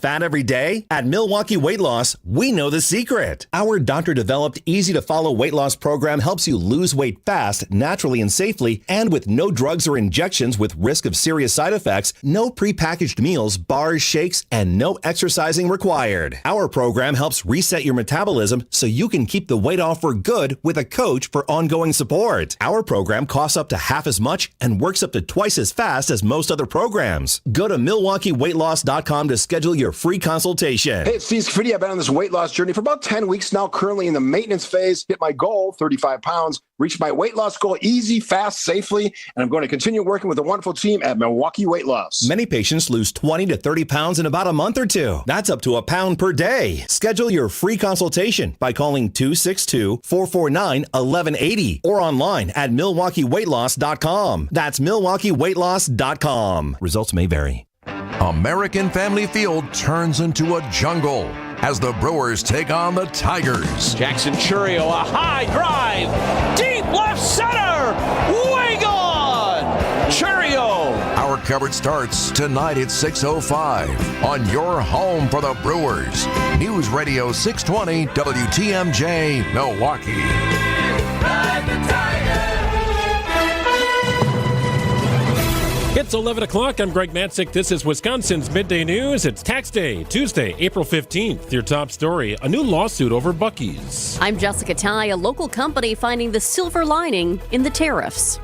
fat every day? At Milwaukee Weight Loss, we know the secret. Our doctor-developed, easy-to-follow weight loss program helps you lose weight fast, naturally and safely, and with no drugs or injections with risk of serious side effects, no prepackaged meals, bars, shakes, and no exercising required. Our program helps reset your metabolism so you can keep the weight off for good with a coach for ongoing support. Our program costs up to half as much and works up to twice as fast as most other programs. Go to MilwaukeeWeightLoss.com to schedule your free consultation. Hey, it's Steve Scaffidi. I've been on this weight loss journey for about 10 weeks now, currently in the maintenance phase. Hit my goal, 35 pounds. Reached my weight loss goal easy, fast, safely. And I'm going to continue working with a wonderful team at Milwaukee Weight Loss. Many patients lose 20 to 30 pounds in about a month or two. That's up to a pound per day. Schedule your free consultation by calling 262-449-1180 or online at MilwaukeeWeightLoss.com. That's MilwaukeeWeightLoss.com. Results may vary. American Family Field turns into a jungle as the Brewers take on the Tigers. Jackson Churio, a high drive, deep left center, way gone! Churio! Our coverage starts tonight at 6:05 on your home for the Brewers. News Radio 620 WTMJ Milwaukee. Ride the Tigers! It's 11 o'clock. I'm Greg Matzek. This is Wisconsin's Midday News. It's tax day, Tuesday, April 15th. Your top story, a new lawsuit over Buc-ee's. I'm Jessica Tighe. A local company finding the silver lining in the tariffs.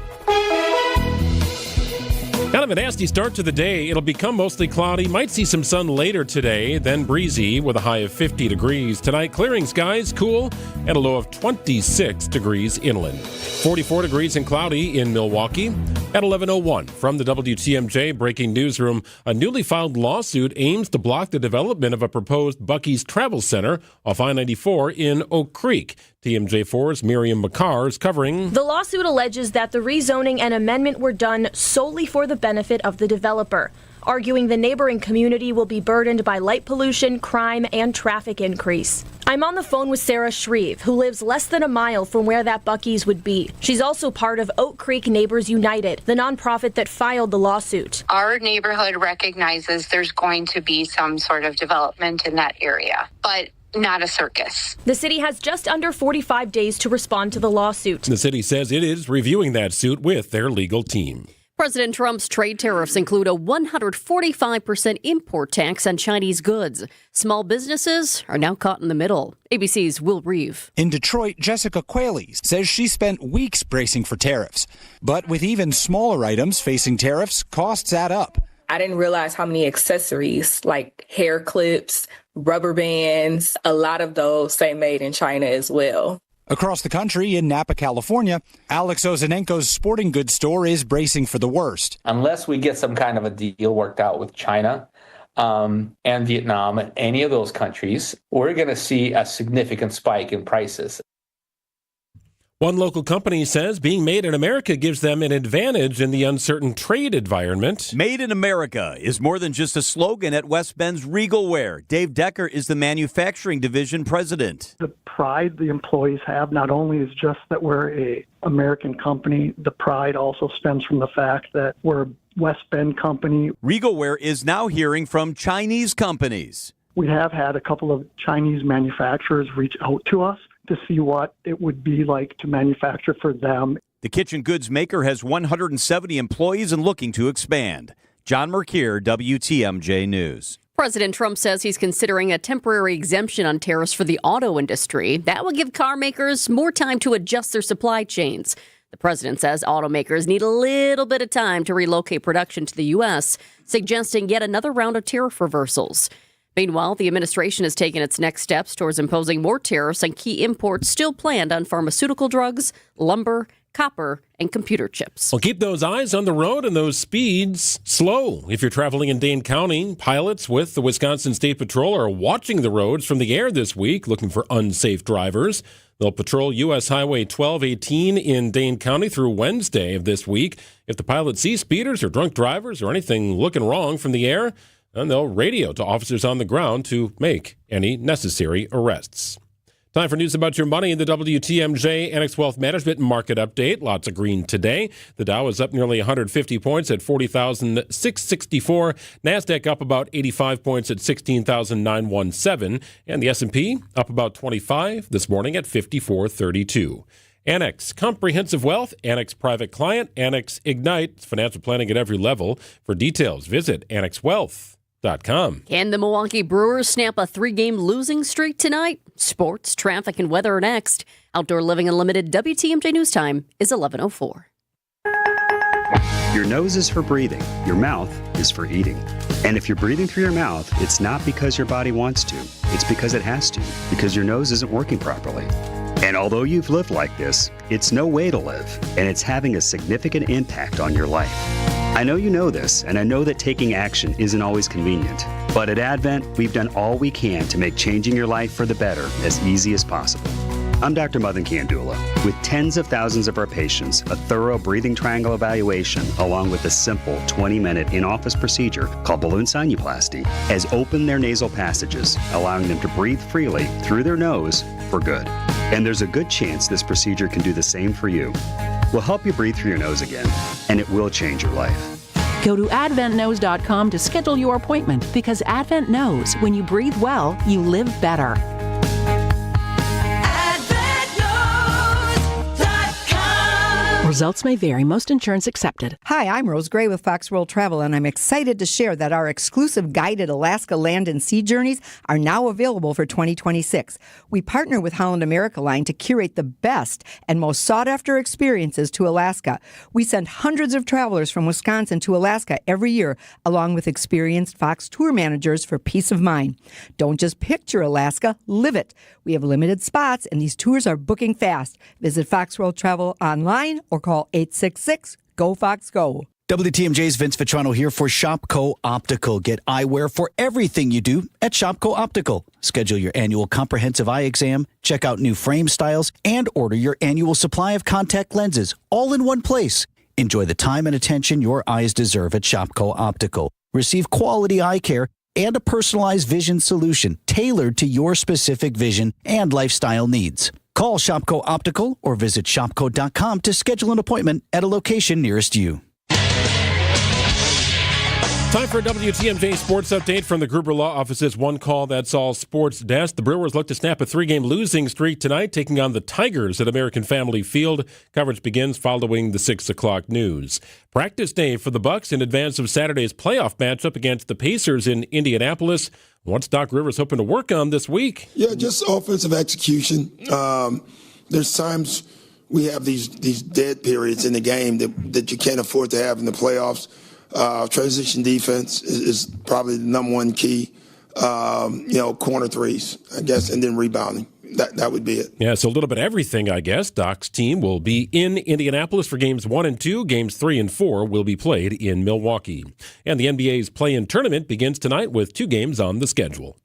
Kind of a nasty start to the day. It'll become mostly cloudy. Might see some sun later today, then breezy with a high of 50 degrees. Tonight, clearing skies, cool, and a low of 26 degrees inland. 44 degrees and cloudy in Milwaukee. At 11:01 from the WTMJ Breaking Newsroom, a newly filed lawsuit aims to block the development of a proposed Buc-ee's Travel Center off I-94 in Oak Creek. TMJ4's Miriam McCarr is covering. The lawsuit alleges that the rezoning and amendment were done solely for the benefit of the developer, arguing the neighboring community will be burdened by light pollution, crime, and traffic increase. I'm on the phone with Sarah Shreve, who lives less than a mile from where that Buc-ee's would be. She's also part of Oak Creek Neighbors United, the nonprofit that filed the lawsuit. Our neighborhood recognizes there's going to be some sort of development in that area, but not a circus. The city has just under 45 days to respond to the lawsuit. The city says it is reviewing that suit with their legal team. President Trump's trade tariffs include a 145% import tax on Chinese goods. Small businesses are now caught in the middle. ABC's Will Reeve. In Detroit, Jessica Quayle says she spent weeks bracing for tariffs. But with even smaller items facing tariffs, costs add up. I didn't realize how many accessories like hair clips, rubber bands, a lot of those say made in China as well. Across the country, in Napa, California, Alex Ozanenko's sporting goods store is bracing for the worst. Unless we get some kind of a deal worked out with China and Vietnam and any of those countries, we're going to see a significant spike in prices. One local company says being made in America gives them an advantage in the uncertain trade environment. Made in America is more than just a slogan at West Bend's Regal Wear. Dave Decker is the manufacturing division president. The pride the employees have not only is just that we're a American company, the pride also stems from the fact that we're a West Bend company. Regal Wear is now hearing from Chinese companies. We have had a couple of Chinese manufacturers reach out to us to see what it would be like to manufacture for them. The kitchen goods maker has 170 employees and looking to expand. John Merkier, WTMJ News. President Trump says he's considering a temporary exemption on tariffs for the auto industry. That will give car makers more time to adjust their supply chains. The president says automakers need a little bit of time to relocate production to the U.S., suggesting yet another round of tariff reversals. Meanwhile, the administration has taken its next steps towards imposing more tariffs on key imports still planned on pharmaceutical drugs, lumber, copper, and computer chips. Well, keep those eyes on the road and those speeds slow. If you're traveling in Dane County, pilots with the Wisconsin State Patrol are watching the roads from the air this week, looking for unsafe drivers. They'll patrol U.S. Highway 1218 in Dane County through Wednesday of this week. If the pilots see speeders or drunk drivers or anything looking wrong from the air, then they'll radio to officers on the ground to make any necessary arrests. Time for news about your money in the WTMJ Annex Wealth Management Market Update. Lots of green today. The Dow is up nearly 150 points at 40,664. NASDAQ up about 85 points at 16,917. And the S&P up about 25 this morning at 5432. Annex Comprehensive Wealth, Annex Private Client, Annex Ignite. Financial planning at every level. For details, visit AnnexWealth.com. Can the Milwaukee Brewers snap a 3-game losing streak tonight? Sports, traffic, and weather are next. Outdoor Living Unlimited WTMJ News Time is 11:04. Your nose is for breathing. Your mouth is for eating. And if you're breathing through your mouth, it's not because your body wants to. It's because it has to, because your nose isn't working properly. And although you've lived like this, it's no way to live, and it's having a significant impact on your life. I know you know this, and I know that taking action isn't always convenient. But at Advent, we've done all we can to make changing your life for the better as easy as possible. I'm Dr. Madan Kandula. With tens of thousands of our patients, a thorough breathing triangle evaluation, along with a simple 20-minute in-office procedure called balloon sinuplasty, has opened their nasal passages, allowing them to breathe freely through their nose for good. And there's a good chance this procedure can do the same for you. We'll help you breathe through your nose again, and it will change your life. Go to AdventKnows.com to schedule your appointment, because Advent knows when you breathe well, you live better. Results may vary. Most insurance accepted. Hi, I'm Rose Gray with Fox World Travel, and I'm excited to share that our exclusive guided Alaska land and sea journeys are now available for 2026. We partner with Holland America Line to curate the best and most sought-after experiences to Alaska. We send hundreds of travelers from Wisconsin to Alaska every year, along with experienced Fox tour managers for peace of mind. Don't just picture Alaska, live it. We have limited spots, and these tours are booking fast. Visit Fox World Travel online or call 866-GO-FOX-GO. WTMJ's Vince Vitrano here for Shopco Optical. Get eyewear for everything you do at Shopco Optical. Schedule your annual comprehensive eye exam, check out new frame styles, and order your annual supply of contact lenses all in one place. Enjoy the time and attention your eyes deserve at Shopco Optical. Receive quality eye care and a personalized vision solution tailored to your specific vision and lifestyle needs. Call Shopco Optical or visit shopco.com to schedule an appointment at a location nearest you. Time for a WTMJ Sports Update from the Gruber Law Office's One Call That's All Sports Desk. The Brewers look to snap a 3-game losing streak tonight, taking on the Tigers at American Family Field. Coverage begins following the 6 o'clock news. Practice day for the Bucks in advance of Saturday's playoff matchup against the Pacers in Indianapolis. What's Doc Rivers hoping to work on this week? Yeah, just offensive execution. There's times we have these dead periods in the game that you can't afford to have in the playoffs. Transition defense is probably the number one key. Corner threes, I guess, and then rebounding. That would be it. Yeah, so a little bit of everything, I guess. Doc's team will be in Indianapolis for games 1 and 2. Games 3 and 4 will be played in Milwaukee. And the NBA's play-in tournament begins tonight with 2 games on the schedule.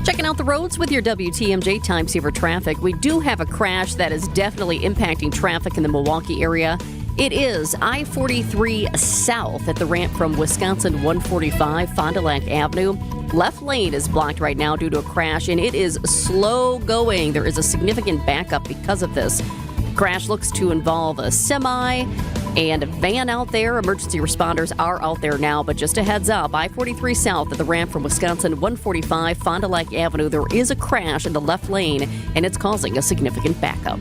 Checking out the roads with your WTMJ Time Saver traffic. We do have a crash that is definitely impacting traffic in the Milwaukee area. It is I-43 south at the ramp from Wisconsin 145 Fond du Lac Avenue. Left lane is blocked right now due to a crash, and it is slow going. There is a significant backup because of this. Crash looks to involve a semi and a van out there. Emergency responders are out there now, but just a heads up, I-43 south at the ramp from Wisconsin 145 Fond du Lac Avenue, there is a crash in the left lane, and it's causing a significant backup.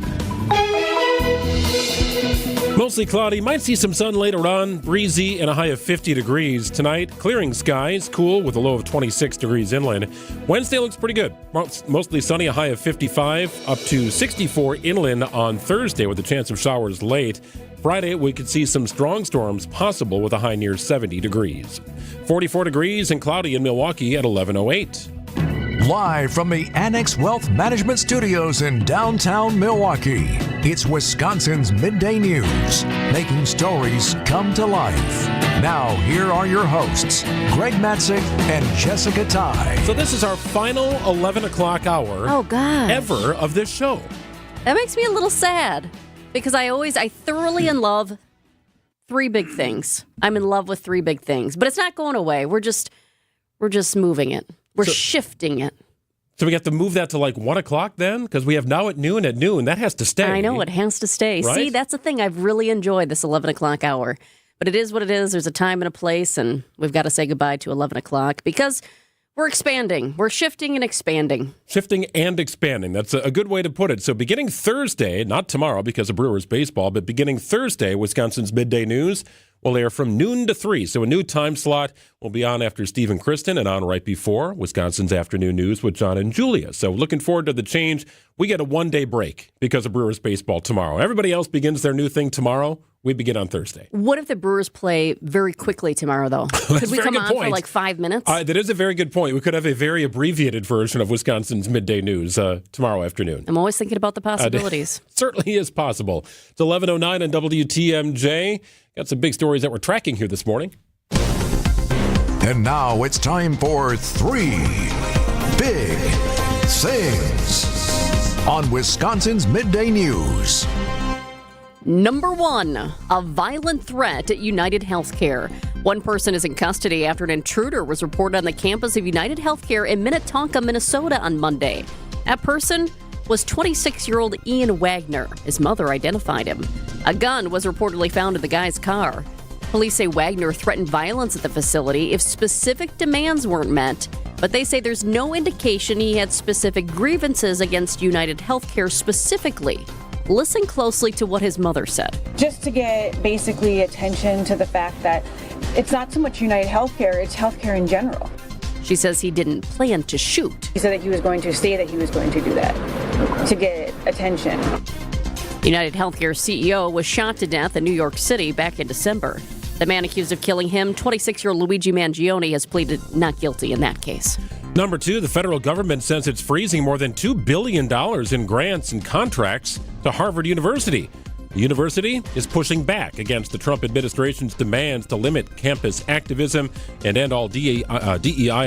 Mostly cloudy, might see some sun later on, breezy and a high of 50 degrees. Tonight, clearing skies, cool with a low of 26 degrees inland. Wednesday looks pretty good. Mostly sunny, a high of 55, up to 64 inland on Thursday with a chance of showers late. Friday, we could see some strong storms possible with a high near 70 degrees. 44 degrees and cloudy in Milwaukee at 11:08. Live from the Annex Wealth Management Studios in downtown Milwaukee, it's Wisconsin's Midday News, making stories come to life. Now, here are your hosts, Greg Matzek and Jessica Tighe. So this is our final 11 o'clock hour ever of this show. That makes me a little sad because I thoroughly in love 3 big things. I'm in love with 3 big things, but it's not going away. We're just moving it. We're shifting it. So we have to move that to like 1 o'clock then? Because we have now at noon. That has to stay. I know, it has to stay. Right? See, that's the thing. I've really enjoyed this 11 o'clock hour. But it is what it is. There's a time and a place, and we've got to say goodbye to 11 o'clock because we're expanding. We're shifting and expanding. Shifting and expanding. That's a good way to put it. So beginning Thursday, not tomorrow because of Brewers baseball, but beginning Thursday, Wisconsin's Midday News will air from noon to 3. So a new time slot will be on after Steve and Kristen and on right before Wisconsin's Afternoon News with John and Julia. So looking forward to the change. We get a one-day break because of Brewers baseball tomorrow. Everybody else begins their new thing tomorrow. We begin on Thursday. What if the Brewers play very quickly tomorrow, though? Could we come on for like 5 minutes? That is a very good point. We could have a very abbreviated version of Wisconsin's Midday News tomorrow afternoon. I'm always thinking about the possibilities. Certainly is possible. It's 11:09 on WTMJ. Got some big stories that we're tracking here this morning. And now it's time for 3 Big Things on Wisconsin's Midday News. Number 1, a violent threat at United Healthcare. One person is in custody after an intruder was reported on the campus of United Healthcare in Minnetonka, Minnesota on Monday. That person was 26-year-old Ian Wagner. His mother identified him. A gun was reportedly found in the guy's car. Police say Wagner threatened violence at the facility if specific demands weren't met, but they say there's no indication he had specific grievances against United Healthcare specifically. Listen closely to what his mother said. Just to get basically attention to the fact that it's not so much United Healthcare, it's healthcare in general. She says he didn't plan to shoot. He said that he was going to say that he was going to do that to get attention. United Healthcare CEO was shot to death in New York City back in December. The man accused of killing him, 26-year-old Luigi Mangione, has pleaded not guilty in that case. Number 2, the federal government says it's freezing more than $2 billion in grants and contracts to Harvard University. The university is pushing back against the Trump administration's demands to limit campus activism and end all DEI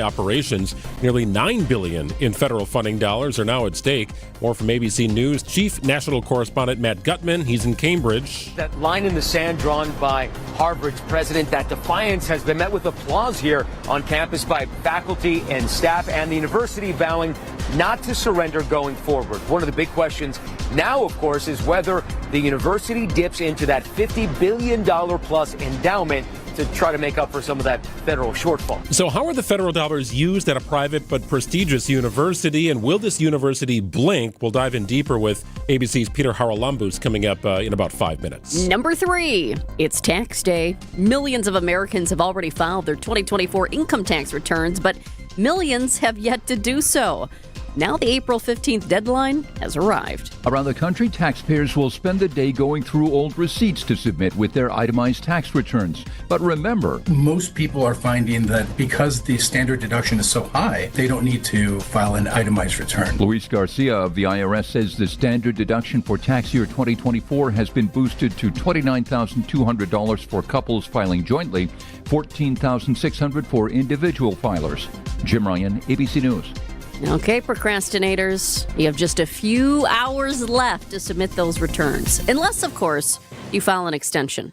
operations. Nearly $9 billion in federal funding dollars are now at stake. More from ABC News Chief National Correspondent Matt Gutman. He's in Cambridge. That line in the sand drawn by Harvard's president, that defiance has been met with applause here on campus by faculty and staff, and the university vowing not to surrender going forward. One of the big questions now, of course, is whether the university dips into that $50 billion plus endowment to try to make up for some of that federal shortfall. So how are the federal dollars used at a private but prestigious university, and will this university blink? We'll dive in deeper with ABC's Peter Haralambous coming up in about 5 minutes. Number 3, it's tax day. Millions of Americans have already filed their 2024 income tax returns, but millions have yet to do so. Now the April 15th deadline has arrived. Around the country, taxpayers will spend the day going through old receipts to submit with their itemized tax returns. But remember, most people are finding that because the standard deduction is so high, they don't need to file an itemized return. Luis Garcia of the IRS says the standard deduction for tax year 2024 has been boosted to $29,200 for couples filing jointly, $14,600 for individual filers. Jim Ryan, ABC News. Okay, procrastinators, you have just a few hours left to submit those returns. Unless, of course, you file an extension.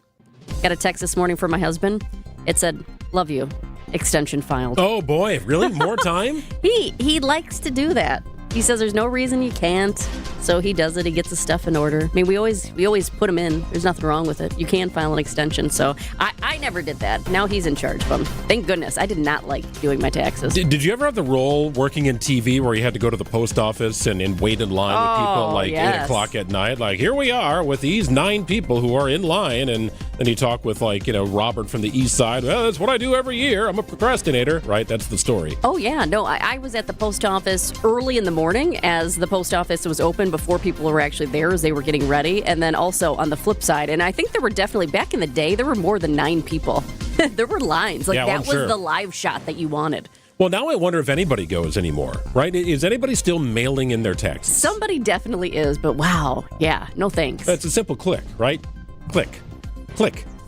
Got a text this morning from my husband. It said, "Love you. Extension filed." Oh, boy. Really? More time? He likes to do that. He says there's no reason you can't, so he does it. He gets his stuff in order. I mean, we always put him in. There's nothing wrong with it. You can file an extension, so I never did that. Now he's in charge of them. Thank goodness. I did not like doing my taxes. Did you ever have the role working in TV where you had to go to the post office and wait in line with people like 8 o'clock at night? Like, here we are with these 9 people who are in line, and then you talk with, Robert from the East Side. Well, that's what I do every year. I'm a procrastinator, right? That's the story. Oh, yeah. No, I was at the post office early in the morning as the post office was open before people were actually there as they were getting ready. And then also on the flip side, and I think there were definitely, back in the day, there were more than 9 people. There were lines. That was the live shot that you wanted. Well, now I wonder if anybody goes anymore, right? Is anybody still mailing in their taxes? Somebody definitely is, but wow. Yeah, no thanks. It's a simple click, right? Click.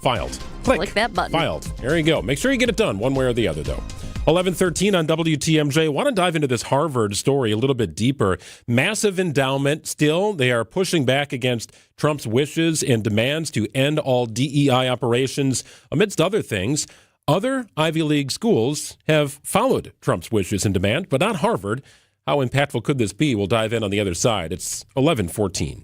Filed. Click that button. Filed. There you go. Make sure you get it done one way or the other, though. 11:13 on WTMJ. Want to dive into this Harvard story a little bit deeper. Massive endowment. Still, they are pushing back against Trump's wishes and demands to end all DEI operations, amidst other things. Other Ivy League schools have followed Trump's wishes and demand, but not Harvard. How impactful could this be? We'll dive in on the other side. It's 11:14.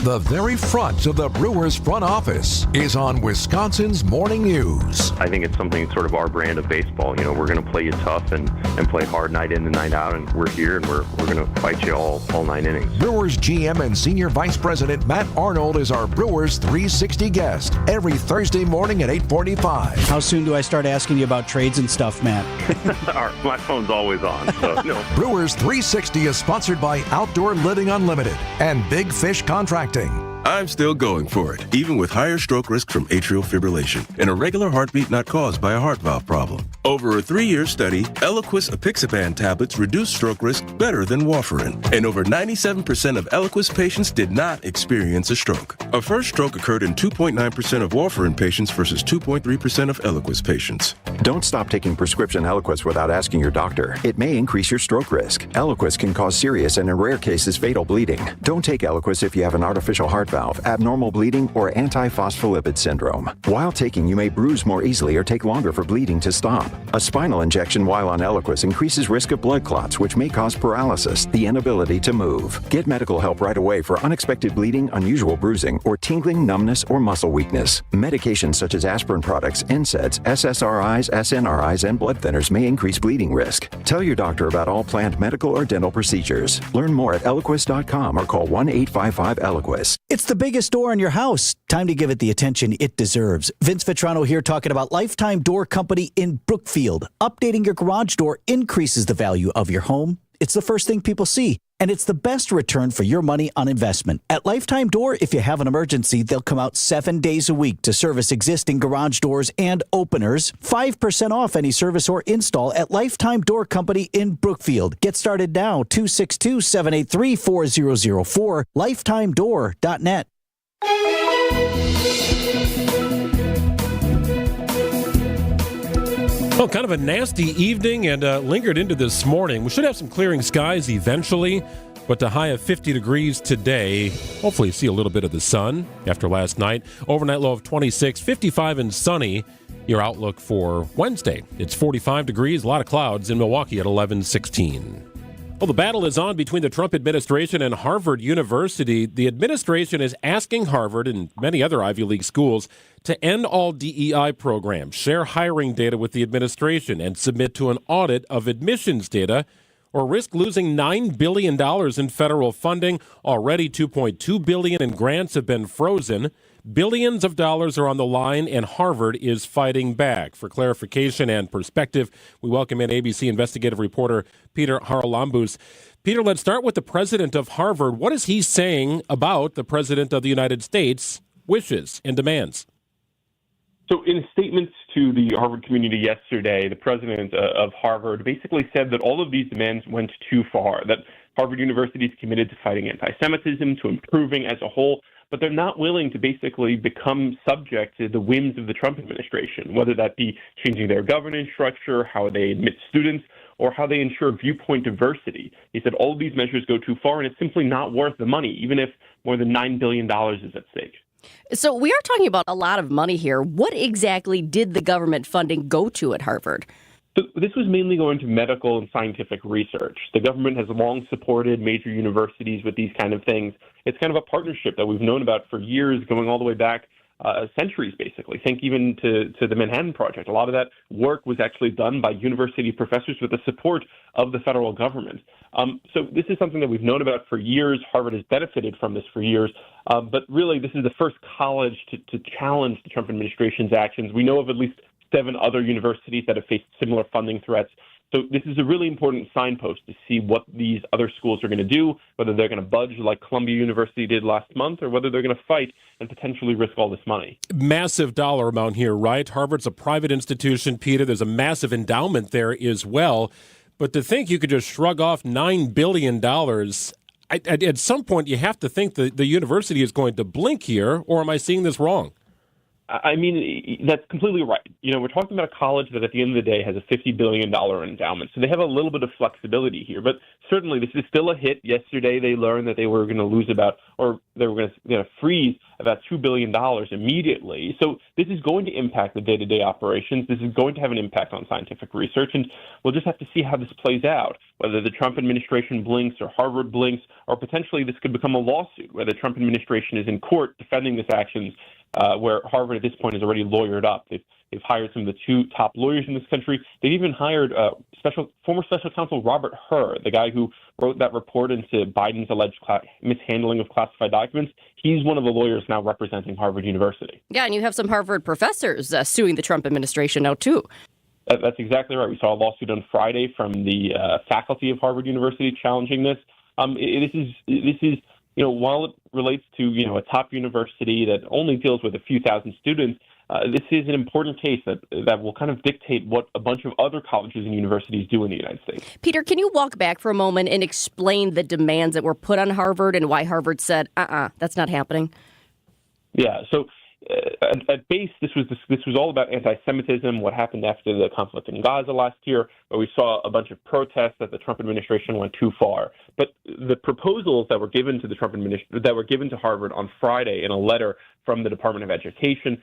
The very front of the Brewers front office is on Wisconsin's Morning News. I think it's something sort of our brand of baseball. You know, we're going to play you tough and play hard night in and night out, and we're here and we're going to fight you all 9 innings. Brewers GM and Senior Vice President Matt Arnold is our Brewers 360 guest every Thursday morning at 8:45. How soon do I start asking you about trades and stuff, Matt? My phone's always on, so no. Brewers 360 is sponsored by Outdoor Living Unlimited and Big Fish Contracting. I'm still going for it, even with higher stroke risk from atrial fibrillation, an irregular heartbeat not caused by a heart valve problem. Over a 3-year study, Eliquis apixaban tablets reduced stroke risk better than warfarin, and over 97% of Eliquis patients did not experience a stroke. A first stroke occurred in 2.9% of warfarin patients versus 2.3% of Eliquis patients. Don't stop taking prescription Eliquis without asking your doctor. It may increase your stroke risk. Eliquis can cause serious and in rare cases fatal bleeding. Don't take Eliquis if you have an artificial heart valve, abnormal bleeding, or antiphospholipid syndrome. While taking, you may bruise more easily or take longer for bleeding to stop. A spinal injection while on Eliquis increases risk of blood clots, which may cause paralysis, the inability to move. Get medical help right away for unexpected bleeding, unusual bruising, or tingling, numbness, or muscle weakness. Medications such as aspirin products, NSAIDs, SSRIs, SNRIs, and blood thinners may increase bleeding risk. Tell your doctor about all planned medical or dental procedures. Learn more at Eliquis.com or call 1-855-ELIQUIS. It's the biggest door in your house. Time to give it the attention it deserves. Vince Vitrano here talking about Lifetime Door Company in Brookfield. Updating your garage door increases the value of your home. It's the first thing people see, and it's the best return for your money on investment. At Lifetime Door, if you have an emergency, they'll come out 7 days a week to service existing garage doors and openers. 5% off any service or install at Lifetime Door Company in Brookfield. Get started now, 262-783-4004, lifetimedoor.net. Well, kind of a nasty evening and lingered into this morning. We should have some clearing skies eventually, but a high of 50 degrees today. Hopefully see a little bit of the sun after last night. Overnight low of 26, 55 and sunny. Your outlook for Wednesday. It's 45 degrees, a lot of clouds in Milwaukee at 11:16. Well, the battle is on between the Trump administration and Harvard University. The administration is asking Harvard and many other Ivy League schools to end all DEI programs, share hiring data with the administration, and submit to an audit of admissions data, or risk losing $9 billion in federal funding. Already $2.2 billion in grants have been frozen. Billions of dollars are on the line, and Harvard is fighting back. For clarification and perspective, we welcome in ABC investigative reporter Peter Haralambous. Peter, let's start with the president of Harvard. What is he saying about the president of the United States' wishes and demands? So in a statement to the Harvard community yesterday, the president of Harvard basically said that all of these demands went too far, that Harvard University is committed to fighting anti-Semitism, to improving as a whole, but they're not willing to basically become subject to the whims of the Trump administration, whether that be changing their governance structure, how they admit students, or how they ensure viewpoint diversity. He said all of these measures go too far, and it's simply not worth the money, even if more than $9 billion is at stake. So we are talking about a lot of money here. What exactly did the government funding go to at Harvard? So this was mainly going to medical and scientific research. The government has long supported major universities with these kind of things. It's kind of a partnership that we've known about for years, going all the way back centuries, basically. Think even to the Manhattan Project. A lot of that work was actually done by university professors with the support of the federal government. So this is something that we've known about for years. Harvard has benefited from this for years. But really, this is the first college to challenge the Trump administration's actions. We know of at least 7 other universities that have faced similar funding threats. So this is a really important signpost to see what these other schools are going to do, whether they're going to budge like Columbia University did last month, or whether they're going to fight and potentially risk all this money. Massive dollar amount here, right? Harvard's a private institution, Peter. There's a massive endowment there as well. But to think you could just shrug off $9 billion, at some point you have to think that the university is going to blink here, or am I seeing this wrong? I mean, that's completely right. We're talking about a college that at the end of the day has a $50 billion endowment. So they have a little bit of flexibility here. But certainly this is still a hit. Yesterday they learned that they were going to lose they were going to freeze about $2 billion immediately. So this is going to impact the day-to-day operations. This is going to have an impact on scientific research. And we'll just have to see how this plays out, whether the Trump administration blinks or Harvard blinks, or potentially this could become a lawsuit where the Trump administration is in court defending this actions, where Harvard at this point is already lawyered up. They've hired some of the two top lawyers in this country. They've even hired former special counsel Robert Hur, the guy who wrote that report into Biden's alleged mishandling of classified documents. He's one of the lawyers now representing Harvard University. Yeah, and you have some Harvard professors suing the Trump administration now, too. That's exactly right. We saw a lawsuit on Friday from the faculty of Harvard University challenging this. This is while it relates to a top university that only deals with a few thousand students, this is an important case that will kind of dictate what a bunch of other colleges and universities do in the United States. Peter, can you walk back for a moment and explain the demands that were put on Harvard and why Harvard said, that's not happening? Yeah, so at base, this was all about anti-Semitism, what happened after the conflict in Gaza last year, where we saw a bunch of protests that the Trump administration went too far. But the proposals that were given to the Harvard on Friday in a letter from the Department of Education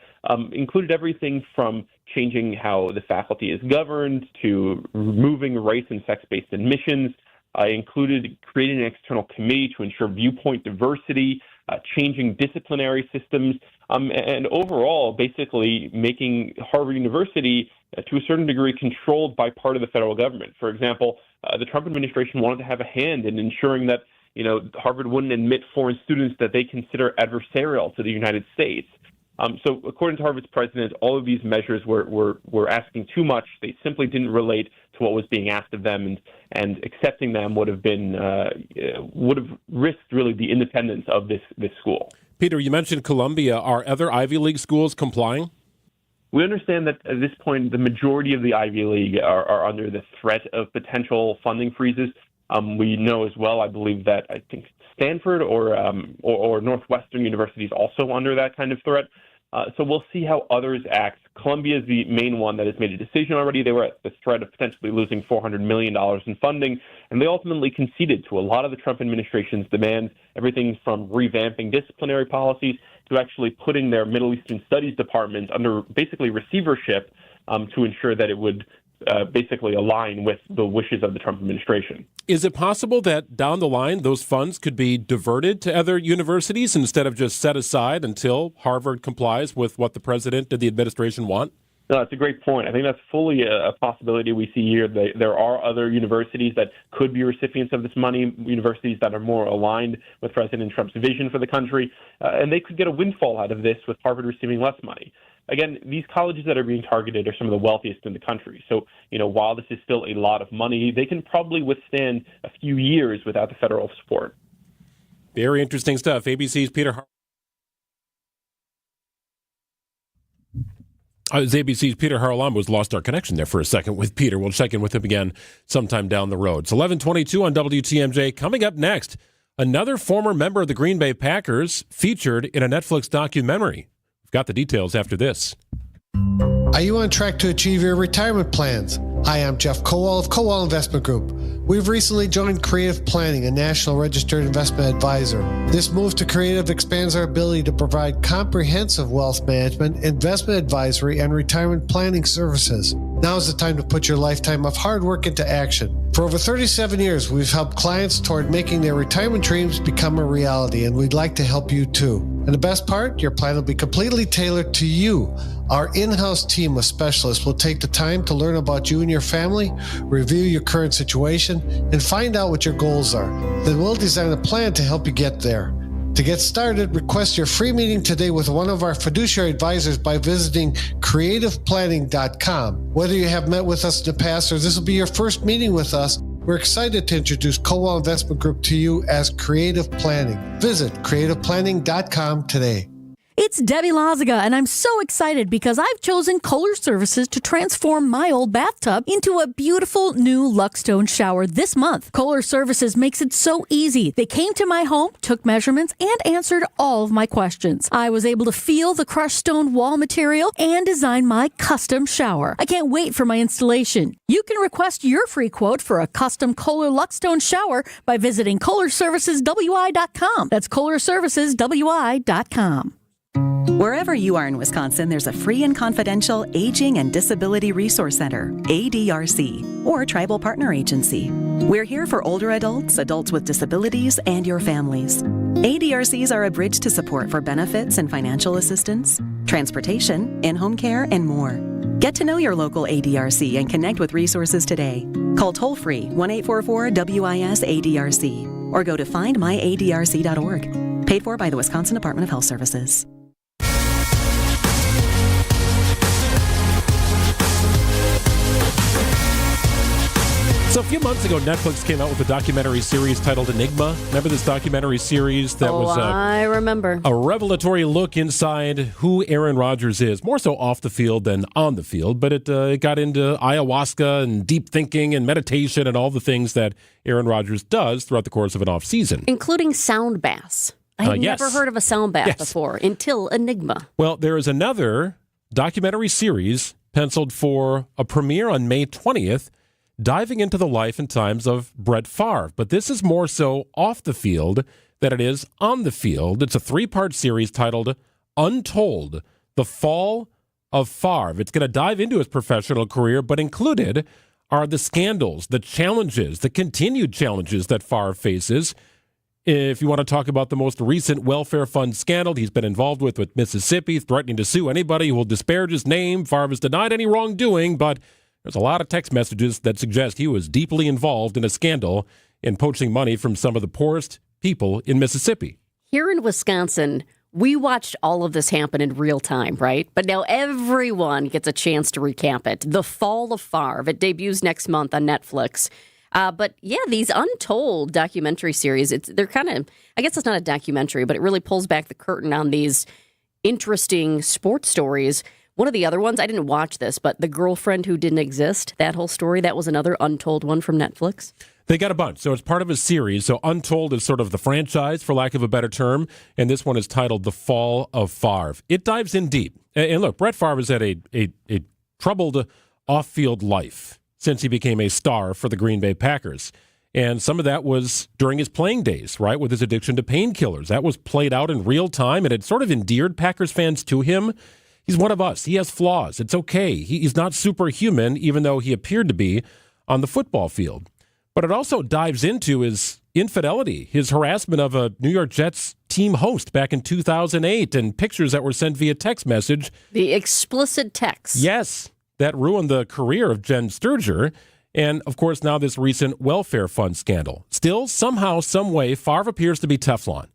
included everything from changing how the faculty is governed to removing race and sex-based admissions. Included creating an external committee to ensure viewpoint diversity, changing disciplinary systems, and overall basically making Harvard University to a certain degree controlled by part of the federal government. For example, the Trump administration wanted to have a hand in ensuring that Harvard wouldn't admit foreign students that they consider adversarial to the United States. So according to Harvard's president, all of these measures were asking too much. They simply didn't relate to what was being asked of them, and accepting them would have risked really the independence of this school. Peter, you mentioned Columbia. Are other Ivy League schools complying? We understand that at this point, the majority of the Ivy League are under the threat of potential funding freezes. We know as well, I believe that I think Stanford or Northwestern University is also under that kind of threat. So we'll see how others act. Columbia is the main one that has made a decision already. They were at the threat of potentially losing $400 million in funding, and they ultimately conceded to a lot of the Trump administration's demands, everything from revamping disciplinary policies to actually putting their Middle Eastern Studies department under basically receivership to ensure that it would basically align with the wishes of the Trump administration. Is it possible that down the line those funds could be diverted to other universities instead of just set aside until Harvard complies with what the president and the administration want? No, that's a great point. I think that's fully a possibility we see here. There are other universities that could be recipients of this money, universities that are more aligned with President Trump's vision for the country, and they could get a windfall out of this with Harvard receiving less money. Again, these colleges that are being targeted are some of the wealthiest in the country. So, while this is still a lot of money, they can probably withstand a few years without the federal support. Very interesting stuff. ABC's Peter ABC's Peter Haralambos lost our connection there for a second with Peter. We'll check in with him again sometime down the road. It's 11:22 on WTMJ. Coming up next, another former member of the Green Bay Packers featured in a Netflix documentary. We've got the details after this. Are you on track to achieve your retirement plans? Hi, I'm Jeff Kowal of Kowal Investment Group. We've recently joined Creative Planning, a national registered investment advisor. This move to Creative expands our ability to provide comprehensive wealth management, investment advisory, and retirement planning services. Now is the time to put your lifetime of hard work into action. For over 37 years, we've helped clients toward making their retirement dreams become a reality, and we'd like to help you too. And the best part, your plan will be completely tailored to you. Our in-house team of specialists will take the time to learn about you and your family, review your current situation, and find out what your goals are. Then we'll design a plan to help you get there. To get started, request your free meeting today with one of our fiduciary advisors by visiting creativeplanning.com. Whether you have met with us in the past or this will be your first meeting with us, we're excited to introduce Kowal Investment Group to you as Creative Planning. Visit creativeplanning.com today. It's Debbie Lazaga, and I'm so excited because I've chosen Kohler Services to transform my old bathtub into a beautiful new Luxstone shower this month. Kohler Services makes it so easy. They came to my home, took measurements, and answered all of my questions. I was able to feel the crushed stone wall material and design my custom shower. I can't wait for my installation. You can request your free quote for a custom Kohler Luxstone shower by visiting KohlerServicesWI.com. That's KohlerServicesWI.com. Wherever you are in Wisconsin, there's a free and confidential Aging and Disability Resource Center, ADRC, or Tribal Partner Agency. We're here for older adults, adults with disabilities, and your families. ADRCs are a bridge to support for benefits and financial assistance, transportation, in-home care, and more. Get to know your local ADRC and connect with resources today. Call toll-free 1-844-WIS-ADRC or go to findmyadrc.org. Paid for by the Wisconsin Department of Health Services. So a few months ago, Netflix came out with a documentary series titled Enigma. Remember this documentary series that was I remember. A revelatory look inside who Aaron Rodgers is, more so off the field than on the field, but it got into ayahuasca and deep thinking and meditation and all the things that Aaron Rodgers does throughout the course of an off-season. Including sound baths. I had Yes. never heard of a sound bath before until Enigma. Well, there is another documentary series penciled for a premiere on May 20th, diving into the life and times of Brett Favre. But this is more so off the field than it is on the field. It's a 3-part series titled Untold, The Fall of Favre. It's going to dive into his professional career, but included are the scandals, the challenges, the continued challenges that Favre faces. If you want to talk about the most recent welfare fund scandal he's been involved with Mississippi, threatening to sue anybody who will disparage his name, Favre has denied any wrongdoing, but there's a lot of text messages that suggest he was deeply involved in a scandal in poaching money from some of the poorest people in Mississippi. Here in Wisconsin, we watched all of this happen in real time, right? But now everyone gets a chance to recap it. The Fall of Favre. It debuts next month on Netflix. But yeah, these Untold documentary series, they're kind of, I guess it's not a documentary, but it really pulls back the curtain on these interesting sports stories. One of the other ones, I didn't watch this, but The Girlfriend Who Didn't Exist, that whole story, that was another Untold one from Netflix. They got a bunch, so it's part of a series. So Untold is sort of the franchise, for lack of a better term, and this one is titled The Fall of Favre. It dives in deep. And look, Brett Favre has had a troubled off-field life since he became a star for the Green Bay Packers. And some of that was during his playing days, right, with his addiction to painkillers. That was played out in real time, and it sort of endeared Packers fans to him. He's one of us. He has flaws. It's okay. He's not superhuman, even though he appeared to be on the football field. But it also dives into his infidelity, his harassment of a New York Jets team host back in 2008, and pictures that were sent via text message. The explicit text. Yes, that ruined the career of Jen Sturger. And, of course, now this recent welfare fund scandal. Still, somehow, some way, Favre appears to be Teflon.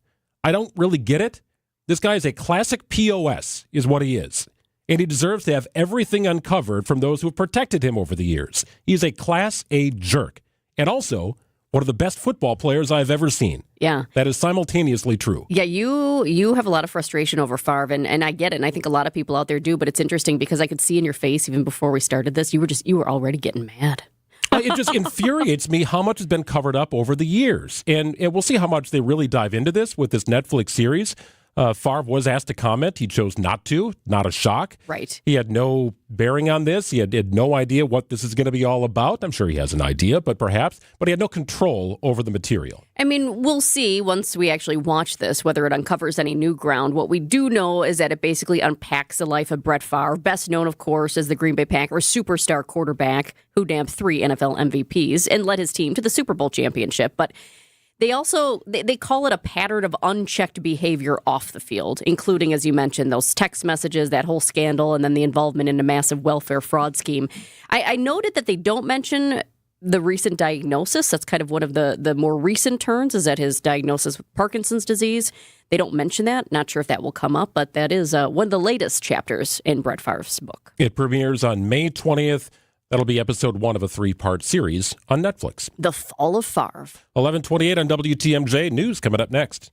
I don't really get it. This guy is a classic POS, is what he is. And he deserves to have everything uncovered from those who have protected him over the years. He's a Class A jerk. And also, one of the best football players I've ever seen. Yeah. That is simultaneously true. Yeah, you have a lot of frustration over Favre, and I get it, and I think a lot of people out there do, but it's interesting because I could see in your face, even before we started this, you were already getting mad. It just infuriates me how much has been covered up over the years. And we'll see how much they really dive into this with this Netflix series. Favre was asked to comment. He chose not to. Not a shock. Right. He had no bearing on this. He had no idea what this is going to be all about. I'm sure he has an idea, but he had no control over the material. I mean, we'll see once we actually watch this, whether it uncovers any new ground. What we do know is that it basically unpacks the life of Brett Favre, best known, of course, as the Green Bay Packers superstar quarterback who nabbed 3 NFL MVPs and led his team to the Super Bowl championship. But they call it a pattern of unchecked behavior off the field, including, as you mentioned, those text messages, that whole scandal, and then the involvement in a massive welfare fraud scheme. I noted that they don't mention the recent diagnosis. That's kind of one of the more recent turns, is that his diagnosis with Parkinson's disease. They don't mention that. Not sure if that will come up, but that is one of the latest chapters in Brett Favre's book. It premieres on May 20th. That'll be episode 1 of a 3-part series on Netflix. The Fall of Favre. 11:28 on WTMJ. News coming up next.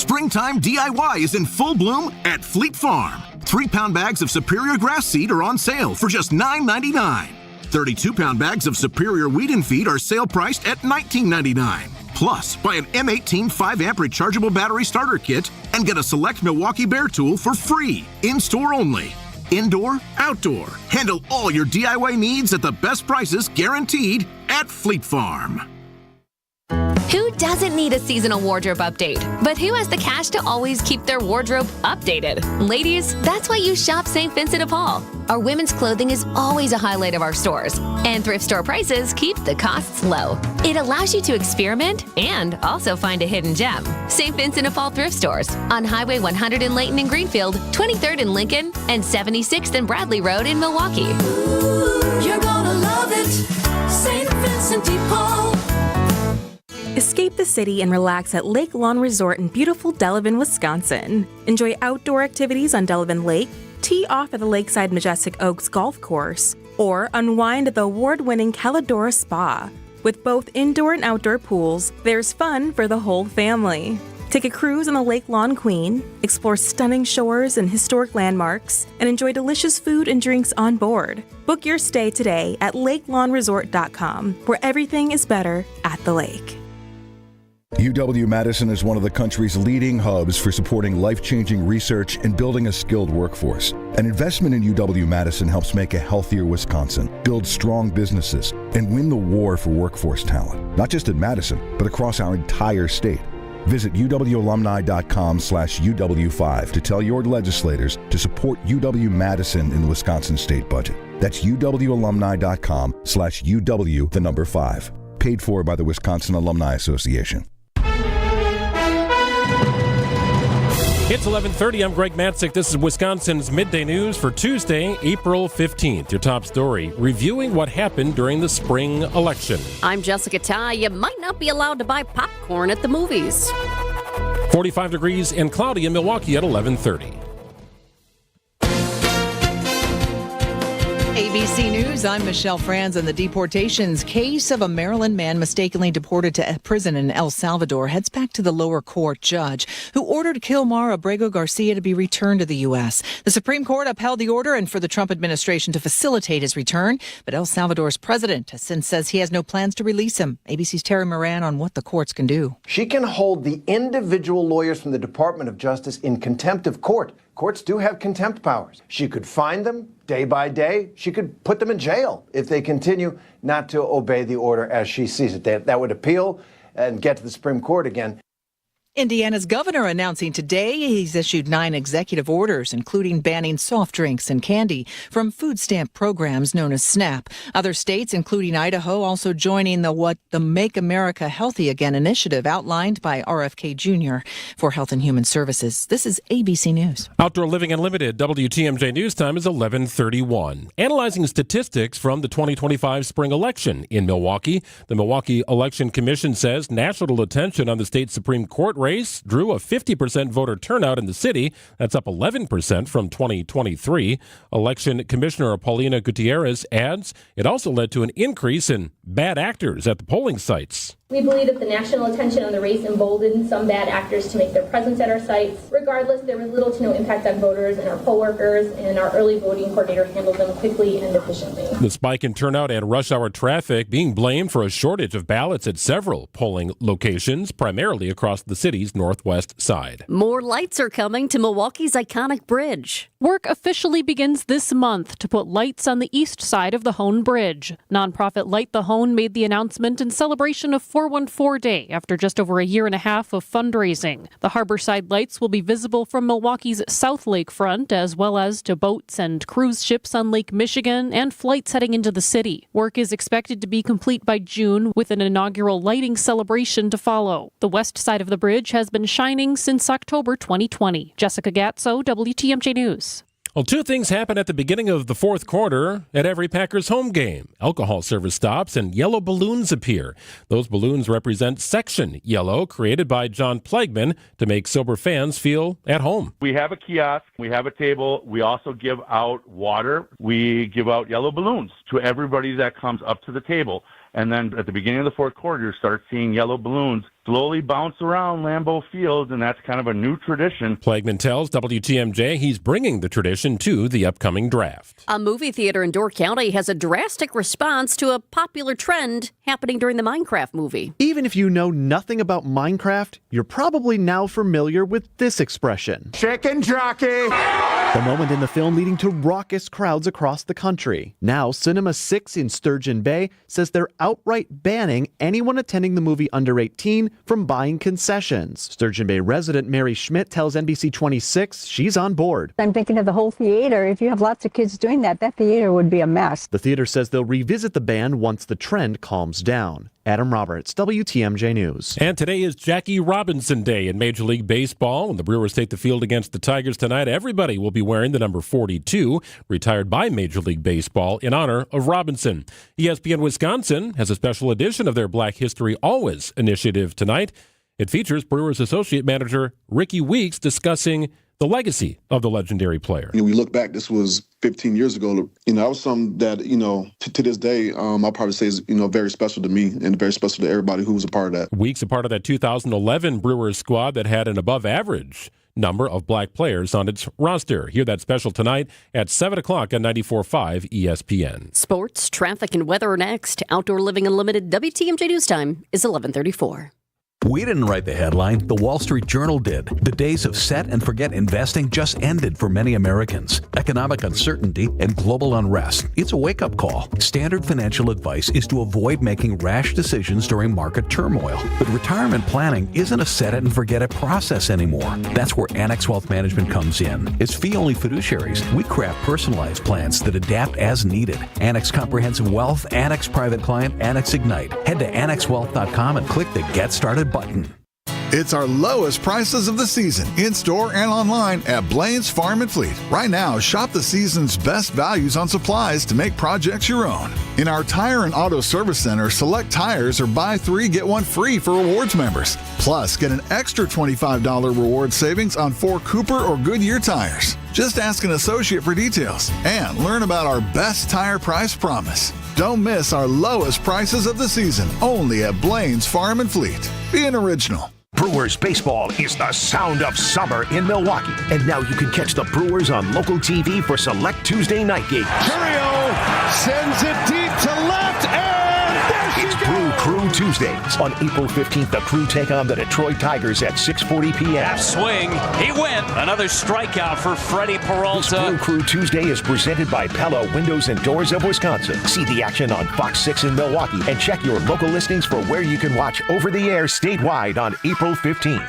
Springtime DIY is in full bloom at Fleet Farm. 3-pound bags of Superior grass seed are on sale for just $9.99. 32-pound bags of Superior Weed and Feed are sale priced at $19.99. Plus, buy an M18 5-amp rechargeable battery starter kit and get a select Milwaukee Bear tool for free. In-store only. Indoor, outdoor. Handle all your DIY needs at the best prices guaranteed at Fleet Farm. Who doesn't need a seasonal wardrobe update? But who has the cash to always keep their wardrobe updated? Ladies, that's why you shop St. Vincent de Paul. Our women's clothing is always a highlight of our stores, and thrift store prices keep the costs low. It allows you to experiment and also find a hidden gem. St. Vincent de Paul thrift stores on Highway 100 in Layton and Greenfield, 23rd in Lincoln, and 76th and Bradley Road in Milwaukee. Ooh, you're gonna love it, St. Vincent de Paul. Escape the city and relax at Lake Lawn Resort in beautiful Delavan, Wisconsin. Enjoy outdoor activities on Delavan Lake, tee off at the Lakeside Majestic Oaks Golf Course, or unwind at the award-winning Caladora Spa. With both indoor and outdoor pools, there's fun for the whole family. Take a cruise on the Lake Lawn Queen, explore stunning shores and historic landmarks, and enjoy delicious food and drinks on board. Book your stay today at lakelawnresort.com, where everything is better at the lake. UW-Madison is one of the country's leading hubs for supporting life-changing research and building a skilled workforce. An investment in UW-Madison helps make a healthier Wisconsin, build strong businesses, and win the war for workforce talent, not just at Madison, but across our entire state. Visit uwalumni.com/UW5 to tell your legislators to support UW-Madison in the Wisconsin state budget. That's uwalumni.com/UW5. Paid for by the Wisconsin Alumni Association. It's 11:30. I'm Greg Matzek. This is Wisconsin's Midday News for Tuesday, April 15th. Your top story, reviewing what happened during the spring election. I'm Jessica Tighe. You might not be allowed to buy popcorn at the movies. 45 degrees and cloudy in Milwaukee at 11:30. ABC News, I'm Michelle Franz. In the deportations case of a Maryland man mistakenly deported to prison in El Salvador heads back to the lower court judge who ordered Kilmar Abrego Garcia to be returned to the U.S. The Supreme Court upheld the order and for the Trump administration to facilitate his return, but El Salvador's president has since says he has no plans to release him. ABC's Terry Moran on what the courts can do. She can hold the individual lawyers from the Department of Justice in contempt of court. Courts do have contempt powers. She could fine them day by day. She could put them in jail if they continue not to obey the order as she sees it. That would appeal and get to the Supreme Court again. Indiana's governor announcing today he's issued 9 executive orders, including banning soft drinks and candy from food stamp programs known as SNAP. Other states, including Idaho, also joining the Make America Healthy Again initiative outlined by RFK Jr. for Health and Human Services. This is ABC News. Outdoor Living Unlimited, WTMJ News Time is 11:31. Analyzing statistics from the 2025 spring election in Milwaukee, the Milwaukee Election Commission says national attention on the state Supreme Court race drew a 50% voter turnout in the city. That's up 11% from 2023. Election Commissioner Paulina Gutierrez adds it also led to an increase in bad actors at the polling sites. We believe that the national attention on the race emboldened some bad actors to make their presence at our sites. Regardless, there was little to no impact on voters, and our poll workers and our early voting coordinator handled them quickly and efficiently. The spike in turnout and rush hour traffic being blamed for a shortage of ballots at several polling locations, primarily across the city's northwest side. More lights are coming to Milwaukee's iconic bridge. Work officially begins this month to put lights on the east side of the Hone Bridge. Nonprofit Light the Hone made the announcement in celebration of 414 Day after just over a year and a half of fundraising. The harborside lights will be visible from Milwaukee's South Lake front, as well as to boats and cruise ships on Lake Michigan and flights heading into the city. Work is expected to be complete by June, with an inaugural lighting celebration to follow. The west side of the bridge has been shining since October 2020. Jessica Gatso, WTMJ News. Well, 2 things happen at the beginning of the fourth quarter at every Packers home game. Alcohol service stops and yellow balloons appear. Those balloons represent Section Yellow, created by John Plegman to make sober fans feel at home. We have a kiosk. We have a table. We also give out water. We give out yellow balloons to everybody that comes up to the table. And then at the beginning of the fourth quarter, you start seeing yellow balloons slowly bounce around Lambeau Field, and that's kind of a new tradition. Plagman tells WTMJ he's bringing the tradition to the upcoming draft. A movie theater in Door County has a drastic response to a popular trend happening during the Minecraft movie. Even if you know nothing about Minecraft, you're probably now familiar with this expression. Chicken jockey! The moment in the film leading to raucous crowds across the country. Now, Cinema 6 in Sturgeon Bay says they're outright banning anyone attending the movie under 18 from buying concessions. Sturgeon Bay resident Mary Schmidt tells NBC 26 she's on board. I'm thinking of the whole theater. If you have lots of kids doing that, that theater would be a mess. The theater says they'll revisit the ban once the trend calms down. Adam Roberts, WTMJ News. And today is Jackie Robinson Day in Major League Baseball. When the Brewers take the field against the Tigers tonight, everybody will be wearing the number 42, retired by Major League Baseball, in honor of Robinson. ESPN Wisconsin has a special edition of their Black History Always initiative tonight. It features Brewers associate manager Ricky Weeks discussing the legacy of the legendary player. We look back, this was 15 years ago. That was something that, to this day, I'll probably say is, very special to me and very special to everybody who was a part of that. Weeks a part of that 2011 Brewers squad that had an above-average number of black players on its roster. Hear that special tonight at 7 o'clock on 94.5 ESPN. Sports, traffic, and weather next. Outdoor Living Unlimited WTMJ News Time is 11:34. We didn't write the headline. The Wall Street Journal did. The days of set and forget investing just ended for many Americans. Economic uncertainty and global unrest. It's a wake-up call. Standard financial advice is to avoid making rash decisions during market turmoil. But retirement planning isn't a set it and forget it process anymore. That's where Annex Wealth Management comes in. As fee-only fiduciaries, we craft personalized plans that adapt as needed. Annex Comprehensive Wealth, Annex Private Client, Annex Ignite. Head to annexwealth.com and click the Get Started button. It's our lowest prices of the season, in-store and online at Blaine's Farm and Fleet. Right now, shop the season's best values on supplies to make projects your own. In our Tire and Auto Service Center, select tires or buy 3, get 1 free for rewards members. Plus, get an extra $25 reward savings on 4 Cooper or Goodyear tires. Just ask an associate for details and learn about our best tire price promise. Don't miss our lowest prices of the season, only at Blaine's Farm and Fleet. Be an original. Brewers baseball is the sound of summer in Milwaukee. And now you can catch the Brewers on local TV for select Tuesday night games. Curio sends it deep to left, and it's Brew Crew Tuesdays. On April 15th, the Crew take on the Detroit Tigers at 6:40 p.m. Half swing, he went. Another strikeout for Freddie Peralta. This Brew Crew Tuesday is presented by Pella Windows and Doors of Wisconsin. See the action on Fox 6 in Milwaukee and check your local listings for where you can watch over the air statewide on April 15th.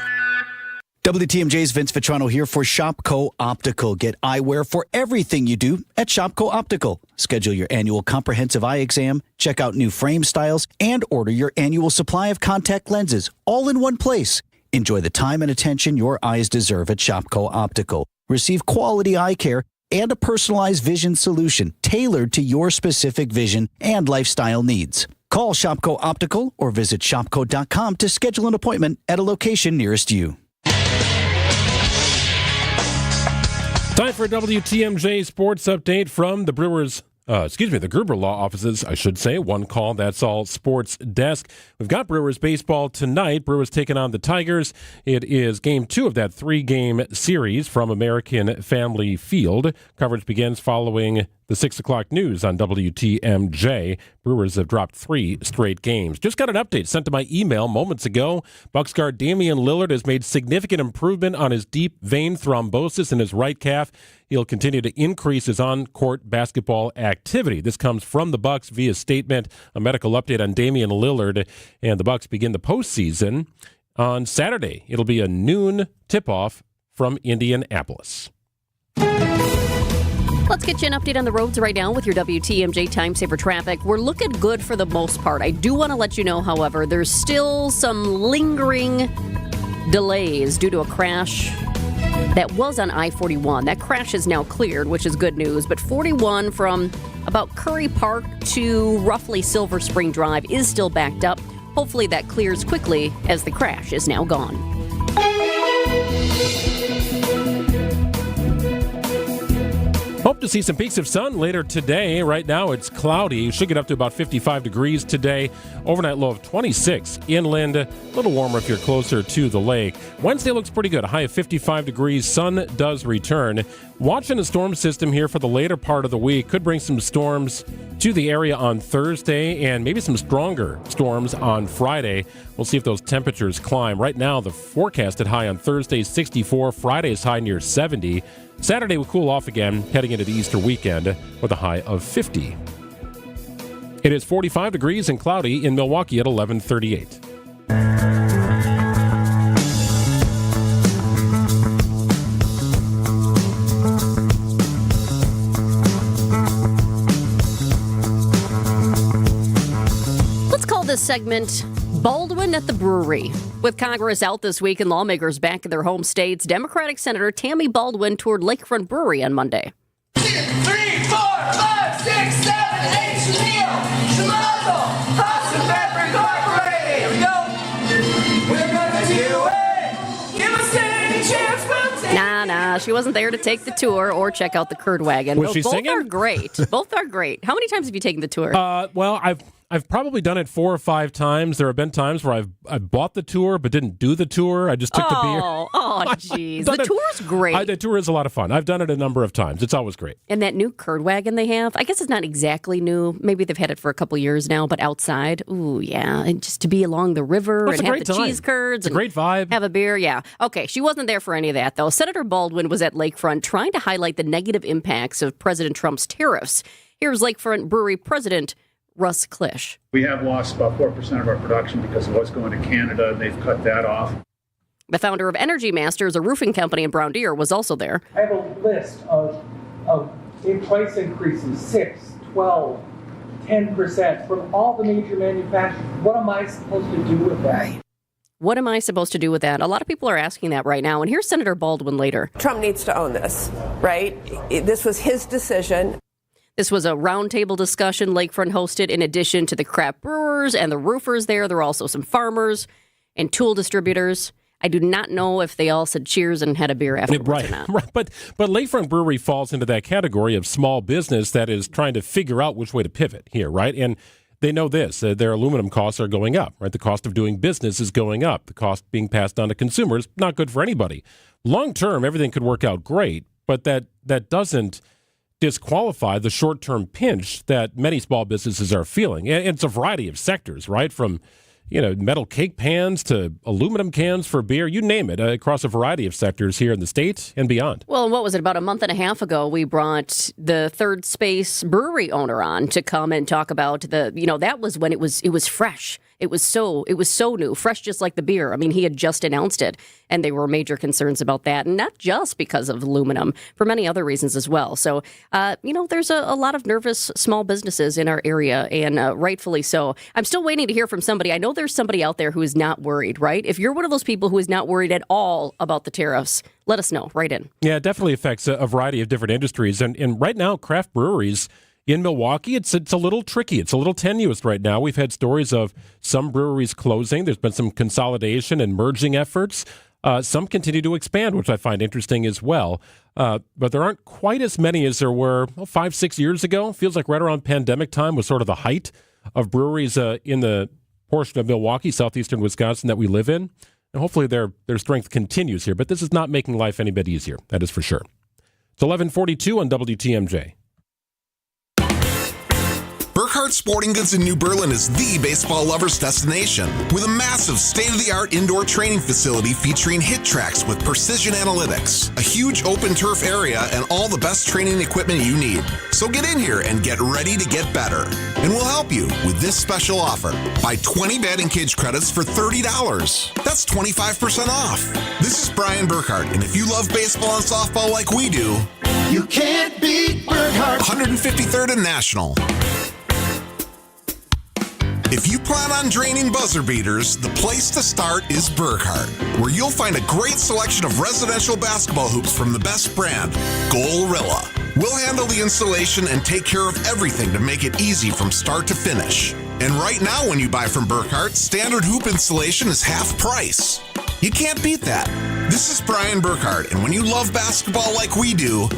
WTMJ's Vince Vitrano here for Shopco Optical. Get eyewear for everything you do at Shopco Optical. Schedule your annual comprehensive eye exam, check out new frame styles, and order your annual supply of contact lenses all in one place. Enjoy the time and attention your eyes deserve at Shopco Optical. Receive quality eye care and a personalized vision solution tailored to your specific vision and lifestyle needs. Call Shopco Optical or visit shopco.com to schedule an appointment at a location nearest you. Time for a WTMJ sports update from the Brewers, the Gruber Law offices, I should say. One call, that's all sports desk. We've got Brewers baseball tonight. Brewers taking on the Tigers. It is game 2 of that 3-game series from American Family Field. Coverage begins following the 6 o'clock news on WTMJ. Brewers have dropped 3 straight games. Just got an update sent to my email moments ago. Bucs guard Damian Lillard has made significant improvement on his deep vein thrombosis in his right calf. He'll continue to increase his on-court basketball activity. This comes from the Bucs via statement, a medical update on Damian Lillard. And the Bucs begin the postseason on Saturday. It'll be a noon tip-off from Indianapolis. Let's get you an update on the roads right now with your WTMJ Time Saver traffic. We're looking good for the most part. I do want to let you know, however, there's still some lingering delays due to a crash that was on I-41. That crash is now cleared, which is good news. But 41 from about Curry Park to roughly Silver Spring Drive is still backed up. Hopefully that clears quickly as the crash is now gone. Hope to see some peaks of sun later today. Right now it's cloudy. Should get up to about 55 degrees today. Overnight low of 26. Inland, a little warmer if you're closer to the lake. Wednesday looks pretty good. A high of 55 degrees. Sun does return. Watching the storm system here for the later part of the week. Could bring some storms to the area on Thursday and maybe some stronger storms on Friday. We'll see if those temperatures climb. Right now, the forecasted high on Thursday is 64. Friday's high near 70. Saturday will cool off again, heading into the Easter weekend with a high of 50. It is 45 degrees and cloudy in Milwaukee at 11:38. Let's call this segment Baldwin at the Brewery. With Congress out this week and lawmakers back in their home states, Democratic Senator Tammy Baldwin toured Lakefront Brewery on Monday. 3, 4, 5, 6, 7, 8, Shimano, House and Pepper Incorporated. Here we go. We're gonna do it. Give us any chance, we'll take Nah, she wasn't there to take the tour or check out the curd wagon. Was she both singing? are great. Both are great. How many times have you taken the tour? Well, I've probably done it 4 or 5 times. There have been times where I've bought the tour but didn't do the tour. I just took the beer. Oh, jeez. The tour's great. The tour is a lot of fun. I've done it a number of times. It's always great. And that new curd wagon they have, I guess it's not exactly new. Maybe they've had it for a couple years now, but outside, ooh, yeah. And just to be along the river and have the cheese curds. It's a great vibe. Have a beer, yeah. Okay, she wasn't there for any of that, though. Senator Baldwin was at Lakefront trying to highlight the negative impacts of President Trump's tariffs. Here's Lakefront Brewery President Russ Klisch. We have lost about 4% of our production because of what's going to Canada, and they've cut that off. The founder of Energy Masters, a roofing company in Brown Deer, was also there. I have a list of price increases, 6, 12, 10% from all the major manufacturers. What am I supposed to do with that? What am I supposed to do with that? A lot of people are asking that right now. And here's Senator Baldwin later. Trump needs to own this, right? This was his decision. This was a roundtable discussion Lakefront hosted in addition to the craft brewers and the roofers there. There were also some farmers and tool distributors. I do not know if they all said cheers and had a beer afterwards or not. Right. But Lakefront Brewery falls into that category of small business that is trying to figure out which way to pivot here, right? And they know this. Their aluminum costs are going up, right? The cost of doing business is going up. The cost being passed on to consumers, not good for anybody. Long term, everything could work out great, but that doesn't disqualify the short-term pinch that many small businesses are feeling. And it's a variety of sectors, right? From, metal cake pans to aluminum cans for beer, you name it, across a variety of sectors here in the state and beyond. Well, and what was it, about a month and a half ago, we brought the Third Space brewery owner on to come and talk about that was when it was fresh. It was so new, fresh just like the beer. I mean, he had just announced it, and there were major concerns about that, and not just because of aluminum, for many other reasons as well. So, there's a lot of nervous small businesses in our area, and rightfully so. I'm still waiting to hear from somebody. I know there's somebody out there who is not worried, right? If you're one of those people who is not worried at all about the tariffs, let us know. Write in. Yeah, it definitely affects a variety of different industries, and right now, craft breweries in Milwaukee, it's a little tricky. It's a little tenuous right now. We've had stories of some breweries closing. There's been some consolidation and merging efforts. Some continue to expand, which I find interesting as well. But there aren't quite as many as there were 5-6 years ago. Feels like right around pandemic time was sort of the height of breweries in the portion of Milwaukee, southeastern Wisconsin that we live in. And hopefully their strength continues here. But this is not making life any bit easier. That is for sure. It's 11:42 on WTMJ. Burkhardt Sporting Goods in New Berlin is the baseball lover's destination, with a massive state-of-the-art indoor training facility featuring hit tracks with precision analytics, a huge open turf area, and all the best training equipment you need. So get in here and get ready to get better. And we'll help you with this special offer. Buy 20 batting cage credits for $30. That's 25% off. This is Brian Burkhardt, and if you love baseball and softball like we do, you can't beat Burkhardt. 153rd and National. If you plan on draining buzzer beaters, the place to start is Burkhardt, where you'll find a great selection of residential basketball hoops from the best brand, Gorilla. We'll handle the installation and take care of everything to make it easy from start to finish. And right now, when you buy from Burkhardt, standard hoop installation is half price. You can't beat that. This is Brian Burkhardt, and when you love basketball like we do,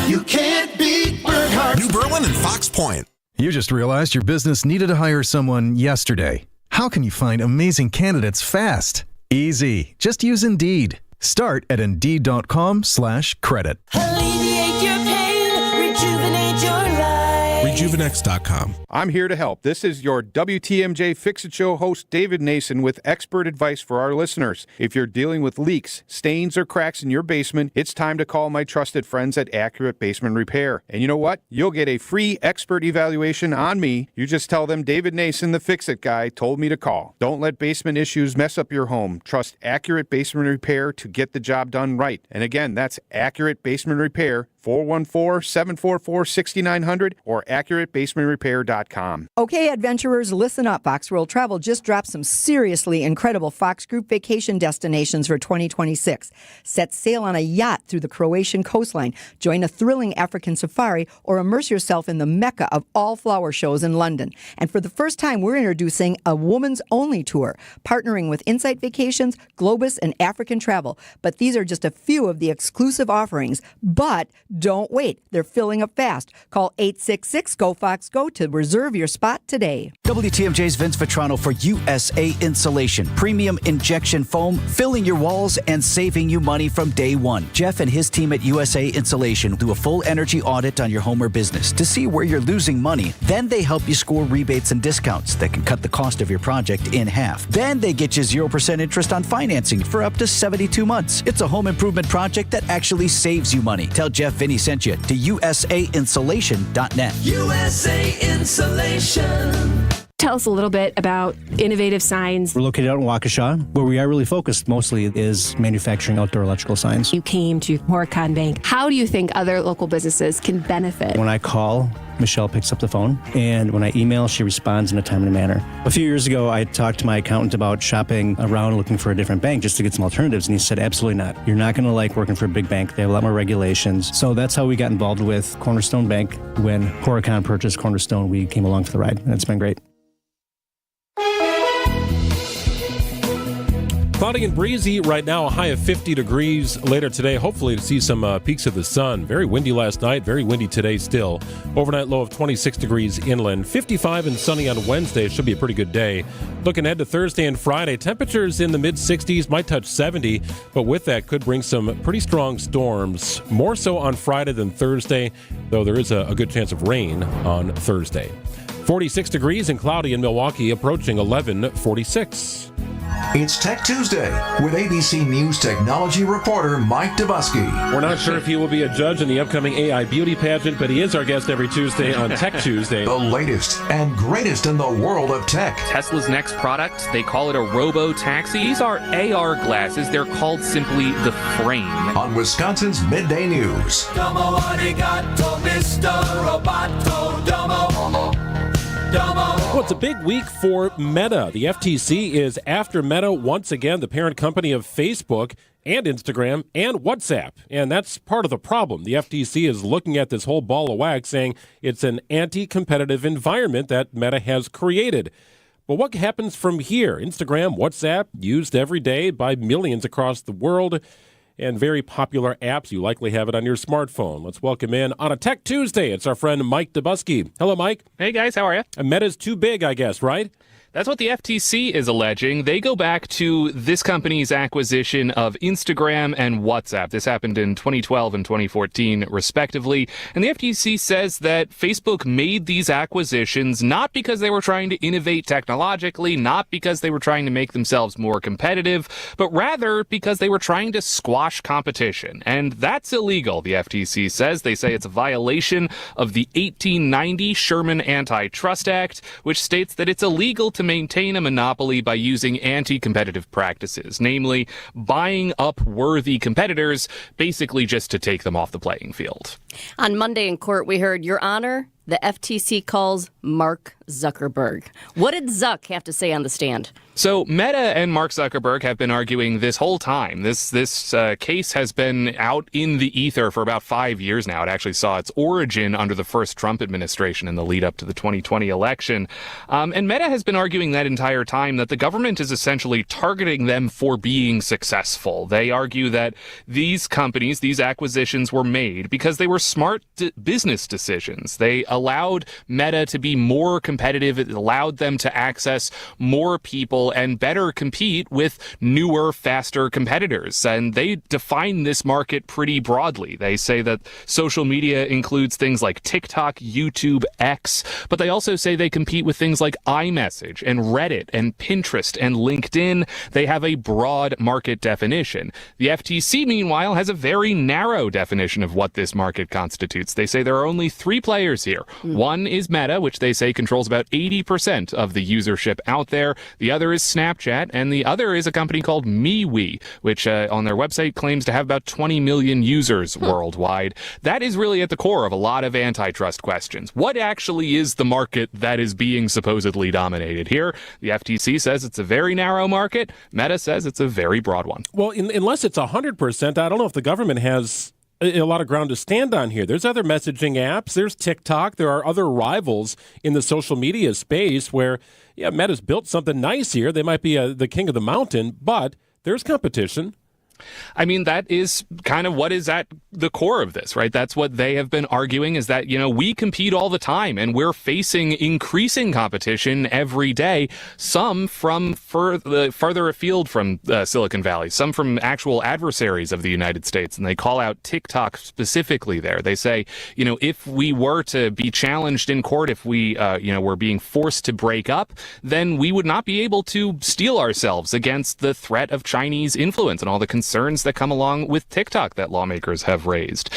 You can't beat Burkhart. New Berlin and Fox Point. You just realized your business needed to hire someone yesterday. How can you find amazing candidates fast? Easy. Just use Indeed. Start at Indeed.com/credit. Alleviate your pain, rejuvenate your life. Rejuvenex.com. I'm here to help. This is your WTMJ Fix-It Show host, David Nason, with expert advice for our listeners. If you're dealing with leaks, stains, or cracks in your basement, it's time to call my trusted friends at Accurate Basement Repair. And you know what? You'll get a free expert evaluation on me. You just tell them David Nason, the Fix-It guy, told me to call. Don't let basement issues mess up your home. Trust Accurate Basement Repair to get the job done right. And again, that's Accurate Basement Repair, 414-744-6900 or AccurateBasementRepair.com. Okay, adventurers, listen up. Fox World Travel just dropped some seriously incredible Fox Group vacation destinations for 2026. Set sail on a yacht through the Croatian coastline, join a thrilling African safari, or immerse yourself in the mecca of all flower shows in London. And for the first time, we're introducing a woman's only tour, partnering with Insight Vacations, Globus, and African Travel. But these are just a few of the exclusive offerings. But don't wait. They're filling up fast. Call 866-GO-FOX-GO to reserve your spot today. WTMJ's Vince Vitrano for USA Insulation. Premium injection foam, filling your walls and saving you money from day one. Jeff and his team at USA Insulation do a full energy audit on your home or business to see where you're losing money. Then they help you score rebates and discounts that can cut the cost of your project in half. Then they get you 0% interest on financing for up to 72 months. It's a home improvement project that actually saves you money. Tell Jeff Vinny sent you to usainsulation.net. USA Insulation. Tell us a little bit about innovative signs. We're located out in Waukesha. Where we are really focused mostly is manufacturing outdoor electrical signs. You came to Horicon Bank. How do you think other local businesses can benefit? When I call, Michelle picks up the phone, and when I email, she responds in a timely manner. A few years ago, I talked to my accountant about shopping around looking for a different bank just to get some alternatives, and he said, absolutely not. You're not going to like working for a big bank. They have a lot more regulations. So that's how we got involved with Cornerstone Bank. When Horicon purchased Cornerstone, we came along for the ride, and it's been great. Cloudy and breezy right now, a high of 50 degrees. Later today, hopefully to see some peaks of the sun. Very windy last night, very windy today still. Overnight low of 26 degrees inland. 55 and sunny on Wednesday. Should be a pretty good day. Looking ahead to Thursday and Friday, temperatures in the mid-60s, might touch 70, but with that could bring some pretty strong storms. More so on Friday than Thursday, though there is a good chance of rain on Thursday. 46 degrees and cloudy in Milwaukee, approaching 11:46. It's Tech Tuesday with ABC News technology reporter Mike Dubusky. We're not sure if he will be a judge in the upcoming AI beauty pageant, but he is our guest every Tuesday on Tech Tuesday. The latest and greatest in the world of tech. Tesla's next product, they call it a robo-taxi. These are AR glasses. They're called simply the Frame. On Wisconsin's Midday News. Domo arigato, Mr. Roboto. Domo. Well, it's a big week for Meta. The FTC is after Meta once again, the parent company of Facebook and Instagram and WhatsApp. And that's part of the problem. The FTC is looking at this whole ball of wax, saying it's an anti-competitive environment that Meta has created. But what happens from here? Instagram, WhatsApp, used every day by millions across the world, and very popular apps. You likely have it on your smartphone. Let's welcome in on a Tech Tuesday. It's our friend Mike Dubusky. Hello, Mike. Hey, guys. How are you? Meta's too big, I guess, right? That's what the FTC is alleging. They go back to this company's acquisition of Instagram and WhatsApp. This happened in 2012 and 2014, respectively. And the FTC says that Facebook made these acquisitions not because they were trying to innovate technologically, not because they were trying to make themselves more competitive, but rather because they were trying to squash competition. And that's illegal, the FTC says. They say it's a violation of the 1890 Sherman Antitrust Act, which states that it's illegal to maintain a monopoly by using anti-competitive practices, namely buying up worthy competitors, basically just to take them off the playing field. On Monday in court, we heard, Your Honor, the FTC calls Mark Zuckerberg. What did Zuck have to say on the stand? So Meta and Mark Zuckerberg have been arguing this whole time. This case has been out in the ether for about 5 years now. It actually saw its origin under the first Trump administration in the lead up to the 2020 election. And Meta has been arguing that entire time that the government is essentially targeting them for being successful. They argue that these companies, these acquisitions were made because they were smart business decisions. They allowed Meta to be more competitive. It allowed them to access more people and better compete with newer, faster competitors. And they define this market pretty broadly. They say that social media includes things like TikTok, YouTube, X, but they also say they compete with things like iMessage and Reddit and Pinterest and LinkedIn. They have a broad market definition. The FTC, meanwhile, has a very narrow definition of what this market constitutes. They say there are only 3 players here. One is Meta, which they say controls about 80% of the usership out there. The other is Snapchat, and the other is a company called MeWe, which on their website claims to have about 20 million users worldwide. That is really at the core of a lot of antitrust questions. What actually is the market that is being supposedly dominated here? The FTC says it's a very narrow market. Meta says it's a very broad one. Well, unless it's 100%, I don't know if the government has a lot of ground to stand on here. There's other messaging apps. There's TikTok. There are other rivals in the social media space where, yeah, Meta's built something nice here. They might be the king of the mountain, but there's competition. I mean, that is kind of what is at the core of this, right? That's what they have been arguing, is that, you know, we compete all the time and we're facing increasing competition every day, some from further afield from Silicon Valley, some from actual adversaries of the United States. And they call out TikTok specifically there. They say, you know, if we were to be challenged in court, if we, were being forced to break up, then we would not be able to steel ourselves against the threat of Chinese influence and all the concerns that come along with TikTok that lawmakers have raised.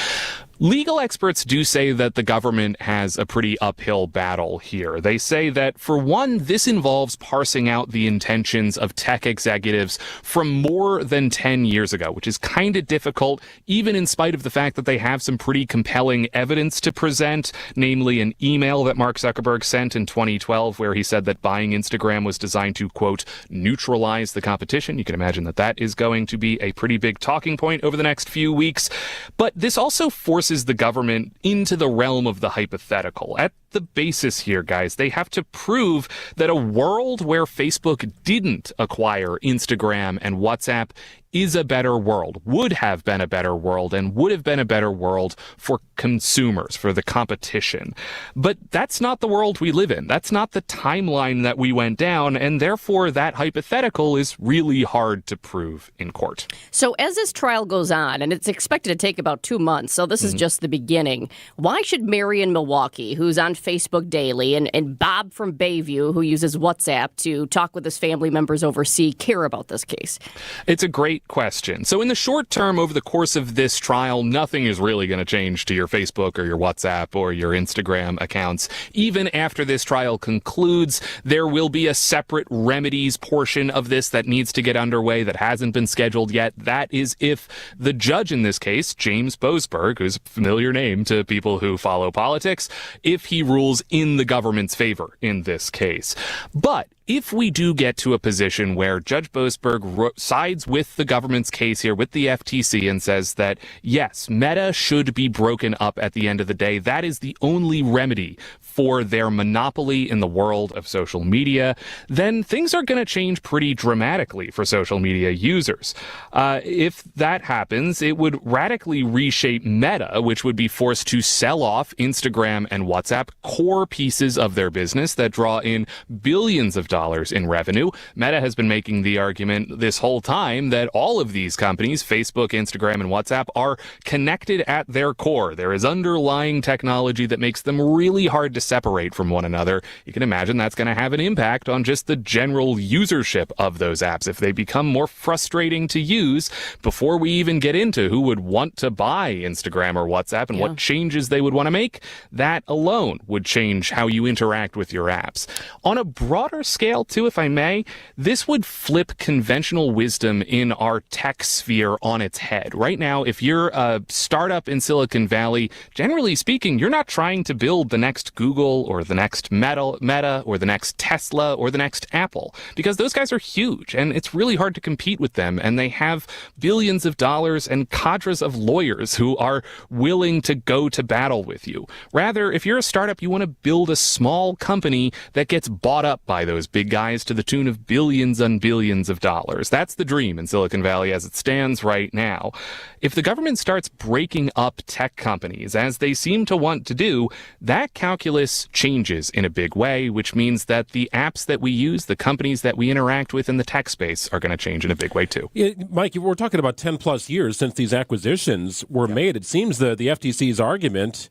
Legal experts do say that the government has a pretty uphill battle here. They say that, for one, this involves parsing out the intentions of tech executives from more than 10 years ago, which is kind of difficult, even in spite of the fact that they have some pretty compelling evidence to present, namely an email that Mark Zuckerberg sent in 2012 where he said that buying Instagram was designed to, quote, neutralize the competition. You can imagine that that is going to be a pretty big talking point over the next few weeks. But this also forces the government into the realm of the hypothetical. At the basis here, guys, they have to prove that a world where Facebook didn't acquire Instagram and WhatsApp is a better world, would have been a better world, and would have been a better world for consumers, for the competition. But that's not the world we live in. That's not the timeline that we went down, and therefore that hypothetical is really hard to prove in court. So as this trial goes on, and it's expected to take about 2 months, so this is just the beginning, why should Mary in Milwaukee, who's on Facebook daily, and Bob from Bayview, who uses WhatsApp to talk with his family members overseas, care about this case? It's a great question. So in the short term, over the course of this trial, nothing is really going to change to your Facebook or your WhatsApp or your Instagram accounts. Even after this trial concludes, there will be a separate remedies portion of this that needs to get underway that hasn't been scheduled yet. That is if the judge in this case, James Boasberg, who's a familiar name to people who follow politics, if he rules in the government's favor in this case. But if we do get to a position where Judge Boasberg sides with the government's case here, with the FTC, and says that, yes, Meta should be broken up at the end of the day, that is the only remedy for their monopoly in the world of social media, then things are going to change pretty dramatically for social media users. If that happens, it would radically reshape Meta, which would be forced to sell off Instagram and WhatsApp, core pieces of their business that draw in billions of dollars in revenue. Meta has been making the argument this whole time that all of these companies, Facebook, Instagram, and WhatsApp, are connected at their core. There is underlying technology that makes them really hard to separate from one another. You can imagine that's going to have an impact on just the general usership of those apps. If they become more frustrating to use, before we even get into who would want to buy Instagram or WhatsApp and what changes they would want to make, that alone would change how you interact with your apps. On a broader scale, scale, too, if I may, this would flip conventional wisdom in our tech sphere on its head. Right now, if you're a startup in Silicon Valley, generally speaking, you're not trying to build the next Google or the next Meta or the next Tesla or the next Apple, because those guys are huge and it's really hard to compete with them, and they have billions of dollars and cadres of lawyers who are willing to go to battle with you. Rather, if you're a startup, you want to build a small company that gets bought up by those big guys to the tune of billions and billions of dollars. That's the dream in Silicon Valley as it stands right now. If the government starts breaking up tech companies, as they seem to want to do, that calculus changes in a big way, which means that the apps that we use, the companies that we interact with in the tech space are going to change in a big way too. Yeah, Mike, we're talking about 10 plus years since these acquisitions were made. It seems the FTC's argument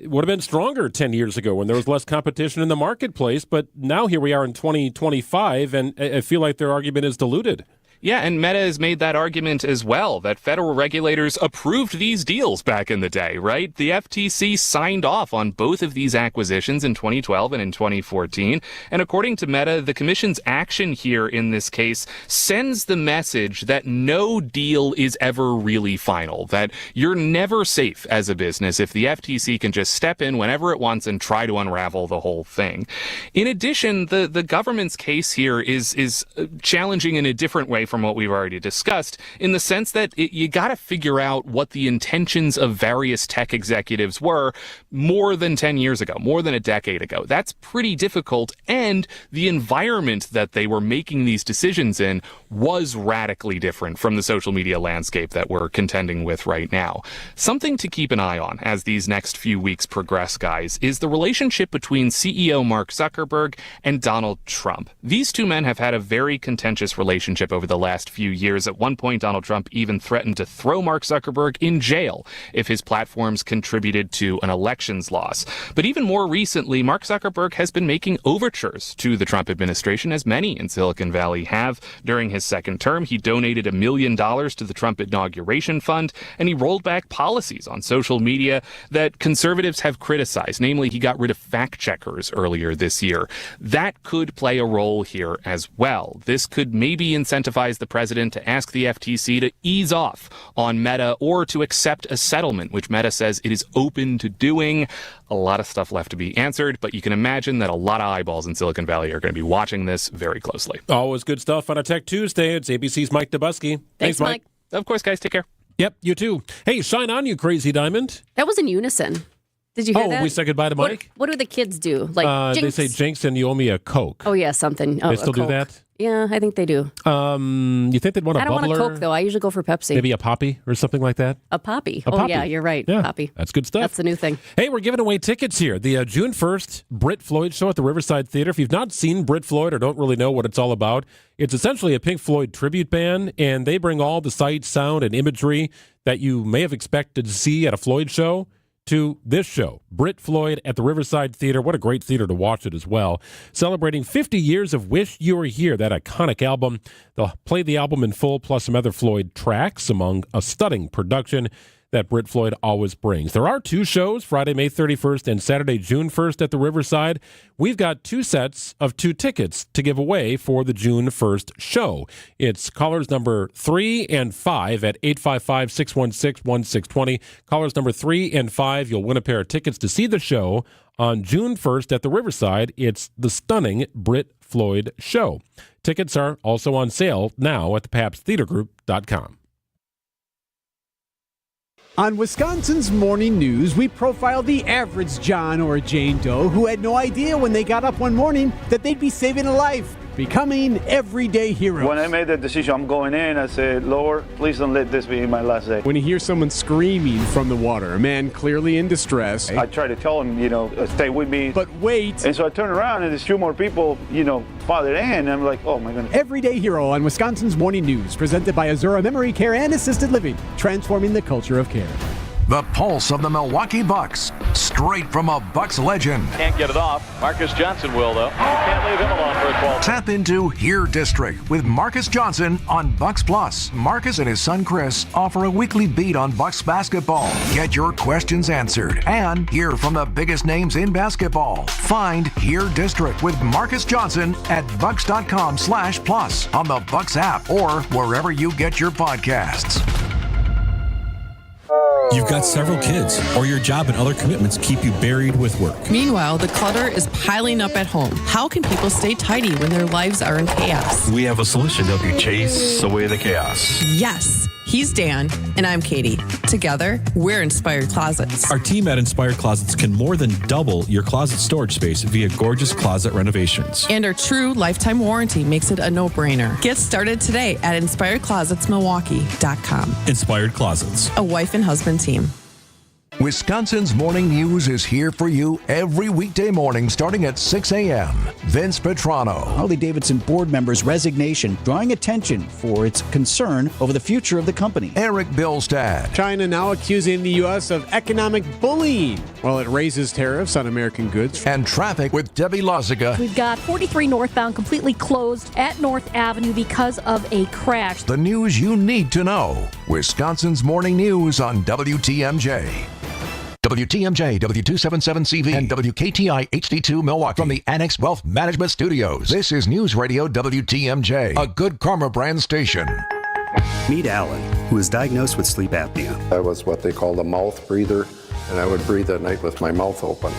would have been stronger 10 years ago when there was less competition in the marketplace, but now here we are in 2025, and I feel like their argument is diluted. Yeah, and Meta has made that argument as well, that federal regulators approved these deals back in the day, right? The FTC signed off on both of these acquisitions in 2012 and in 2014. And according to Meta, the commission's action here in this case sends the message that no deal is ever really final, that you're never safe as a business if the FTC can just step in whenever it wants and try to unravel the whole thing. In addition, the government's case here is challenging in a different way from what we've already discussed, in the sense that you got to figure out what the intentions of various tech executives were more than 10 years ago, more than a decade ago. That's pretty difficult, and the environment that they were making these decisions in was radically different from the social media landscape that we're contending with right now. Something to keep an eye on as these next few weeks progress, guys, is the relationship between CEO Mark Zuckerberg and Donald Trump. These two men have had a very contentious relationship over the last few years. At one point, Donald Trump even threatened to throw Mark Zuckerberg in jail if his platforms contributed to an elections loss. But even more recently, Mark Zuckerberg has been making overtures to the Trump administration, as many in Silicon Valley have. During his second term, he donated $1 million to the Trump Inauguration Fund, and he rolled back policies on social media that conservatives have criticized. Namely, he got rid of fact checkers earlier this year. That could play a role here as well. This could maybe incentivize the president to ask the FTC to ease off on Meta or to accept a settlement, which Meta says it is open to doing. A lot of stuff left to be answered, but you can imagine that a lot of eyeballs in Silicon Valley are going to be watching this very closely. Always good stuff on a Tech Tuesday. It's ABC's Mike Dubusky. Thanks, Mike. Of course, guys. Take care. Yep, you too. Hey, shine on, you crazy diamond. That was in unison. Did you hear that? Oh, we said goodbye to Mike? What do the kids do? Like they say, Jinx, and you owe me a Coke. Oh, yeah, something. Oh, they still do that? Yeah, I think they do. You think they'd want a bubbler? I don't want a Coke, though. I usually go for Pepsi. Maybe a Poppy or something like that? A Poppy. A Poppy. Yeah, you're right. Yeah, Poppy. That's good stuff. That's the new thing. Hey, we're giving away tickets here. The June 1st Brit Floyd show at the Riverside Theater. If you've not seen Brit Floyd or don't really know what it's all about, it's essentially a Pink Floyd tribute band, and they bring all the sight, sound, and imagery that you may have expected to see at a Floyd show to this show, Brit Floyd at the Riverside Theater. What a great theater to watch it as well. Celebrating 50 years of Wish You Were Here, that iconic album. They'll play the album in full, plus some other Floyd tracks among a stunning production that Brit Floyd always brings. There are two shows, Friday, May 31st and Saturday, June 1st at the Riverside. We've got two sets of 2 tickets to give away for the June 1st show. It's callers number 3 and 5 at 855-616-1620. Callers number 3 and 5, you'll win a pair of tickets to see the show on June 1st at the Riverside. It's the stunning Brit Floyd show. Tickets are also on sale now at thepabsttheatergroup.com. On Wisconsin's Morning News, we profile the average John or Jane Doe who had no idea when they got up one morning that they'd be saving a life, becoming everyday heroes. When I made that decision, I'm going in, I said, Lord, please don't let this be my last day. When you hear someone screaming from the water, a man clearly in distress. I try to tell him, stay with me. But wait. And so I turn around and there's 2 more people, farther in. And I'm like, oh my goodness. Everyday Hero on Wisconsin's Morning News, presented by Azura Memory Care and Assisted Living, transforming the culture of care. The pulse of the Milwaukee Bucks. straight from a Bucks legend. Can't get it off. Marcus Johnson will, though. You can't leave him alone for a 12. Tap into Here District with Marcus Johnson on Bucks Plus. Marcus and his son Chris offer a weekly beat on Bucks basketball. Get your questions answered and hear from the biggest names in basketball. Find Here District with Marcus Johnson at bucks.com/plus on the Bucks app or wherever you get your podcasts. You've got several kids, or your job and other commitments keep you buried with work. Meanwhile, the clutter is piling up at home. How can people stay tidy when their lives are in chaos? We have a solution to help you chase away the chaos. Yes. He's Dan, and I'm Katie. Together, we're Inspired Closets. Our team at Inspired Closets can more than double your closet storage space via gorgeous closet renovations. And our true lifetime warranty makes it a no-brainer. Get started today at InspiredClosetsMilwaukee.com. Inspired Closets. A wife and husband team. Wisconsin's Morning News is here for you every weekday morning starting at 6 a.m. Vince Petrano. Harley-Davidson board member's resignation drawing attention for its concern over the future of the company. Eric Billstad. China now accusing the U.S. of economic bullying while it raises tariffs on American goods. And traffic with Debbie Lozica. We've got 43 northbound completely closed at North Avenue because of a crash. The news you need to know. Wisconsin's Morning News on WTMJ. WTMJ, W277CV, and WKTI HD2 Milwaukee from the Annex Wealth Management Studios. This is News Radio WTMJ, a Good Karma brand station. Meet Alan, who was diagnosed with sleep apnea. I was what they call a mouth breather, and I would breathe at night with my mouth open.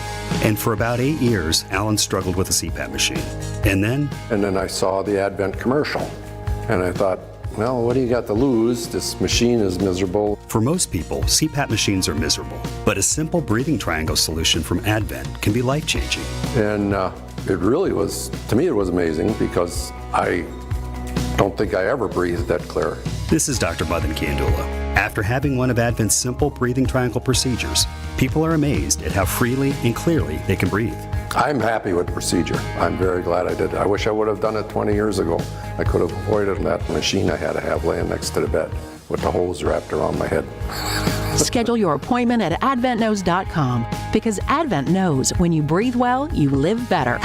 And for about 8 years, Alan struggled with a CPAP machine. And then I saw the Advent commercial, and I thought, well, what do you got to lose? This machine is miserable. For most people, CPAP machines are miserable, but a simple breathing triangle solution from Advent can be life-changing. And it really was, to me, it was amazing because I don't think I ever breathed that clear. This is Dr. Madan Kiandula. After having one of Advent's simple breathing triangle procedures, people are amazed at how freely and clearly they can breathe. I'm happy with the procedure. I'm very glad I did it. I wish I would have done it 20 years ago. I could have avoided that machine I had to have laying next to the bed with the hose wrapped around my head. Schedule your appointment at AdventKnows.com because Advent knows when you breathe well, you live better.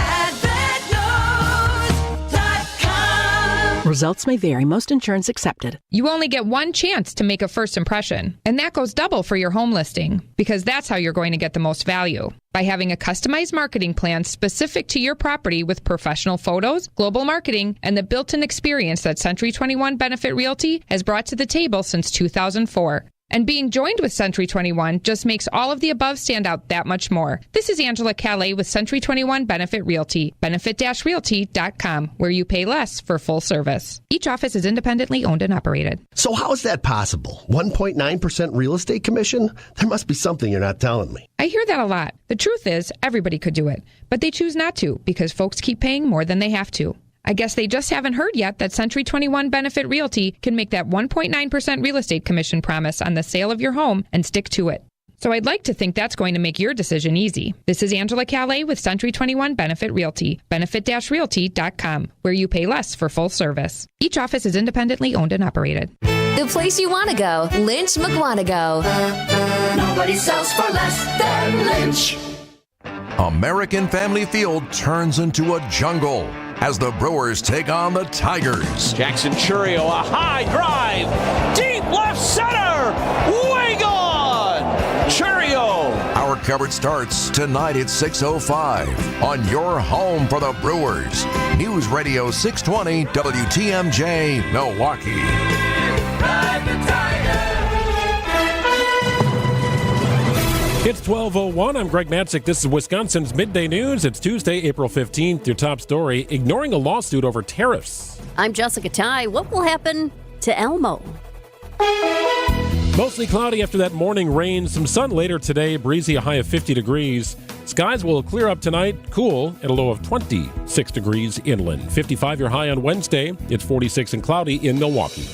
Results may vary. Most insurance accepted. You only get one chance to make a first impression, and that goes double for your home listing because that's how you're going to get the most value. By having a customized marketing plan specific to your property with professional photos, global marketing, and the built-in experience that Century 21 Benefit Realty has brought to the table since 2004. And being joined with Century 21 just makes all of the above stand out that much more. This is Angela Calais with Century 21 Benefit Realty, benefit-realty.com, where you pay less for full service. Each office is independently owned and operated. So how is that possible? 1.9% real estate commission? There must be something you're not telling me. I hear that a lot. The truth is, everybody could do it, but they choose not to because folks keep paying more than they have to. I guess they just haven't heard yet that Century 21 Benefit Realty can make that 1.9% real estate commission promise on the sale of your home and stick to it. So I'd like to think that's going to make your decision easy. This is Angela Calais with Century 21 Benefit Realty, benefit-realty.com, where you pay less for full service. Each office is independently owned and operated. The place you want to go, Lynch McWanago. Nobody sells for less than Lynch. American Family Field turns into a jungle as the Brewers take on the Tigers. Jackson Churio, a high drive, deep left center, way gone! Churio! Our coverage starts tonight at 6:05 on your home for the Brewers. News Radio 620 WTMJ, Milwaukee. Ride the Tigers! It's 12:01. I'm Greg Matzek. This is Wisconsin's Midday News. It's Tuesday, April 15th. Your top story, ignoring a lawsuit over tariffs. I'm Jessica Tighe. What will happen to Elmo? Mostly cloudy after that morning rain. Some sun later today. Breezy, a high of 50 degrees. Skies will clear up tonight. Cool at a low of 26 degrees inland. 55 your high on Wednesday. It's 46 and cloudy in Milwaukee.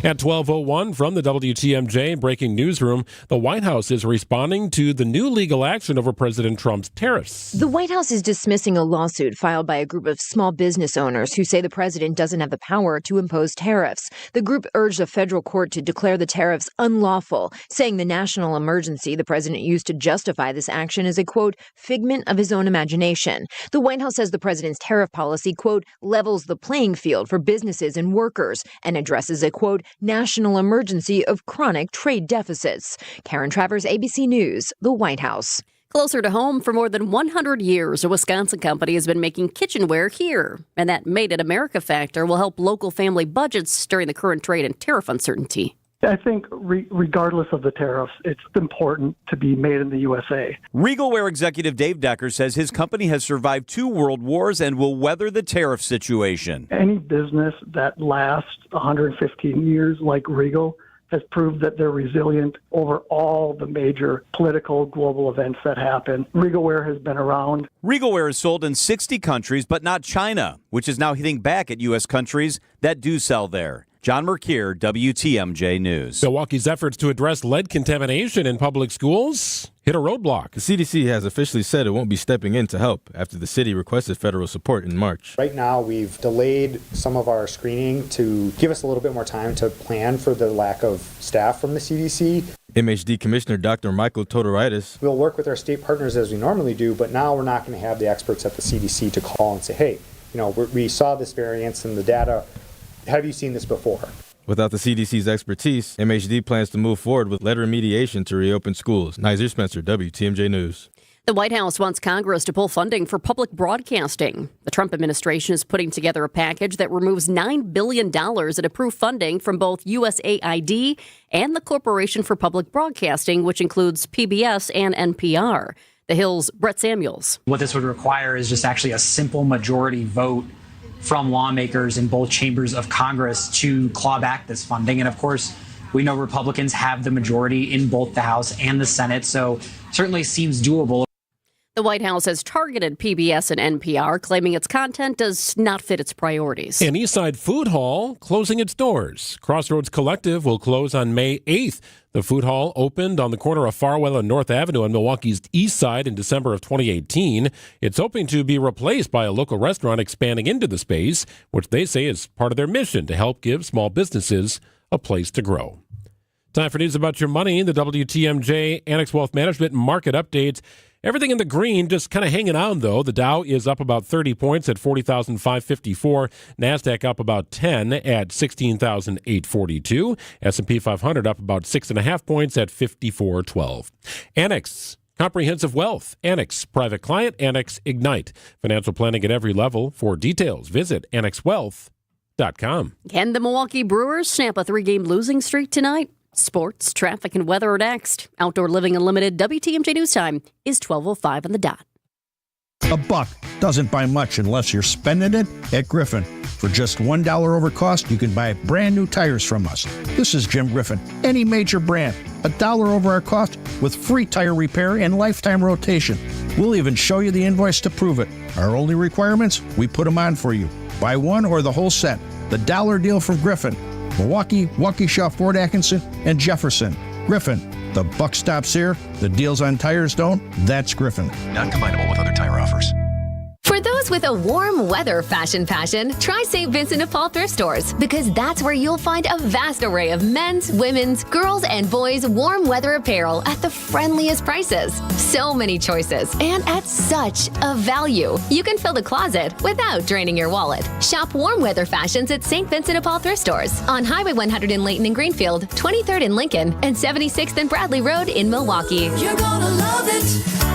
At 12:01 from the WTMJ breaking newsroom, the White House is responding to the new legal action over President Trump's tariffs. The White House is dismissing a lawsuit filed by a group of small business owners who say the president doesn't have the power to impose tariffs. The group urged a federal court to declare the tariffs unlawful, saying the national emergency the president used to justify this action is a, quote, figment of his own imagination. The White House says the president's tariff policy, quote, levels the playing field for businesses and workers and addresses a, quote, national emergency of chronic trade deficits. Karen Travers, ABC News, the White House. Closer to home, for more than 100 years, a Wisconsin company has been making kitchenware here. And that Made in America factor will help local family budgets during the current trade and tariff uncertainty. I think regardless of the tariffs, it's important to be made in the USA. Regalware executive Dave Decker says his company has survived 2 world wars and will weather the tariff situation. Any business that lasts 115 years like Regal has proved that they're resilient over all the major political global events that happen. Regalware has been around. Regalware is sold in 60 countries, but not China, which is now hitting back at U.S. countries that do sell there. John Merkier, WTMJ News. Milwaukee's efforts to address lead contamination in public schools hit a roadblock. The CDC has officially said it won't be stepping in to help after the city requested federal support in March. Right now, we've delayed some of our screening to give us a little bit more time to plan for the lack of staff from the CDC. MHD Commissioner Dr. Michael Todoritis. We'll work with our state partners as we normally do, but now we're not going to have the experts at the CDC to call and say, hey, we saw this variance in the data. Have you seen this before? Without the CDC's expertise, MHD plans to move forward with lead remediation to reopen schools. Nazir Spencer, WTMJ News. The White House wants Congress to pull funding for public broadcasting. The Trump administration is putting together a package that removes $9 billion in approved funding from both USAID and the Corporation for Public Broadcasting, which includes PBS and NPR. The Hill's Brett Samuels. What this would require is just actually a simple majority vote from lawmakers in both chambers of Congress to claw back this funding. And of course, we know Republicans have the majority in both the House and the Senate, so certainly seems doable. The White House has targeted PBS and NPR, claiming its content does not fit its priorities. An Eastside food hall closing its doors. Crossroads Collective will close on May 8th. The food hall opened on the corner of Farwell and North Avenue on Milwaukee's east side in December of 2018. It's hoping to be replaced by a local restaurant expanding into the space, which they say is part of their mission to help give small businesses a place to grow. Time for news about your money. The WTMJ Annex Wealth Management Market Update. Everything in the green, just kind of hanging on, though. The Dow is up about 30 points at 40,554. NASDAQ up about 10 at 16,842. S&P 500 up about 6.5 points at 5412. Annex Comprehensive Wealth. Annex Private Client. Annex Ignite. Financial planning at every level. For details, visit annexwealth.com. Can the Milwaukee Brewers snap a 3-game losing streak tonight? Sports, traffic, and weather are next. Outdoor Living Unlimited WTMJ News Time is 12:05 on the dot. $1 doesn't buy much unless you're spending it at Griffin. For just $1 over cost, you can buy brand new tires from us. This is Jim Griffin. Any major brand, $1 over our cost with free tire repair and lifetime rotation. We'll even show you the invoice to prove it. Our only requirements, we put them on for you. Buy one or the whole set. The dollar deal from Griffin. Milwaukee, Waukesha, Fort Atkinson, and Jefferson. Griffin, the buck stops here. The deals on tires don't. That's Griffin. Not combinable with other tire offers. For those with a warm weather fashion, try St. Vincent de Paul thrift stores, because that's where you'll find a vast array of men's, women's, girls, and boys' warm weather apparel at the friendliest prices. So many choices, and at such a value. You can fill the closet without draining your wallet. Shop warm weather fashions at St. Vincent de Paul thrift stores on Highway 100 in Layton and Greenfield, 23rd in Lincoln, and 76th and Bradley Road in Milwaukee. You're gonna love it,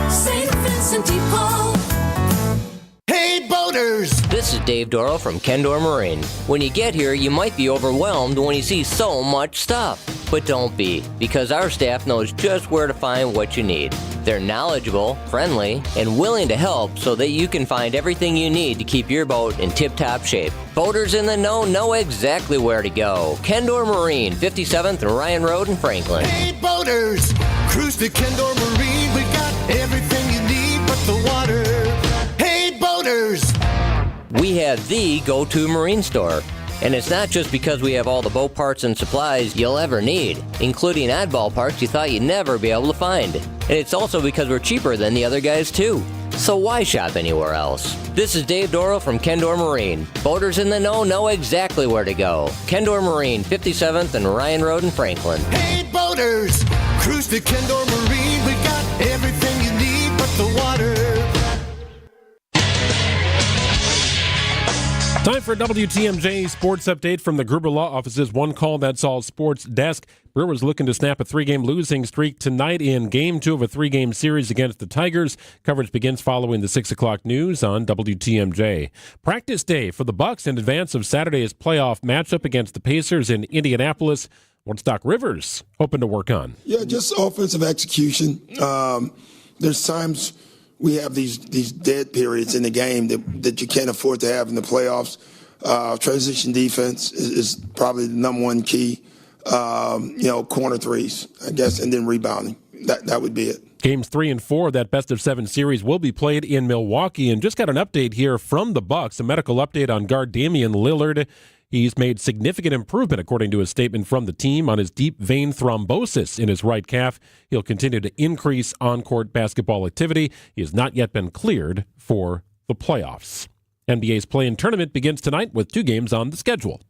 St. Vincent de Paul. Hey, boaters! This is Dave Doro from Kendor Marine. When you get here, you might be overwhelmed when you see so much stuff. But don't be, because our staff knows just where to find what you need. They're knowledgeable, friendly, and willing to help so that you can find everything you need to keep your boat in tip-top shape. Boaters in the know exactly where to go. Kendor Marine, 57th and Ryan Road in Franklin. Hey, boaters! Cruise to Kendor Marine. We got everything you need but the water. Hey, boaters! We have the go-to marine store. And it's not just because we have all the boat parts and supplies you'll ever need, including oddball parts you thought you'd never be able to find. And it's also because we're cheaper than the other guys too. So why shop anywhere else? This is Dave Dorrell from Kendor Marine. Boaters in the know exactly where to go. Kendor Marine, 57th and Ryan Road in Franklin. Hey boaters, cruise to Kendor Marine. We got everything you need but the water. Time for a WTMJ sports update from the Gruber Law Office's One Call That's All sports desk. Brewers looking to snap a 3-game losing streak tonight in Game 2 of a 3-game series against the Tigers. Coverage begins following the 6 o'clock news on WTMJ. Practice day for the Bucks in advance of Saturday's playoff matchup against the Pacers in Indianapolis. What's Doc Rivers hoping to work on? Yeah, just offensive execution. There's times we have these dead periods in the game that you can't afford to have in the playoffs. Transition defense is probably the number one key. Corner threes, I guess, and then rebounding. That would be it. Games 3 and 4 of that best-of-7 series will be played in Milwaukee. And just got an update here from the Bucks, a medical update on guard Damian Lillard. He's made significant improvement, according to a statement from the team, on his deep vein thrombosis in his right calf. He'll continue to increase on-court basketball activity. He has not yet been cleared for the playoffs. NBA's play-in tournament begins tonight with 2 games on the schedule.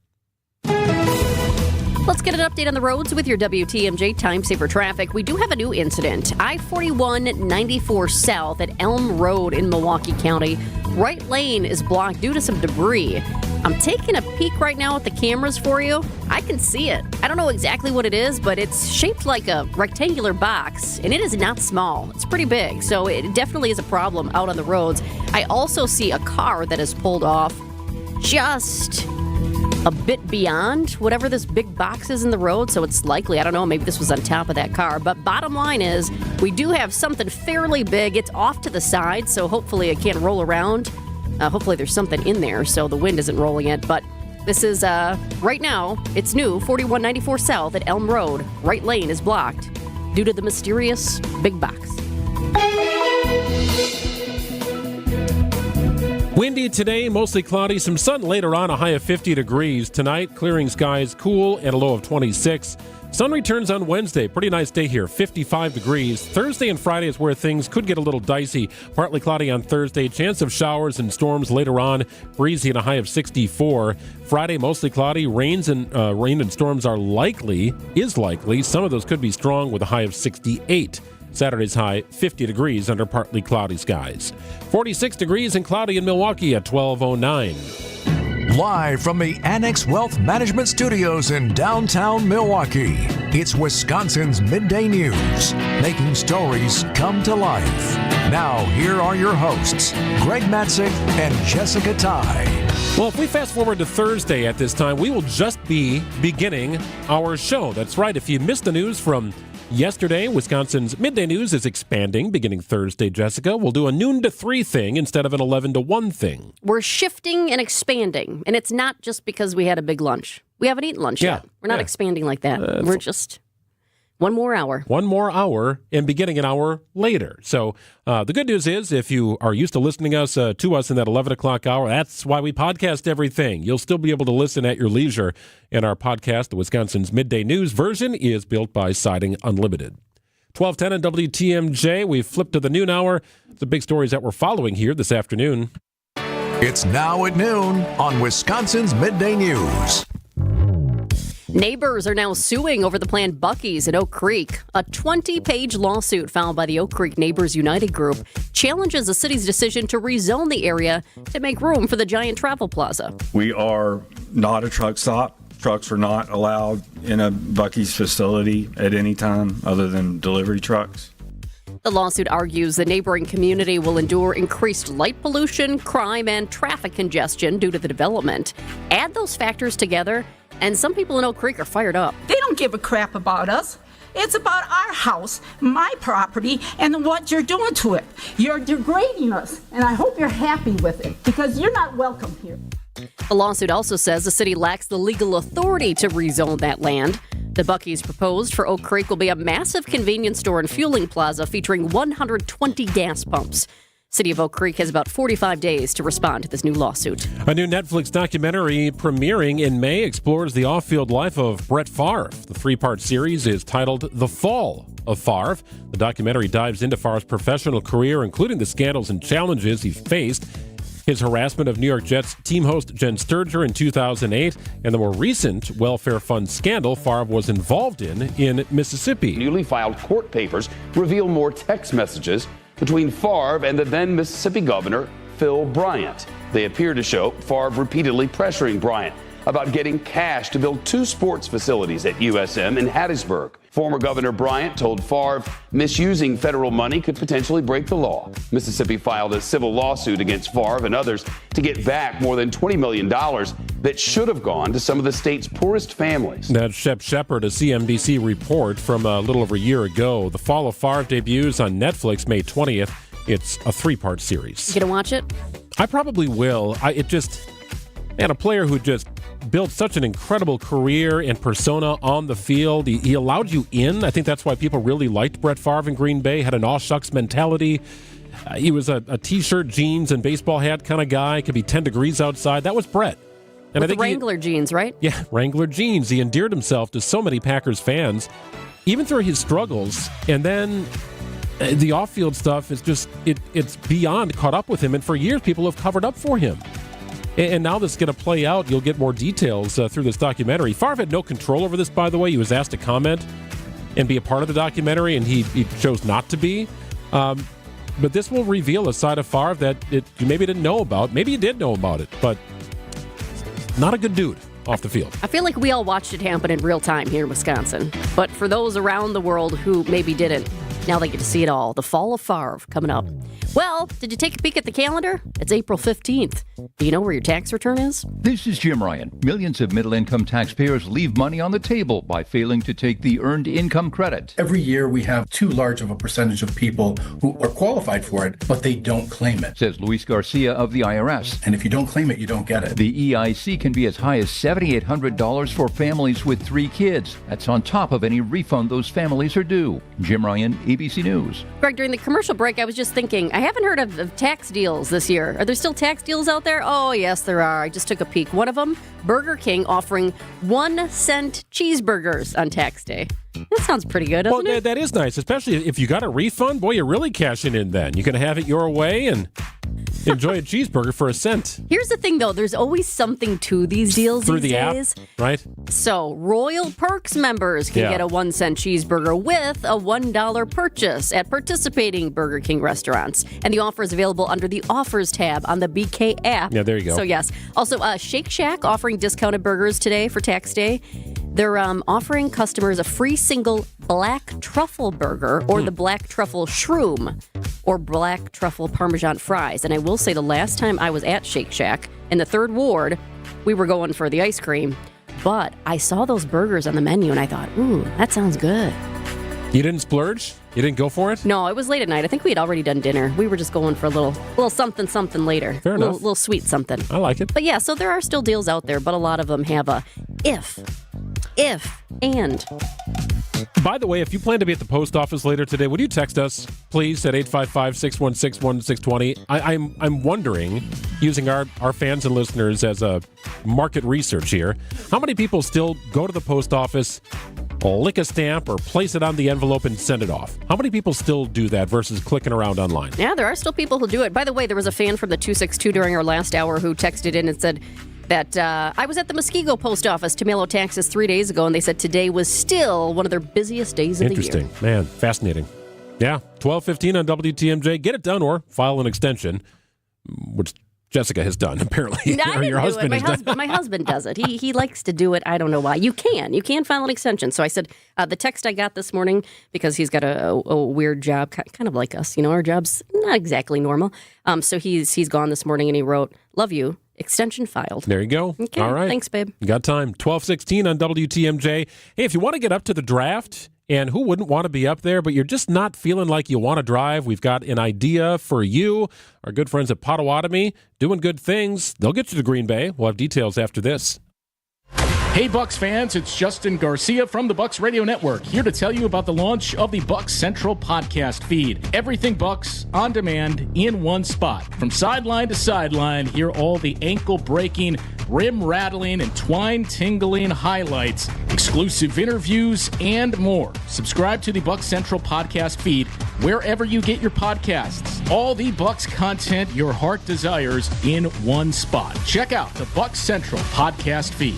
Let's get an update on the roads with your WTMJ Time Saver Traffic. We do have a new incident. I-41-94 South at Elm Road in Milwaukee County. Right lane is blocked due to some debris. I'm taking a peek right now at the cameras for you. I can see it. I don't know exactly what it is, but it's shaped like a rectangular box, and it is not small. It's pretty big, so it definitely is a problem out on the roads. I also see a car that is pulled off just a bit beyond whatever this big box is in the road, so it's likely, I don't know, maybe this was on top of that car. But bottom line is, we do have something fairly big. It's off to the side, so hopefully it can't roll around. Hopefully there's something in there so the wind isn't rolling it. But this is, right now, it's new, 4194 South at Elm Road. Right lane is blocked due to the mysterious big box. Windy today, mostly cloudy. Some sun later on, a high of 50 degrees. Tonight, clearing skies, cool, and a low of 26. Sun returns on Wednesday. Pretty nice day here, 55 degrees. Thursday and Friday is where things could get a little dicey. Partly cloudy on Thursday. Chance of showers and storms later on. Breezy and a high of 64. Friday, mostly cloudy. Rain and storms are likely. Some of those could be strong with a high of 68. Saturday's high, 50 degrees under partly cloudy skies. 46 degrees and cloudy in Milwaukee at 12:09. Live from the Annex Wealth Management Studios in downtown Milwaukee, it's Wisconsin's Midday News, making stories come to life. Now, here are your hosts, Greg Matzek and Jessica Tighe. Well, if we fast forward to Thursday at this time, we will just be beginning our show. That's right. If you missed the news from yesterday, Wisconsin's Midday News is expanding beginning Thursday, Jessica. We'll do a noon to 3 thing instead of an 11 to 1 thing. We're shifting and expanding, and it's not just because we had a big lunch. We haven't eaten lunch yet. We're not expanding like that. We're just one more hour. One more hour and beginning an hour later. So the good news is if you are used to listening to us in that 11 o'clock hour, that's why we podcast everything. You'll still be able to listen at your leisure. And our podcast, the Wisconsin's Midday News version, is built by Siding Unlimited. 12:10 on WTMJ. We've flipped to the noon hour. The big stories that we're following here this afternoon. It's now at noon on Wisconsin's Midday News. Neighbors are now suing over the planned Buc-ee's at Oak Creek. A 20-page lawsuit filed by the Oak Creek Neighbors United Group challenges the city's decision to rezone the area to make room for the giant travel plaza. We are not a truck stop. Trucks are not allowed in a Buc-ee's facility at any time other than delivery trucks. The lawsuit argues the neighboring community will endure increased light pollution, crime, and traffic congestion due to the development. Add those factors together, and some people in Oak Creek are fired up. They don't give a crap about us. It's about our house, my property, and what you're doing to it. You're degrading us, and I hope you're happy with it, because you're not welcome here. The lawsuit also says the city lacks the legal authority to rezone that land. The Buc-ee's proposed for Oak Creek will be a massive convenience store and fueling plaza featuring 120 gas pumps. City of Oak Creek has about 45 days to respond to this new lawsuit. A new Netflix documentary premiering in May explores the off-field life of Brett Favre. The three-part series is titled The Fall of Favre. The documentary dives into Favre's professional career, including the scandals and challenges he faced, his harassment of New York Jets team host Jen Sturger in 2008, and the more recent welfare fund scandal Favre was involved in Mississippi. Newly filed court papers reveal more text messages between Favre and the then Mississippi governor, Phil Bryant. They appear to show Favre repeatedly pressuring Bryant about getting cash to build 2 sports facilities at USM in Hattiesburg. Former Governor Bryant told Favre misusing federal money could potentially break the law. Mississippi filed a civil lawsuit against Favre and others to get back more than $20 million that should have gone to some of the state's poorest families. That's Shep Shepard, a CNBC report from a little over a year ago. The Fall of Favre debuts on Netflix May 20th. It's a 3-part series. You gonna watch it? I probably will. A player who just built such an incredible career and persona on the field. He allowed you in. I think that's why people really liked Brett Favre in Green Bay, had an all-shucks mentality. He was a T-shirt, jeans, and baseball hat kind of guy. Could be 10 degrees outside. That was Brett. And With the Wrangler jeans, right? Yeah, Wrangler jeans. He endeared himself to so many Packers fans, even through his struggles. And then the off-field stuff is just, it's beyond caught up with him. And for years, people have covered up for him. And now this is going to play out. You'll get more details through this documentary. Favre had no control over this, by the way. He was asked to comment and be a part of the documentary, and he chose not to be. But this will reveal a side of Favre that you maybe didn't know about. Maybe you did know about it, but not a good dude off the field. I feel like we all watched it happen in real time here in Wisconsin. But for those around the world who maybe didn't, now they get to see it all. The Fall of Favre coming up. Well, did you take a peek at the calendar? It's April 15th. Do you know where your tax return is? This is Jim Ryan. Millions of middle-income taxpayers leave money on the table by failing to take the Earned Income Credit. Every year we have too large of a percentage of people who are qualified for it, but they don't claim it. Says Luis Garcia of the IRS. And if you don't claim it, you don't get it. The EIC can be as high as $7,800 for families with 3 kids. That's on top of any refund those families are due. Jim Ryan, ABC News. Greg, during the commercial break, I was just thinking, I haven't heard of tax deals this year. Are there still tax deals out there? Oh, yes, there are. I just took a peek. One of them, Burger King offering 1-cent cheeseburgers on tax day. That sounds pretty good, doesn't it? That is nice, especially if you got a refund. Boy, you're really cashing in then. You can have it your way and enjoy a cheeseburger for $0.01. Here's the thing, though. There's always something to these deals through these the days. app, right? So Royal Perks members can get a 1-cent cheeseburger with a $1 purchase at participating Burger King restaurants. And the offer is available under the Offers tab on the BK app. Yeah, there you go. So, yes. Also, Shake Shack offering discounted burgers today for tax day. They're offering customers a free single black truffle burger or the black truffle shroom or black truffle Parmesan fries. And I will say the last time I was at Shake Shack in the 3rd Ward, we were going for the ice cream. But I saw those burgers on the menu and I thought, ooh, that sounds good. You didn't splurge? You didn't go for it? No, it was late at night. I think we had already done dinner. We were just going for a little something later. Fair enough. Little sweet something. I like it. But yeah, so there are still deals out there, but a lot of them have a if, and. By the way, if you plan to be at the post office later today, would you text us, please, at 855-616-1620? I'm wondering, using our fans and listeners as a market research here, how many people still go to the post office, lick a stamp, or place it on the envelope and send it off? How many people still do that versus clicking around online? Yeah, there are still people who do it. By the way, there was a fan from the 262 during our last hour who texted in and said that I was at the Muskego post office to mail out taxes 3 days ago, and they said today was still one of their busiest days of the year. Interesting. Man, fascinating. Yeah, 12:15 on WTMJ. Get it done or file an extension, which Jessica has done, apparently. No, I your didn't do it. husband My husband does it. He likes to do it. I don't know why. You can file an extension. So I said, the text I got this morning, because he's got a weird job, kind of like us. You know, our job's not exactly normal. So he's gone this morning and he wrote, "Love you. Extension filed." There you go. Okay. All right. Thanks, babe. You got time. 12:16 on WTMJ. Hey, if you want to get up to the draft, and who wouldn't want to be up there, but you're just not feeling like you want to drive, we've got an idea for you. Our good friends at Potawatomi doing good things. They'll get you to Green Bay. We'll have details after this. Hey Bucks fans, it's Justin Garcia from the Bucks Radio Network, here to tell you about the launch of the Bucks Central podcast feed. Everything Bucks, on demand, in one spot. From sideline to sideline, hear all the ankle-breaking, rim-rattling, and twine-tingling highlights, exclusive interviews, and more. Subscribe to the Bucks Central podcast feed wherever you get your podcasts. All the Bucks content your heart desires in one spot. Check out the Bucks Central podcast feed.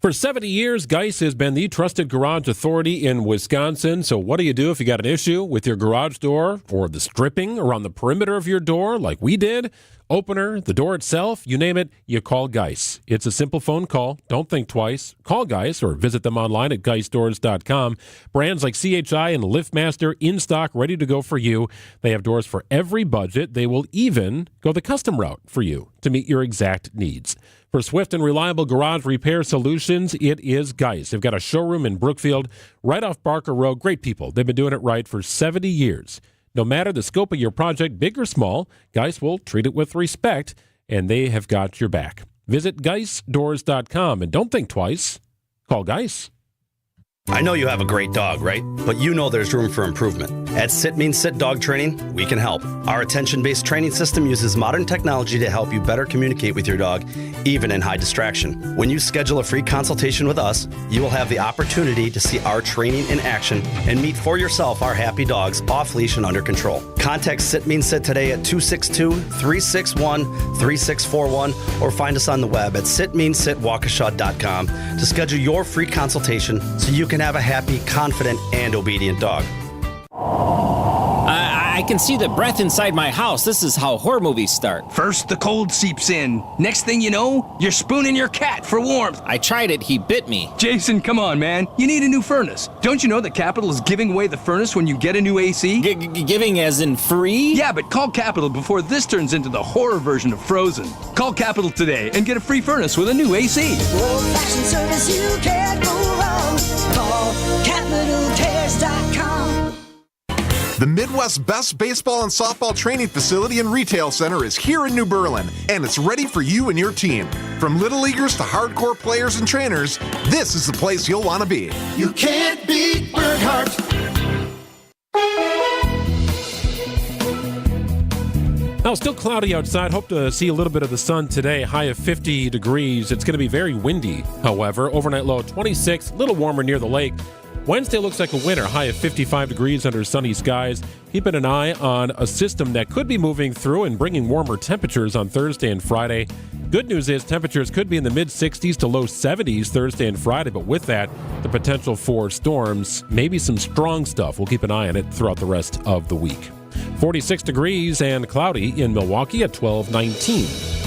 For 70 years, Geis has been the trusted garage authority in Wisconsin. So what do you do if you got an issue with your garage door or the stripping around the perimeter of your door like we did? Opener, the door itself, you name it, you call Geis. It's a simple phone call. Don't think twice. Call Geis or visit them online at geisdoors.com. Brands like CHI and LiftMaster in stock, ready to go for you. They have doors for every budget. They will even go the custom route for you to meet your exact needs. For swift and reliable garage repair solutions, it is Geis. They've got a showroom in Brookfield, right off Barker Road. Great people. They've been doing it right for 70 years. No matter the scope of your project, big or small, Geis will treat it with respect, and they have got your back. Visit geisdoors.com, and don't think twice. Call Geis. I know you have a great dog, right? But you know there's room for improvement. At Sit Means Sit Dog Training, we can help. Our attention-based training system uses modern technology to help you better communicate with your dog, even in high distraction. When you schedule a free consultation with us, you will have the opportunity to see our training in action and meet for yourself our happy dogs off leash and under control. Contact Sit Means Sit today at 262-361-3641 or find us on the web at sitmeansitwaukesha.com to schedule your free consultation so you can have a happy, confident, and obedient dog. I can see the breath inside my house. This is how horror movies start. First, the cold seeps in. Next thing you know, you're spooning your cat for warmth. I tried it. He bit me. Jason, come on, man. You need a new furnace. Don't you know that Capital is giving away the furnace when you get a new AC? Giving as in free? Yeah, but call Capital before this turns into the horror version of Frozen. Call Capital today and get a free furnace with a new AC. Old-fashioned service, you can't go wrong. Call CapitalCares.com. The Midwest's best baseball and softball training facility and retail center is here in New Berlin, and it's ready for you and your team. From little leaguers to hardcore players and trainers, this is the place you'll want to be. You can't beat Berghardt. Now, still cloudy outside. Hope to see a little bit of the sun today. High of 50 degrees. It's going to be very windy, however. Overnight low 26, a little warmer near the lake. Wednesday looks like a winter, high of 55 degrees under sunny skies. Keeping an eye on a system that could be moving through and bringing warmer temperatures on Thursday and Friday. Good news is temperatures could be in the mid-60s to low 70s Thursday and Friday, but with that, the potential for storms, maybe some strong stuff. We'll keep an eye on it throughout the rest of the week. 46 degrees and cloudy in Milwaukee at 12:19.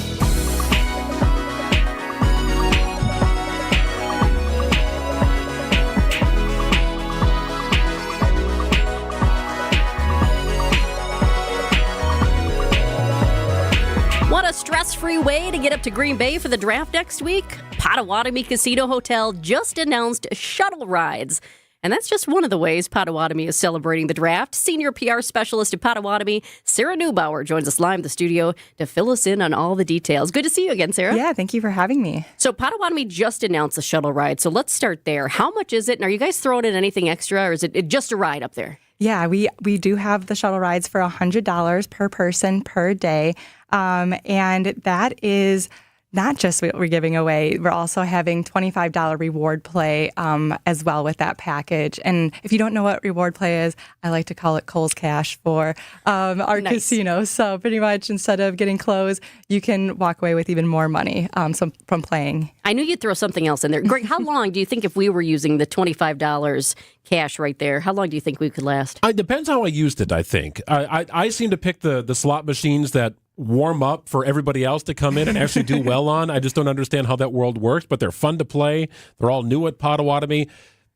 Stress-free way to get up to Green Bay for the draft next week? Potawatomi Casino Hotel just announced shuttle rides. And that's just one of the ways Potawatomi is celebrating the draft. Senior PR specialist at Potawatomi, Sarah Neubauer, joins us live in the studio to fill us in on all the details. Good to see you again, Sarah. Yeah, thank you for having me. So Potawatomi just announced the shuttle ride. So let's start there. How much is it? And are you guys throwing in anything extra, or is it just a ride up there? Yeah, we do have the shuttle rides for $100 per person per day. And that is not just what we're giving away. We're also having $25 reward play as well with that package. And if you don't know what reward play is, I like to call it Kohl's Cash for our casino. So pretty much instead of getting clothes, you can walk away with even more money from playing. I knew you'd throw something else in there. Greg, how long do you think if we were using the $25 cash right there, how long do you think we could last? It depends how I used it, I think. I seem to pick the slot machines that warm up for everybody else to come in and actually do well on. I just don't understand how that world works, but they're fun to play. They're all new at Potawatomi.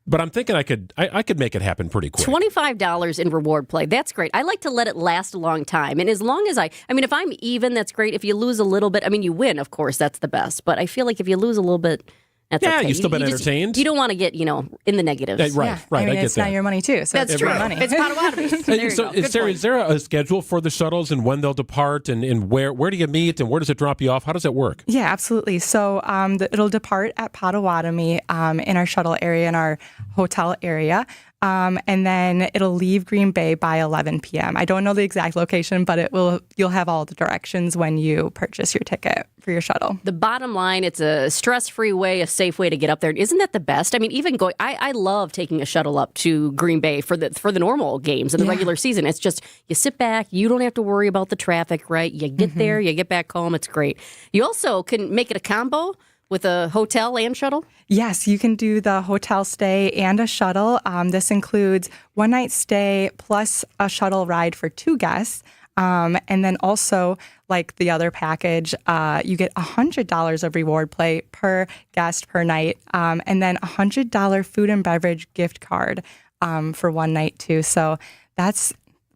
But I'm thinking I could make it happen pretty quick. $25 in reward play. That's great. I like to let it last a long time. And as long as I mean, if I'm even, that's great. If you lose a little bit, I mean, you win, of course, that's the best. But I feel like if you lose a little bit, That's Yeah, okay. you've still been just- entertained. You don't want to get, in the negatives. Right, Yeah. right. I mean, get it's that. not your money too. So That's it's true. your money. It's Potawatomi. There you So, go. Good Sarah, point. is there a schedule for the shuttles and when they'll depart and where do you meet and where does it drop you off? How does that work? Yeah, absolutely. So it'll depart at Potawatomi in our shuttle area, in our hotel area. And then it'll leave Green Bay by 11 p.m. I don't know the exact location, but you'll have all the directions when you purchase your ticket for your shuttle. The bottom line, it's a stress-free way, a safe way to get up there. Isn't that the best? I mean, even going, I love taking a shuttle up to Green Bay for the normal games in the regular season. It's just, you sit back, you don't have to worry about the traffic, right? You get there, you get back home, it's great. You also can make it a combo with a hotel and shuttle? Yes, you can do the hotel stay and a shuttle. This includes one night stay plus a shuttle ride for 2 guests. And then also, like the other package, you get $100 of reward play per guest per night, and then $100 food and beverage gift card for one night too. So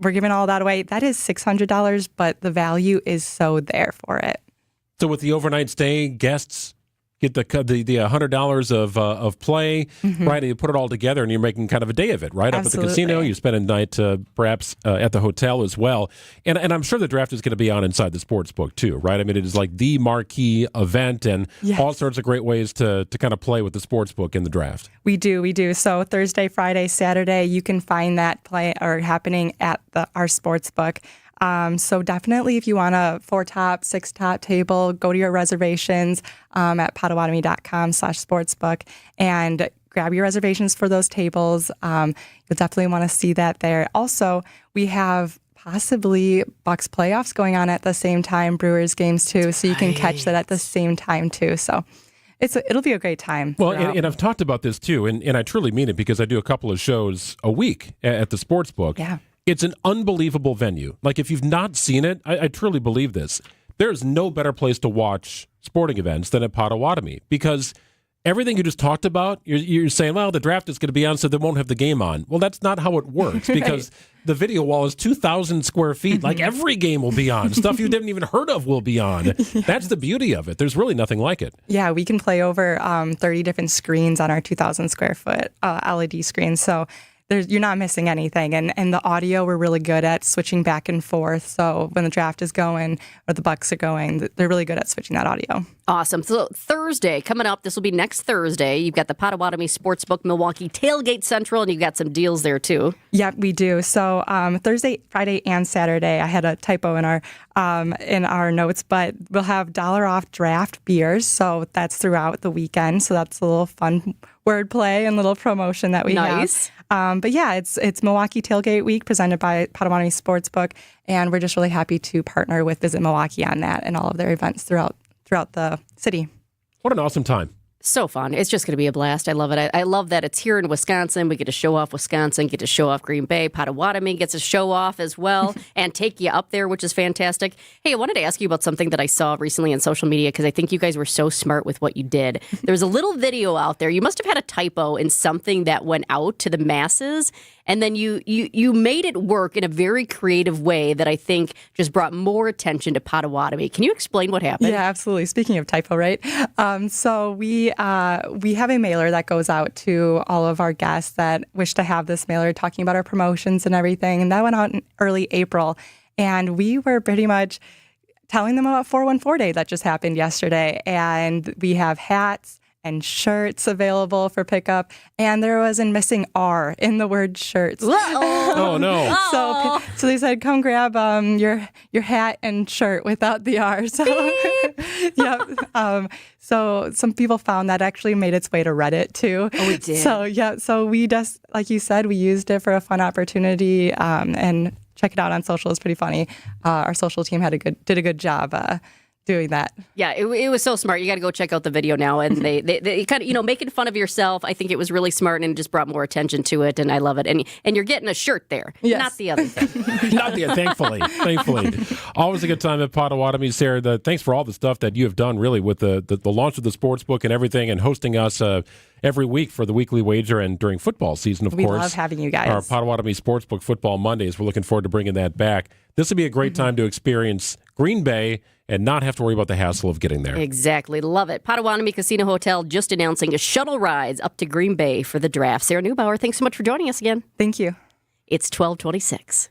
we're giving all that away. That is $600, but the value is so there for it. So with the overnight stay, guests get the $100 of play, right? And you put it all together, and you're making kind of a day of it, right? Up at the casino, you spend a night perhaps at the hotel as well, and I'm sure the draft is going to be on inside the sports book too, right? I mean, it is like the marquee event, and all sorts of great ways to kind of play with the sports book in the draft. We do. So Thursday, Friday, Saturday, you can find that play or happening at our sports book. So definitely, if you want a 4-top, 6-top table, go to your reservations at potawatomi.com/sportsbook and grab your reservations for those tables. You'll definitely want to see that there. Also, we have possibly Bucks playoffs going on at the same time, Brewers games too, so you can catch that at the same time too. So it'll be a great time. Well, and I've talked about this too, and I truly mean it because I do a couple of shows a week at the sports book. Yeah. It's an unbelievable venue. Like, if you've not seen it, I truly believe this. There's no better place to watch sporting events than at Potawatomi, because everything you just talked about, you're saying, well, the draft is going to be on, so they won't have the game on. Well, that's not how it works, because the video wall is 2,000 square feet. Like, every game will be on. Stuff you didn't even heard of will be on. That's the beauty of it. There's really nothing like it. Yeah, we can play over 30 different screens on our 2,000 square foot LED screen. So you're not missing anything. And the audio, we're really good at switching back and forth. So when the draft is going or the Bucks are going, they're really good at switching that audio. Awesome. So Thursday, coming up, this will be next Thursday. You've got the Potawatomi Sportsbook Milwaukee Tailgate Central, and you've got some deals there too. Yeah, we do. So Thursday, Friday, and Saturday, I had a typo in our notes, but we'll have $1 off draft beers. So that's throughout the weekend. So that's a little fun wordplay and little promotion that we Nice. have. But yeah, it's Milwaukee Tailgate Week presented by Potawatomi Sportsbook, and we're just really happy to partner with Visit Milwaukee on that and all of their events throughout the city. What an awesome time. So fun. It's just going to be a blast. I love it. I love that it's here in Wisconsin. We get to show off Wisconsin, get to show off Green Bay. Potawatomi gets to show off as well and take you up there, which is fantastic. Hey, I wanted to ask you about something that I saw recently on social media because I think you guys were so smart with what you did. There's a little video out there. You must have had a typo in something that went out to the masses, and then you made it work in a very creative way that I think just brought more attention to Potawatomi. Can you explain what happened? Yeah, absolutely. Speaking of typo, right? So we have a mailer that goes out to all of our guests that wish to have this mailer talking about our promotions and everything. And that went out in early April. And we were pretty much telling them about 414 Day that just happened yesterday. And we have hats and shirts available for pickup. And there was a missing R in the word shirts. Oh, no. So they said, come grab your hat and shirt without the R. So, so some people found that actually made its way to Reddit too. Oh, it did? So we just, like you said, we used it for a fun opportunity, and check it out on social. It's pretty funny. Our social team did a good job doing that. Yeah, it was so smart. You got to go check out the video now. And they kind of, making fun of yourself. I think it was really smart and just brought more attention to it. And I love it. And you're getting a shirt there, not the other thing. Not the thankfully. Always a good time at Potawatomi, Sarah. Thanks for all the stuff that you have done, really, with the launch of the sports book and everything, and hosting us every week for the Weekly Wager and during football season, of course. We love having you guys. Our Potawatomi Sportsbook Football Mondays. We're looking forward to bringing that back. This would be a great time to experience Green Bay and not have to worry about the hassle of getting there. Exactly. Love it. Potawatomi Casino Hotel just announcing a shuttle rides up to Green Bay for the draft. Sarah Neubauer, thanks so much for joining us again. Thank you. It's 12:26.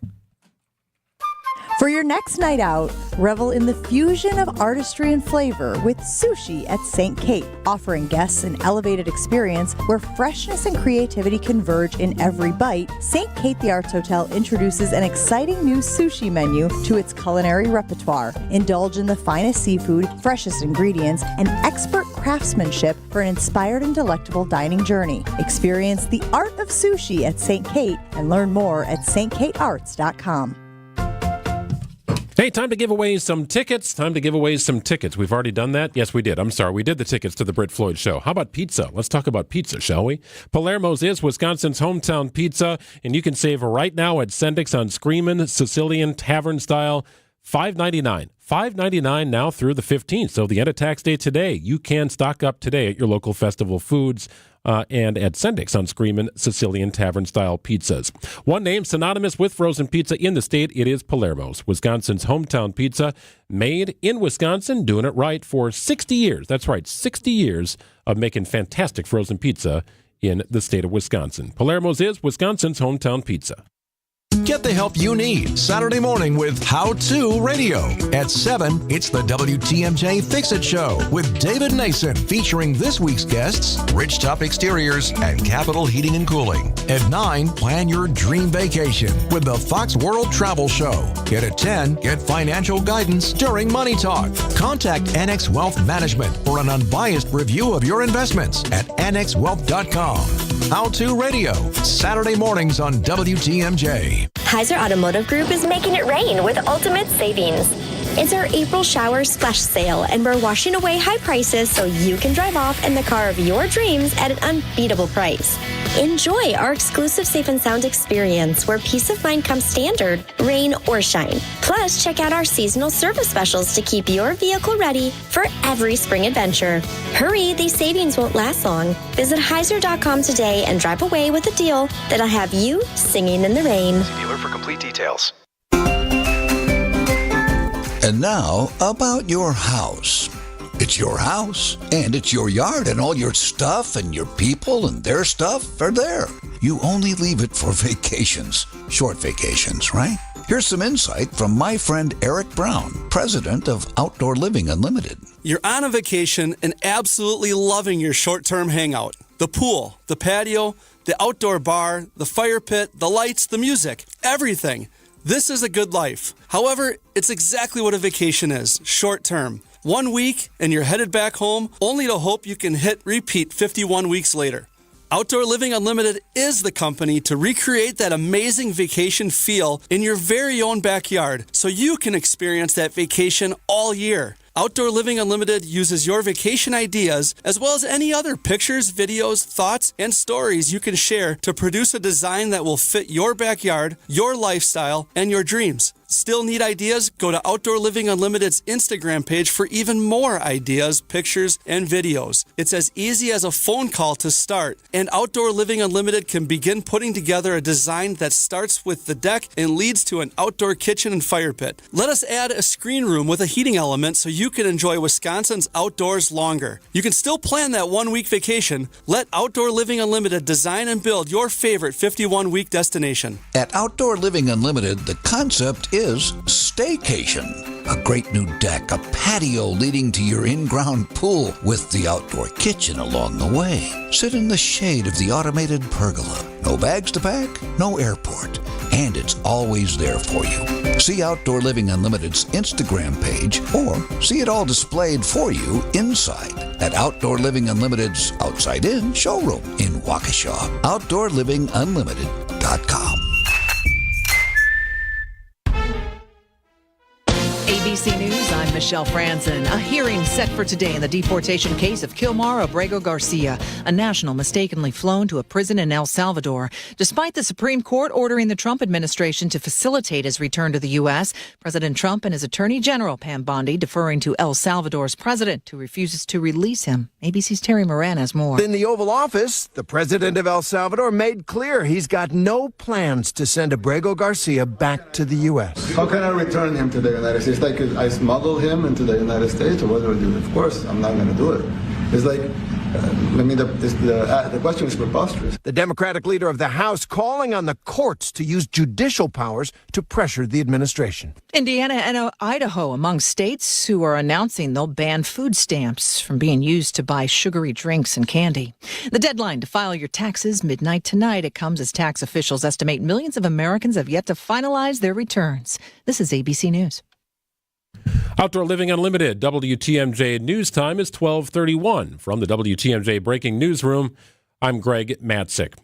For your next night out, revel in the fusion of artistry and flavor with sushi at St. Kate, offering guests an elevated experience where freshness and creativity converge in every bite. St. Kate the Arts Hotel introduces an exciting new sushi menu to its culinary repertoire. Indulge in the finest seafood, freshest ingredients, and expert craftsmanship for an inspired and delectable dining journey. Experience the art of sushi at St. Kate and learn more at stkatearts.com. Hey, time to give away some tickets. We've already done that. Yes, we did. I'm sorry. We did the tickets to the Britt Floyd show. How about pizza? Let's talk about pizza, shall we? Palermo's is Wisconsin's hometown pizza, and you can save right now at Sendik's on Screamin' Sicilian Tavern Style, $5.99. $5.99 now through the 15th. So the end of tax day today. You can stock up today at your local Festival Foods and at Sendik's on Screamin' Sicilian Tavern-style pizzas. One name synonymous with frozen pizza in the state, it is Palermo's, Wisconsin's hometown pizza, made in Wisconsin, doing it right for 60 years. That's right, 60 years of making fantastic frozen pizza in the state of Wisconsin. Palermo's is Wisconsin's hometown pizza. Get the help you need Saturday morning with How To Radio. At 7, it's the WTMJ Fix-It Show with David Nason, featuring this week's guests, Rich Top Exteriors and Capital Heating and Cooling. At 9, plan your dream vacation with the Fox World Travel Show. And at 10, get financial guidance during Money Talk. Contact Annex Wealth Management for an unbiased review of your investments at annexwealth.com. How To Radio, Saturday mornings on WTMJ. Heiser Automotive Group is making it rain with ultimate savings. It's our April shower splash sale, and we're washing away high prices so you can drive off in the car of your dreams at an unbeatable price. Enjoy our exclusive Safe and Sound experience where peace of mind comes standard, rain or shine. Plus, check out our seasonal service specials to keep your vehicle ready for every spring adventure. Hurry, these savings won't last long. Visit Heiser.com today and drive away with a deal that'll have you singing in the rain. See dealer for complete details. And now, about your house. It's your house, and it's your yard, and all your stuff and your people and their stuff are there. You only leave it for vacations. Short vacations, right? Here's some insight from my friend Eric Brown, president of Outdoor Living Unlimited. You're on a vacation and absolutely loving your short-term hangout. The pool, the patio, the outdoor bar, the fire pit, the lights, the music, everything. This is a good life. However, it's exactly what a vacation is, short-term. 1 week and you're headed back home, only to hope you can hit repeat 51 weeks later. Outdoor Living Unlimited is the company to recreate that amazing vacation feel in your very own backyard so you can experience that vacation all year. Outdoor Living Unlimited uses your vacation ideas as well as any other pictures, videos, thoughts, and stories you can share to produce a design that will fit your backyard, your lifestyle, and your dreams. Still need ideas? Go to Outdoor Living Unlimited's Instagram page for even more ideas, pictures, and videos. It's as easy as a phone call to start, and Outdoor Living Unlimited can begin putting together a design that starts with the deck and leads to an outdoor kitchen and fire pit. Let us add a screen room with a heating element so you can enjoy Wisconsin's outdoors longer. You can still plan that 1 week vacation. Let Outdoor Living Unlimited design and build your favorite 51-week destination. At Outdoor Living Unlimited, the concept is staycation. A great new deck, a patio leading to your in-ground pool with the outdoor kitchen along the way. Sit in the shade of the automated pergola. No bags to pack, no airport, and it's always there for you. See Outdoor Living Unlimited's Instagram page or see it all displayed for you inside at Outdoor Living Unlimited's Outside In showroom in Waukesha. OutdoorLivingUnlimited.com. ABC News, I'm Michelle Franzen. A hearing set for today in the deportation case of Kilmar Abrego Garcia, a national mistakenly flown to a prison in El Salvador. Despite the Supreme Court ordering the Trump administration to facilitate his return to the U.S., President Trump and his Attorney General, Pam Bondi, deferring to El Salvador's president, who refuses to release him. ABC's Terry Moran has more. In the Oval Office, the president of El Salvador made clear he's got no plans to send Abrego Garcia back to the U.S. How can I return him to the United States? Like I smuggled him into the United States or whatever, of course, I'm not going to do it. It's like, the question is preposterous. The Democratic leader of the House calling on the courts to use judicial powers to pressure the administration. Indiana and Idaho among states who are announcing they'll ban food stamps from being used to buy sugary drinks and candy. The deadline to file your taxes, midnight tonight. It comes as tax officials estimate millions of Americans have yet to finalize their returns. This is ABC News. Outdoor Living Unlimited, WTMJ News Time is 12:31. From the WTMJ Breaking Newsroom, I'm Greg Matzek.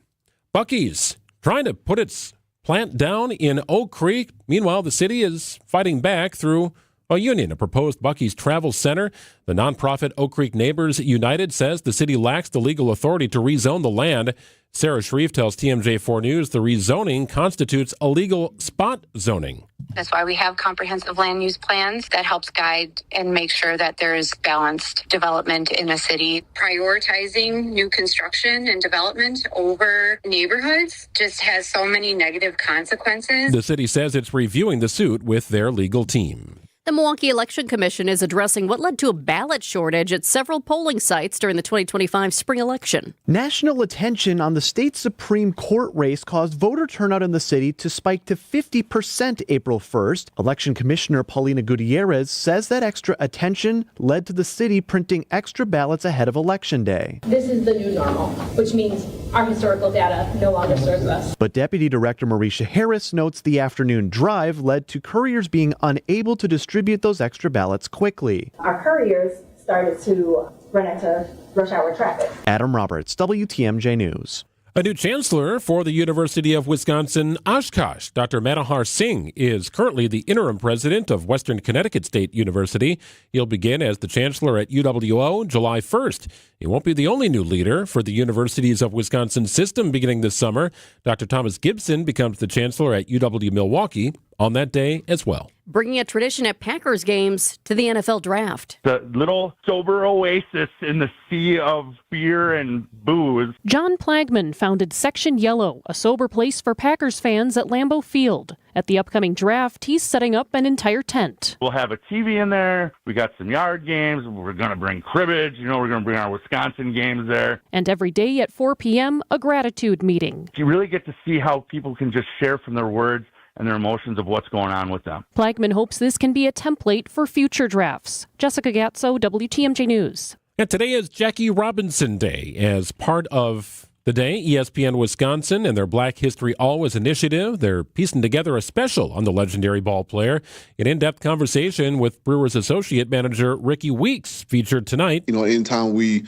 Buc-ee's trying to put its plant down in Oak Creek. Meanwhile, the city is fighting back through a union. A proposed Buc-ee's travel center. The nonprofit Oak Creek Neighbors United says the city lacks the legal authority to rezone the land. Sarah Shreve tells TMJ4 News the rezoning constitutes illegal spot zoning. That's why we have comprehensive land use plans that helps guide and make sure that there is balanced development in a city. Prioritizing new construction and development over neighborhoods just has so many negative consequences. The city says it's reviewing the suit with their legal team. The Milwaukee Election Commission is addressing what led to a ballot shortage at several polling sites during the 2025 spring election. National attention on the state Supreme Court race caused voter turnout in the city to spike to 50% April 1st. Election Commissioner Paulina Gutierrez says that extra attention led to the city printing extra ballots ahead of Election Day. This is the new normal, which means our historical data no longer serves us. But Deputy Director Marisha Harris notes the afternoon drive led to couriers being unable to distribute those extra ballots quickly. Our couriers started to run into rush hour traffic. Adam Roberts, WTMJ News. A new chancellor for the University of Wisconsin Oshkosh, Dr. Manohar Singh, is currently the interim president of Western Connecticut State University. He'll begin as the chancellor at UWO July 1st. He won't be the only new leader for the Universities of Wisconsin system beginning this summer. Dr. Thomas Gibson becomes the chancellor at UW Milwaukee on that day as well. Bringing a tradition at Packers games to the NFL draft. The little sober oasis in the sea of beer and booze. John Plagman founded Section Yellow, a sober place for Packers fans at Lambeau Field. At the upcoming draft, he's setting up an entire tent. We'll have a TV in there. We got some yard games. We're going to bring cribbage. We're going to bring our Wisconsin games there. And every day at 4 p.m., a gratitude meeting. You really get to see how people can just share from their words and their emotions of what's going on with them. Plagman hopes this can be a template for future drafts. Jessica Gatso, WTMJ News. And today is Jackie Robinson Day. As part of the day, ESPN Wisconsin and their Black History Always initiative, they're piecing together a special on the legendary ball player. An in-depth conversation with Brewers associate manager Ricky Weeks featured tonight. Anytime we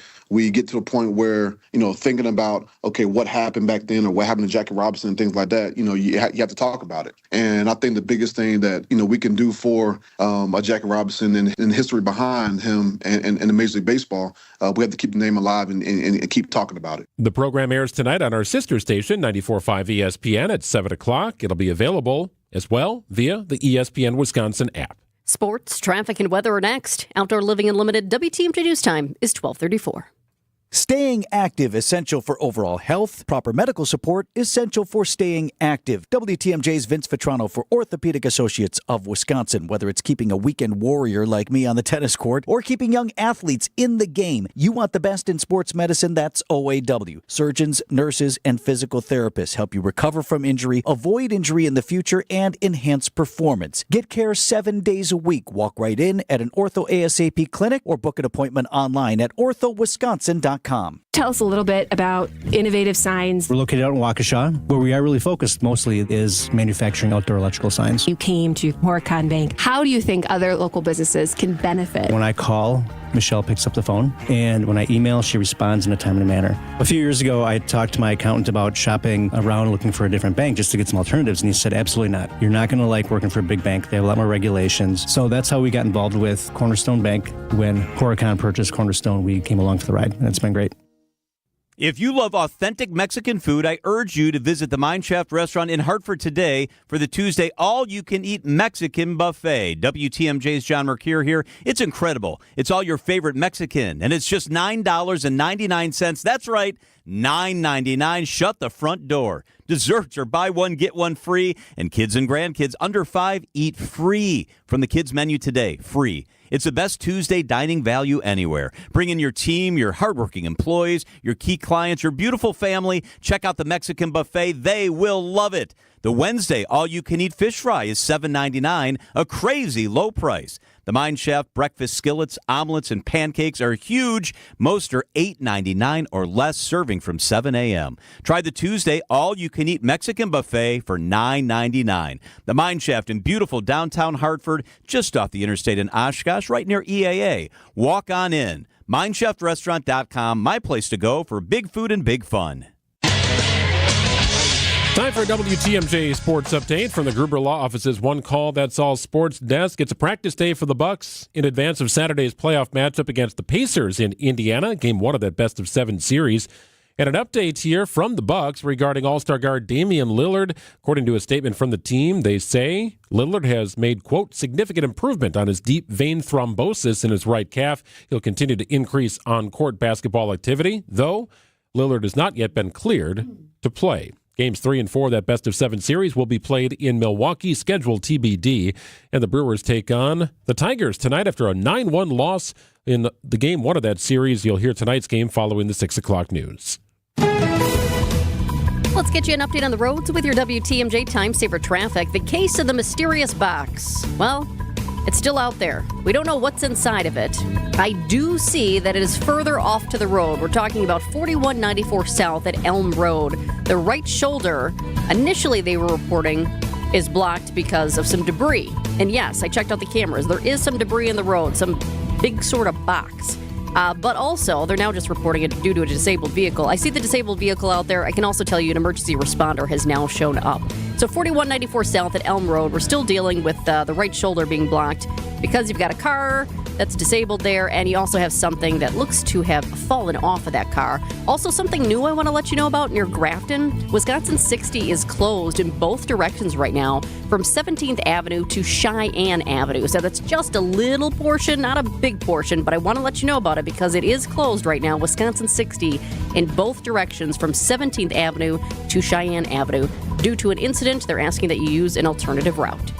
get to a point where, thinking about, okay, what happened back then or what happened to Jackie Robinson and things like that, you have to talk about it. And I think the biggest thing that, we can do for a Jackie Robinson and the history behind him and the Major League Baseball, we have to keep the name alive and keep talking about it. The program airs tonight on our sister station, 94.5 ESPN at 7 o'clock. It'll be available as well via the ESPN Wisconsin app. Sports, traffic, and weather are next. Outdoor Living Unlimited WTMJ News Time is 12:34. Staying active, essential for overall health. Proper medical support, essential for staying active. WTMJ's Vince Vitrano for Orthopedic Associates of Wisconsin. Whether it's keeping a weekend warrior like me on the tennis court or keeping young athletes in the game, you want the best in sports medicine, that's OAW. Surgeons, nurses, and physical therapists help you recover from injury, avoid injury in the future, and enhance performance. Get care 7 days a week. Walk right in at an Ortho ASAP clinic or book an appointment online at orthowisconsin.com. Tell us a little bit about Innovative Signs. We're located out in Waukesha. Where we are really focused mostly is manufacturing outdoor electrical signs. You came to Horicon Bank. How do you think other local businesses can benefit? When I call, Michelle picks up the phone, and when I email, she responds in a timely manner. A few years ago, I talked to my accountant about shopping around looking for a different bank just to get some alternatives, and he said, absolutely not. You're not going to like working for a big bank. They have a lot more regulations. So that's how we got involved with Cornerstone Bank. When Horicon purchased Cornerstone, we came along for the ride, and it's been great. If you love authentic Mexican food, I urge you to visit the Mine Shaft restaurant in Hartford today for the Tuesday all-you-can-eat Mexican buffet. WTMJ's John Mercure here. It's incredible. It's all your favorite Mexican, and it's just $9.99. That's right, $9.99. Shut the front door. Desserts are buy one, get one free, and kids and grandkids under 5 eat free from the kids' menu today. Free. It's the best Tuesday dining value anywhere. Bring in your team, your hardworking employees, your key clients, your beautiful family. Check out the Mexican buffet. They will love it. The Wednesday all-you-can-eat fish fry is $7.99, a crazy low price. The Mind Chef breakfast skillets, omelets, and pancakes are huge. Most are $8.99 or less, serving from 7 a.m. Try the Tuesday all-you-can-eat Mexican buffet for $9.99. The Mind Chef in beautiful downtown Hartford, just off the interstate in Oshkosh, right near EAA. Walk on in. MindChefRestaurant.com, my place to go for big food and big fun. Time for a WTMJ Sports Update from the Gruber Law Office's One Call That's All Sports Desk. It's a practice day for the Bucks in advance of Saturday's playoff matchup against the Pacers in Indiana, Game 1 of that best-of-7 series. And an update here from the Bucks regarding All-Star guard Damian Lillard. According to a statement from the team, they say Lillard has made, quote, significant improvement on his deep vein thrombosis in his right calf. He'll continue to increase on-court basketball activity, though Lillard has not yet been cleared to play. Games 3 and 4 of that best-of-7 series will be played in Milwaukee, scheduled TBD. And the Brewers take on the Tigers tonight after a 9-1 loss in the Game 1 of that series. You'll hear tonight's game following the 6 o'clock news. Let's get you an update on the roads with your WTMJ Time Saver traffic. The case of the mysterious box. Well, it's still out there. We don't know what's inside of it. I do see that it is further off to the road. We're talking about 4194 South at Elm Road. The right shoulder, initially they were reporting, is blocked because of some debris. And yes, I checked out the cameras. There is some debris in the road, some big sort of box. But also, they're now just reporting it due to a disabled vehicle. I see the disabled vehicle out there. I can also tell you an emergency responder has now shown up. So 4194 South at Elm Road, we're still dealing with the right shoulder being blocked because you've got a car that's disabled there, and you also have something that looks to have fallen off of that car. Also, something new I want to let you know about near Grafton. Wisconsin 60 is closed in both directions right now from 17th Avenue to Cheyenne Avenue. So that's just a little portion, not a big portion, but I want to let you know about it because it is closed right now. Wisconsin 60 in both directions from 17th Avenue to Cheyenne Avenue. Due to an incident, they're asking that you use an alternative route.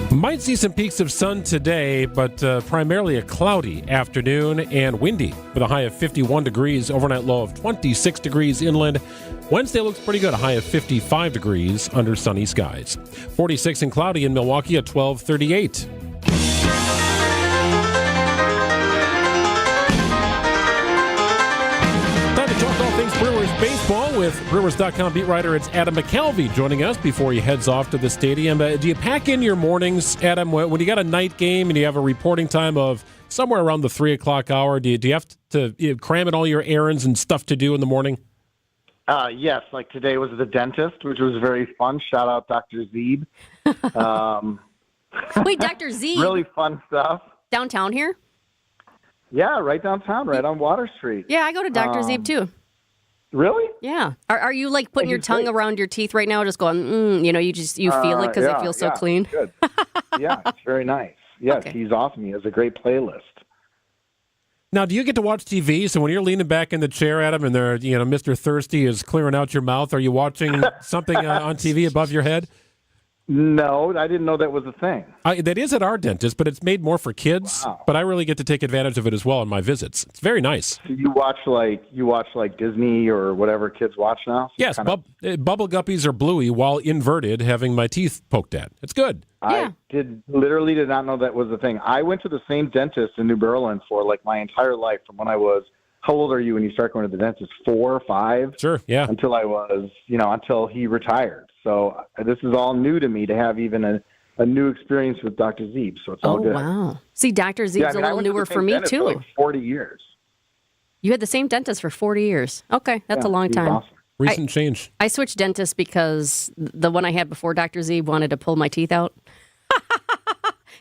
Might see some peaks of sun today, but primarily a cloudy afternoon and windy with a high of 51 degrees, overnight low of 26 degrees inland. Wednesday looks pretty good, a high of 55 degrees under sunny skies. 46 and cloudy in Milwaukee at 12:38. Time to talk all things Brewers baseball with Brewers.com beat writer. It's Adam McKelvey joining us before he heads off to the stadium. Do you pack in your mornings, Adam, when you got a night game and you have a reporting time of somewhere around the 3 o'clock hour? Do you have to cram in all your errands and stuff to do in the morning? Yes, like today was the dentist, which was very fun. Shout out Dr. Zeeb. Wait, Dr. Zeeb? Really fun stuff. Downtown here? Yeah, right downtown, right on Water Street. Yeah, I go to Dr. Zeeb too. Really? Yeah. Are you like putting your tongue around your teeth right now, just going, you feel it because it feels so clean? Good. Yeah, it's very nice. Yes, Okay. He's awesome. He has a great playlist. Now, do you get to watch TV? So when you're leaning back in the chair, Adam, and Mr. Thirsty is clearing out your mouth, are you watching something on TV above your head? No, I didn't know that was a thing. That is at our dentist, but it's made more for kids. Wow. But I really get to take advantage of it as well in my visits. It's very nice. So you watch like Disney or whatever kids watch now? So Yes, bubble guppies are bluey while inverted, having my teeth poked at. It's good. I literally did not know that was a thing. I went to the same dentist in New Berlin for like my entire life from when I was, how old are you when you start going to the dentist? 4 or 5? Sure, yeah. Until I was, until he retired. So this is all new to me to have even a new experience with Dr. Zeeb. So it's all good. Oh, wow. See, Dr. Zeeb's a little newer for me, too. For like 40 years. You had the same dentist for 40 years. Okay, that's a long time. Awesome. Recent change. I switched dentists because the one I had before Dr. Zeeb wanted to pull my teeth out.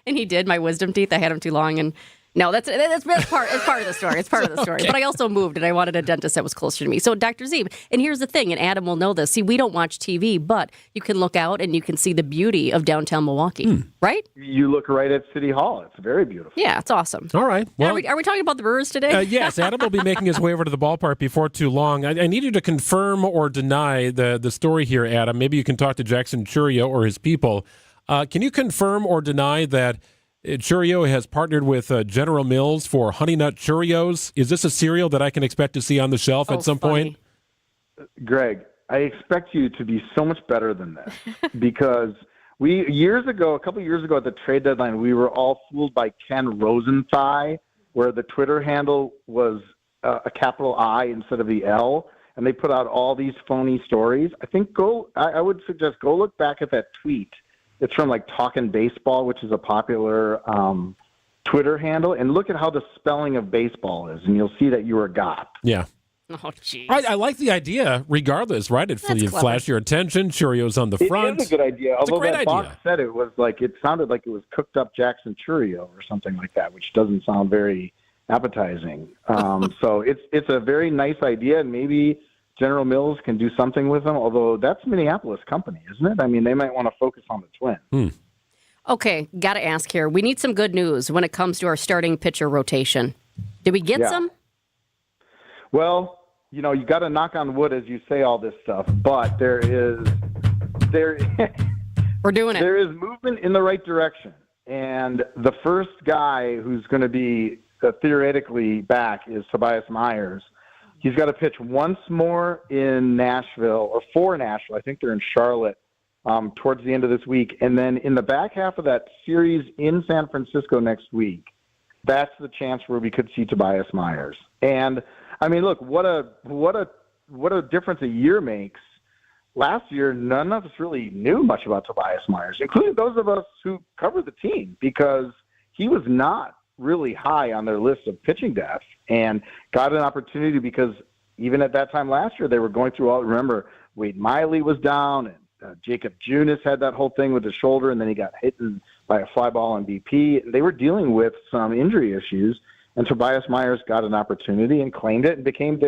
And he did, my wisdom teeth. I had them too long. And no, that's part of the story. It's part of the story. Okay. But I also moved, and I wanted a dentist that was closer to me. So Dr. Zeeb. And here's the thing, and Adam will know this. See, we don't watch TV, but you can look out and you can see the beauty of downtown Milwaukee, right? You look right at City Hall. It's very beautiful. Yeah, it's awesome. All right. Well, Are we talking about the Brewers today? Yes, Adam will be making his way over to the ballpark before too long. I need you to confirm or deny the story here, Adam. Maybe you can talk to Jackson Churia or his people. Can you confirm or deny that Cheerio has partnered with General Mills for Honey Nut Cheerios? Is this a cereal that I can expect to see on the shelf at some point? Greg, I expect you to be so much better than this because a couple years ago at the trade deadline, we were all fooled by Ken Rosenthal, where the Twitter handle was a capital I instead of the L, and they put out all these phony stories. I would suggest go look back at that tweet. It's from like Talkin' Baseball, which is a popular Twitter handle, and look at how the spelling of baseball is, and you'll see that you were got. Yeah. Oh, geez. I like the idea, regardless, right? You flash your attention, Cheerios on the front. It is a good idea. It's Although a great that idea. box said it sounded like it was cooked up Jackson Cheerio or something like that, which doesn't sound very appetizing. So it's a very nice idea, and maybe General Mills can do something with them, although that's a Minneapolis company, isn't it? I mean, they might want to focus on the Twins. Okay, got to ask here. We need some good news when it comes to our starting pitcher rotation. Did we get some? Well, you got to knock on wood as you say all this stuff, but there we're doing it. There is movement in the right direction, and the first guy who's going to be theoretically back is Tobias Myers. He's got to pitch once more in Nashville, or for Nashville. I think they're in Charlotte towards the end of this week, and then in the back half of that series in San Francisco next week, that's the chance where we could see Tobias Myers. And I mean, look, what a difference a year makes. Last year, none of us really knew much about Tobias Myers, including those of us who covered the team, because he was not really high on their list of pitching depth, and got an opportunity because even at that time last year, they were going through remember, Wade Miley was down, and Jacob Junis had that whole thing with his shoulder, and then he got hit by a fly ball on BP. They were dealing with some injury issues, and Tobias Myers got an opportunity and claimed it and became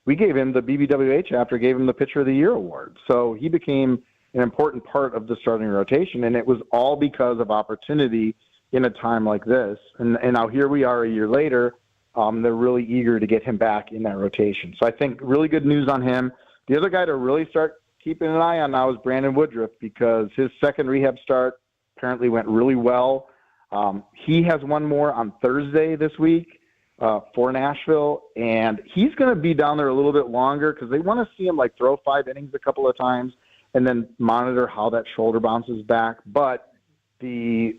we gave him the BBWA chapter, gave him the Pitcher of the Year award. So he became an important part of the starting rotation, and it was all because of opportunity in a time like this. And now here we are a year later. They're really eager to get him back in that rotation. So I think really good news on him. The other guy to really start keeping an eye on now is Brandon Woodruff, because his second rehab start apparently went really well. He has one more on Thursday this week for Nashville, and he's going to be down there a little bit longer because they want to see him throw 5 innings a couple of times and then monitor how that shoulder bounces back. But the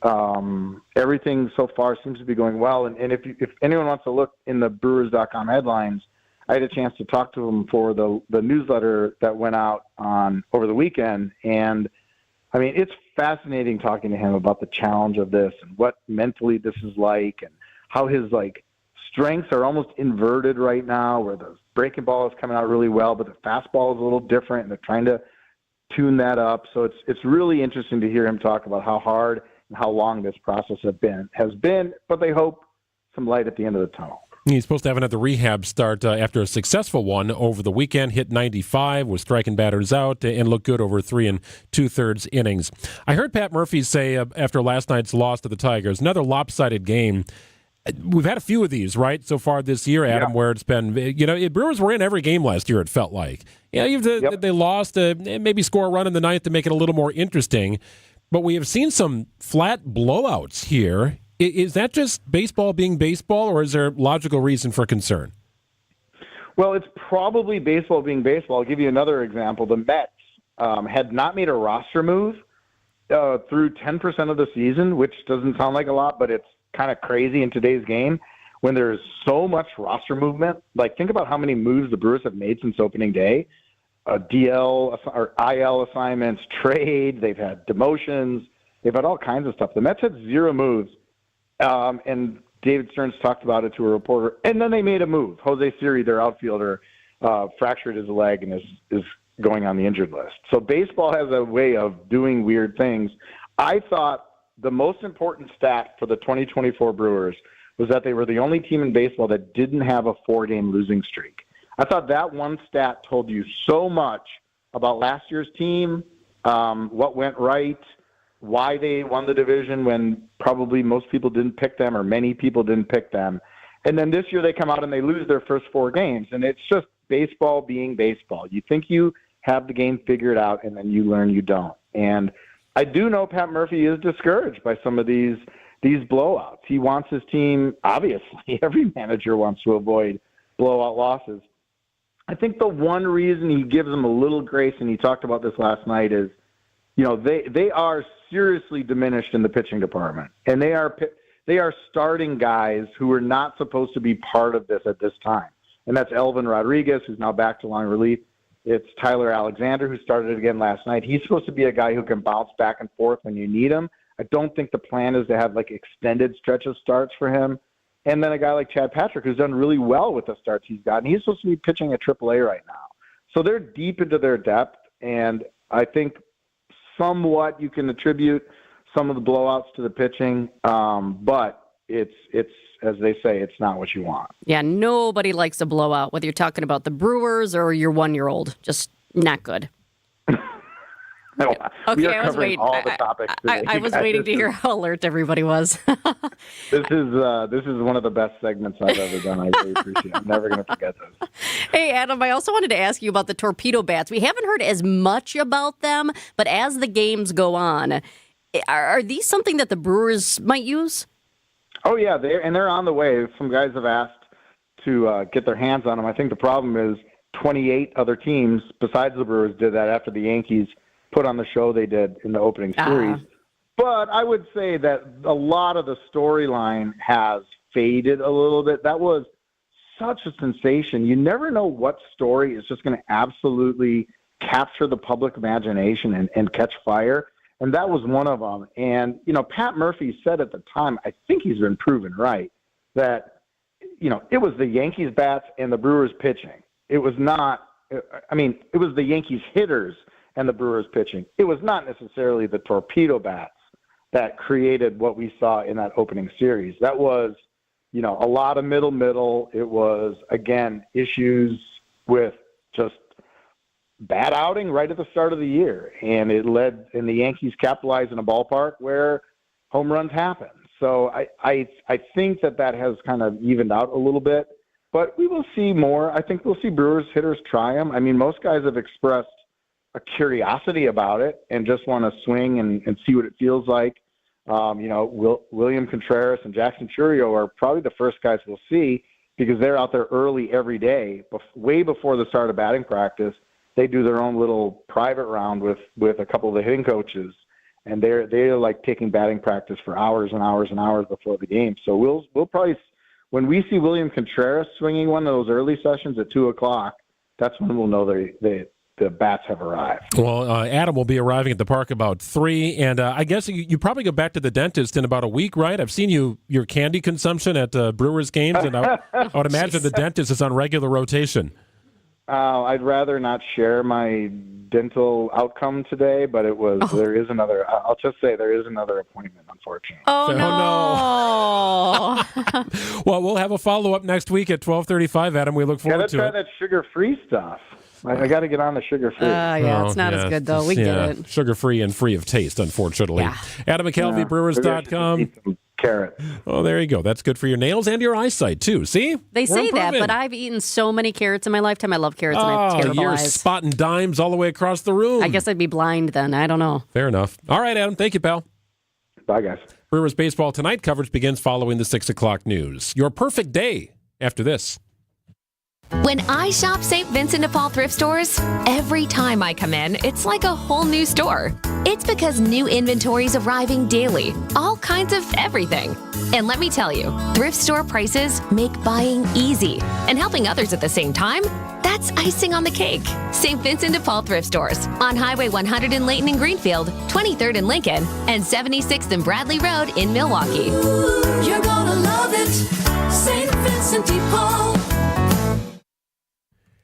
everything so far seems to be going well. And if anyone wants to look in the Brewers.com headlines, I had a chance to talk to him for the newsletter that went out over the weekend. And I mean, it's fascinating talking to him about the challenge of this and what mentally this is like, and how his strengths are almost inverted right now, where the breaking ball is coming out really well, but the fastball is a little different, and they're trying to tune that up. So it's really interesting to hear him talk about how hard and how long this process has been, but they hope some light at the end of the tunnel. He's supposed to have another rehab start after a successful one over the weekend. Hit 95, was striking batters out, and looked good over 3 2/3 innings. I heard Pat Murphy say after last night's loss to the Tigers, another lopsided game. We've had a few of these, right, so far this year, Adam, where it's been, Brewers were in every game last year, it felt like. They lost, maybe score a run in the ninth to make it a little more interesting. But we have seen some flat blowouts here. Is that just baseball being baseball, or is there logical reason for concern? Well, it's probably baseball being baseball. I'll give you another example. The Mets had not made a roster move through 10% of the season, which doesn't sound like a lot, but it's kind of crazy in today's game when there's so much roster movement. Think about how many moves the Brewers have made since opening day. DL or IL assignments, trade, they've had demotions, they've had all kinds of stuff. The Mets had 0 moves, and David Stearns talked about it to a reporter, and then they made a move. Jose Siri, their outfielder, fractured his leg and is going on the injured list. So baseball has a way of doing weird things. I thought the most important stat for the 2024 Brewers was that they were the only team in baseball that didn't have a 4-game losing streak. I thought that one stat told you so much about last year's team, what went right, why they won the division when probably most people didn't pick them, or many people didn't pick them. And then this year they come out and they lose their first 4 games, and it's just baseball being baseball. You think you have the game figured out, and then you learn you don't. And I do know Pat Murphy is discouraged by some of these blowouts. He wants his team, obviously, every manager wants to avoid blowout losses. I think the one reason he gives them a little grace, and he talked about this last night, is, they are seriously diminished in the pitching department, and they are starting guys who are not supposed to be part of this at this time. And that's Elvin Rodriguez, who's now back to long relief. It's Tyler Alexander, who started again last night. He's supposed to be a guy who can bounce back and forth when you need him. I don't think the plan is to have extended stretch of starts for him. And then a guy like Chad Patrick, who's done really well with the starts he's gotten. He's supposed to be pitching at AAA right now. So they're deep into their depth, and I think somewhat you can attribute some of the blowouts to the pitching, but it's as they say, it's not what you want. Yeah, nobody likes a blowout, whether you're talking about the Brewers or your 1-year-old. Just not good. No, okay, I was waiting. All the topics I was waiting to hear how alert everybody was. This is one of the best segments I've ever done. I really appreciate it. I'm never going to forget this. Hey, Adam, I also wanted to ask you about the torpedo bats. We haven't heard as much about them, but as the games go on, are these something that the Brewers might use? Oh, yeah, they're on the way. Some guys have asked to get their hands on them. I think the problem is 28 other teams besides the Brewers did that after the Yankees put on the show they did in the opening series. But I would say that a lot of the storyline has faded a little bit. That was such a sensation. You never know what story is just going to absolutely capture the public imagination and catch fire. And that was one of them. And, Pat Murphy said at the time, I think he's been proven right, that, it was the Yankees bats and the Brewers pitching. It was not, it was the Yankees hitters and the Brewers pitching. It was not necessarily the torpedo bats that created what we saw in that opening series. That was, a lot of middle. It was, again, issues with just bad outing right at the start of the year. And it led, and the Yankees capitalized in a ballpark where home runs happen. So I think that has kind of evened out a little bit. But we will see more. I think we'll see Brewers hitters try them. Most guys have expressed a curiosity about it and just want to swing and see what it feels like. William Contreras and Jackson Chourio are probably the first guys we'll see because they're out there early every day, way before the start of batting practice. They do their own little private round with a couple of the hitting coaches, and they're like taking batting practice for hours and hours and hours before the game. So we'll probably, when we see William Contreras swinging one of those early sessions at 2:00, that's when we'll know the bats have arrived. Well, Adam will be arriving at the park about 3, and I guess you probably go back to the dentist in about a week, right? I've seen your candy consumption at Brewers games, and I would imagine the dentist is on regular rotation. I'd rather not share my dental outcome today, but there is another. I'll just say there is another appointment, unfortunately. Oh, no. Well, we'll have a follow-up next week at 12:35, Adam. We look forward to it. Gotta try that sugar-free stuff. I got to get on the sugar-free. It's not as good, though. We get it. Sugar-free and free of taste, unfortunately. Yeah. Adam McKelvey, Brewers.com. Carrot. Oh, there you go. That's good for your nails and your eyesight, too. See? They say that, but I've eaten so many carrots in my lifetime. I love carrots, and I have terrible you're eyes. spotting dimes all the way across the room. I guess I'd be blind then. I don't know. Fair enough. All right, Adam. Thank you, pal. Bye, guys. Brewers baseball tonight. Coverage begins following the 6 o'clock news. Your perfect day after this. When I shop St. Vincent de Paul thrift stores, every time I come in, it's like a whole new store. It's because new inventory's arriving daily, all kinds of everything. And let me tell you, thrift store prices make buying easy. And helping others at the same time, that's icing on the cake. St. Vincent de Paul thrift stores on Highway 100 in Layton and Greenfield, 23rd in Lincoln, and 76th and Bradley Road in Milwaukee. Ooh, you're gonna love it, St. Vincent de Paul.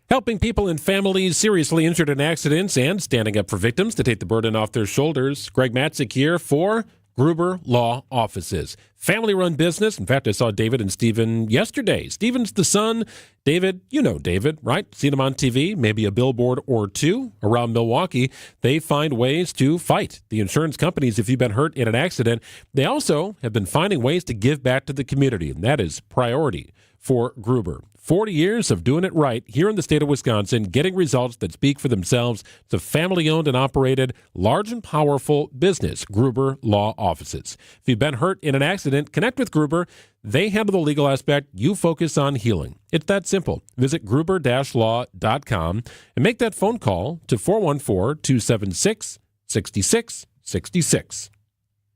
Helping people and families seriously injured in accidents and standing up for victims to take the burden off their shoulders. Greg Matzek here for Gruber Law Offices. Family-run business. In fact, I saw David and Stephen yesterday. Stephen's the son. David, you know David, right? Seen him on TV, maybe a billboard or two around Milwaukee. They find ways to fight the insurance companies if you've been hurt in an accident. They also have been finding ways to give back to the community, and that is priority for Gruber. 40 years of doing it right here in the state of Wisconsin, getting results that speak for themselves. It's a family-owned and operated, large and powerful business, Gruber Law Offices. If you've been hurt in an accident, connect with Gruber. They handle the legal aspect. You focus on healing. It's that simple. Visit gruber-law.com and make that phone call to 414-276-6666.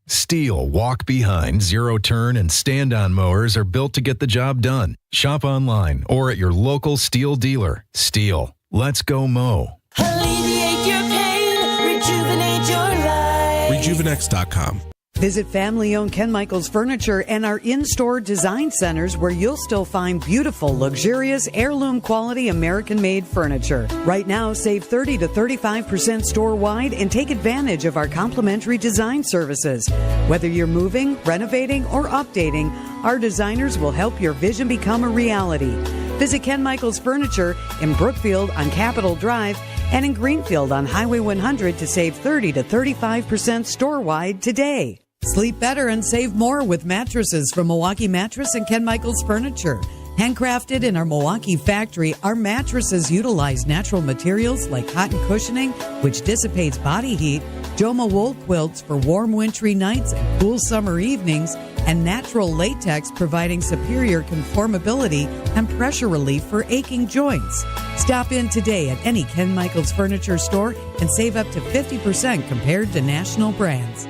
Steel walk behind, zero turn, and stand on mowers are built to get the job done. Shop online or at your local Steel dealer. Steel, let's go mow. Alleviate your pain, rejuvenate your life. Rejuvenex.com. Visit family-owned Ken Michaels Furniture and our in-store design centers where you'll still find beautiful, luxurious, heirloom quality American-made furniture. Right now, save 30 to 35% store-wide and take advantage of our complimentary design services. Whether you're moving, renovating, or updating, our designers will help your vision become a reality. Visit Ken Michaels Furniture in Brookfield on Capitol Drive and in Greenfield on Highway 100 to save 30 to 35% store-wide today. Sleep better and save more with mattresses from Milwaukee Mattress and Ken Michaels Furniture. Handcrafted in our Milwaukee factory, our mattresses utilize natural materials like cotton cushioning, which dissipates body heat, Joma wool quilts for warm wintry nights and cool summer evenings, and natural latex providing superior conformability and pressure relief for aching joints. Stop in today at any Ken Michaels Furniture store and save up to 50% compared to national brands.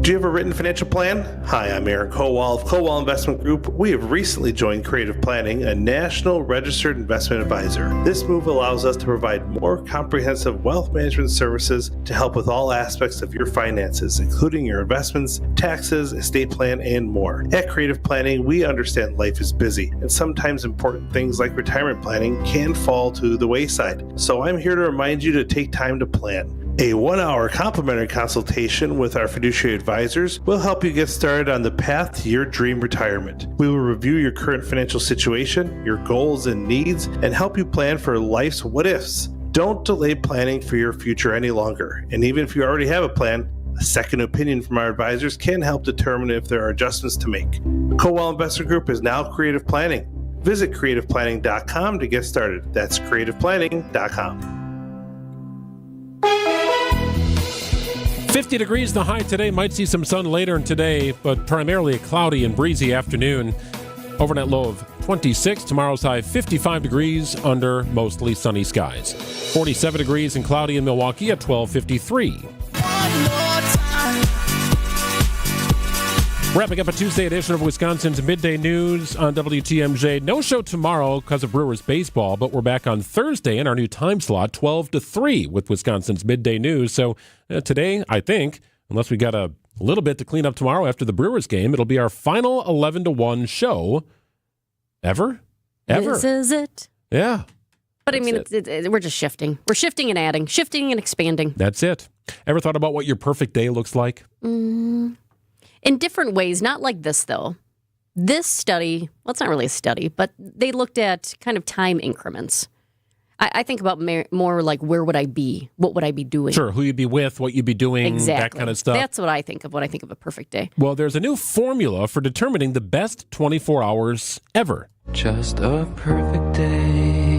Do you have a written financial plan? Hi, I'm Aaron Kowal of Kowal Investment Group. We have recently joined Creative Planning, a national registered investment advisor. This move allows us to provide more comprehensive wealth management services to help with all aspects of your finances, including your investments, taxes, estate plan, and more. At Creative Planning, we understand life is busy, and sometimes important things like retirement planning can fall to the wayside. So I'm here to remind you to take time to plan. A 1-hour complimentary consultation with our fiduciary advisors will help you get started on the path to your dream retirement. We will review your current financial situation, your goals and needs, and help you plan for life's what-ifs. Don't delay planning for your future any longer. And even if you already have a plan, a second opinion from our advisors can help determine if there are adjustments to make. Kowal Investment Group is now Creative Planning. Visit creativeplanning.com to get started. That's creativeplanning.com. 50 degrees the high today. Might see some sun later in today, but primarily a cloudy and breezy afternoon. Overnight low of 26. Tomorrow's high 55 degrees under mostly sunny skies. 47 degrees and cloudy in Milwaukee at 12:53. Wrapping up a Tuesday edition of Wisconsin's Midday News on WTMJ. No show tomorrow because of Brewers baseball, but we're back on Thursday in our new time slot, 12 to 3 with Wisconsin's Midday News. So today, I think, unless we got a little bit to clean up tomorrow after the Brewers game, it'll be our final 11 to 1 show ever. This is it. Yeah. But I mean, we're just shifting. We're shifting and adding, shifting and expanding. That's it. Ever thought about what your perfect day looks like? In different ways, not like this, though. This study, well, it's not really a study, but they looked at kind of time increments. I think about more like where would I be? What would I be doing? Sure, who you'd be with, what you'd be doing, exactly. That kind of stuff. That's what I think of when I think of a perfect day. Well, there's a new formula for determining the best 24 hours ever. Just a perfect day.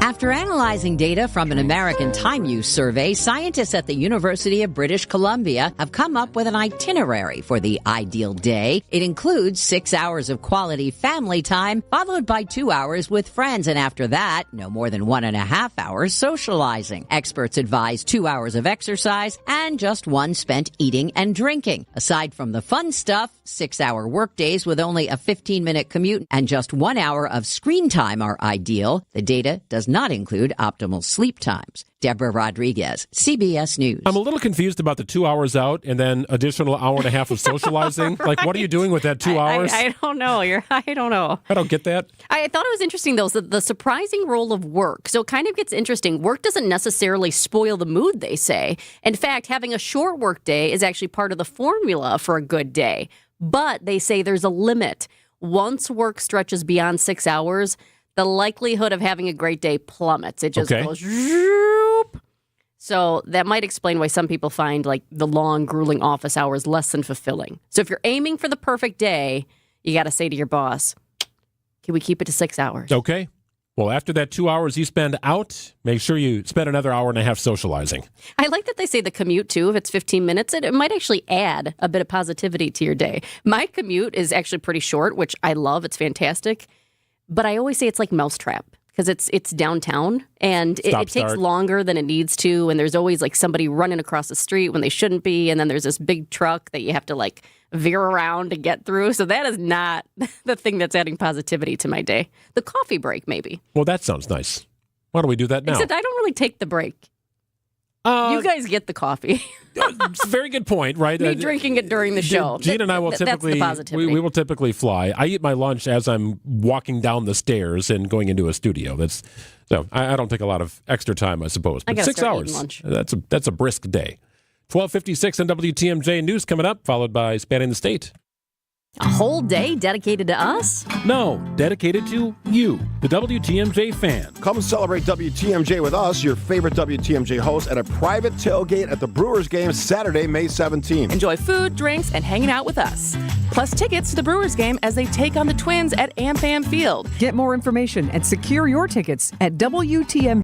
After analyzing data from an American time use survey, scientists at the University of British Columbia have come up with an itinerary for the ideal day. It includes 6 hours of quality family time, followed by 2 hours with friends, and after that, no more than 1.5 hours socializing. Experts advise 2 hours of exercise and just 1 spent eating and drinking. Aside from the fun stuff, 6-hour workdays with only a 15-minute commute and just 1 hour of screen time are ideal. The data does not include optimal sleep times. Deborah Rodriguez, CBS News. I'm a little confused about the 2 hours out and then additional hour and a half of socializing. Like, what are you doing with that 2 hours? I don't know. I don't know. I don't get that. I thought it was interesting, though, the surprising role of work. So it kind of gets interesting. Work doesn't necessarily spoil the mood, they say. In fact, having a short work day is actually part of the formula for a good day. But they say there's a limit. Once work stretches beyond 6 hours, the likelihood of having a great day plummets. It just goes zoop. So that might explain why some people find like the long, grueling office hours less than fulfilling. So if you're aiming for the perfect day, you got to say to your boss, Can we keep it to 6 hours? Okay. Well, after that 2 hours you spend out, make sure you spend another hour and a half socializing. I like that they say the commute, too. If it's 15 minutes, it might actually add a bit of positivity to your day. My commute is actually pretty short, which I love. It's fantastic. But I always say it's like Mousetrap because it's downtown and it takes longer than it needs to. And there's always like somebody running across the street when they shouldn't be. And then there's this big truck that you have to like veer around to get through. So that is not the thing that's adding positivity to my day. The coffee break, maybe. Well, that sounds nice. Why don't we do that now? Except I don't really take the break. You guys get the coffee. It's a very good point, right? Me drinking it during the show. Gene and I will typically, we will typically fly. I eat my lunch as I'm walking down the stairs and going into a studio. So I don't take a lot of extra time, I suppose. But 6 hours, lunch. That's a brisk day. 12:56 on WTMJ News coming up, followed by Spanning the State. A whole day dedicated to us? No, dedicated to you, the WTMJ fan. Come celebrate WTMJ with us, your favorite WTMJ host, at a private tailgate at the Brewers game Saturday, May 17th. Enjoy food, drinks, and hanging out with us. Plus tickets to the Brewers game as they take on the Twins at AmFam Field. Get more information and secure your tickets at WTMJ.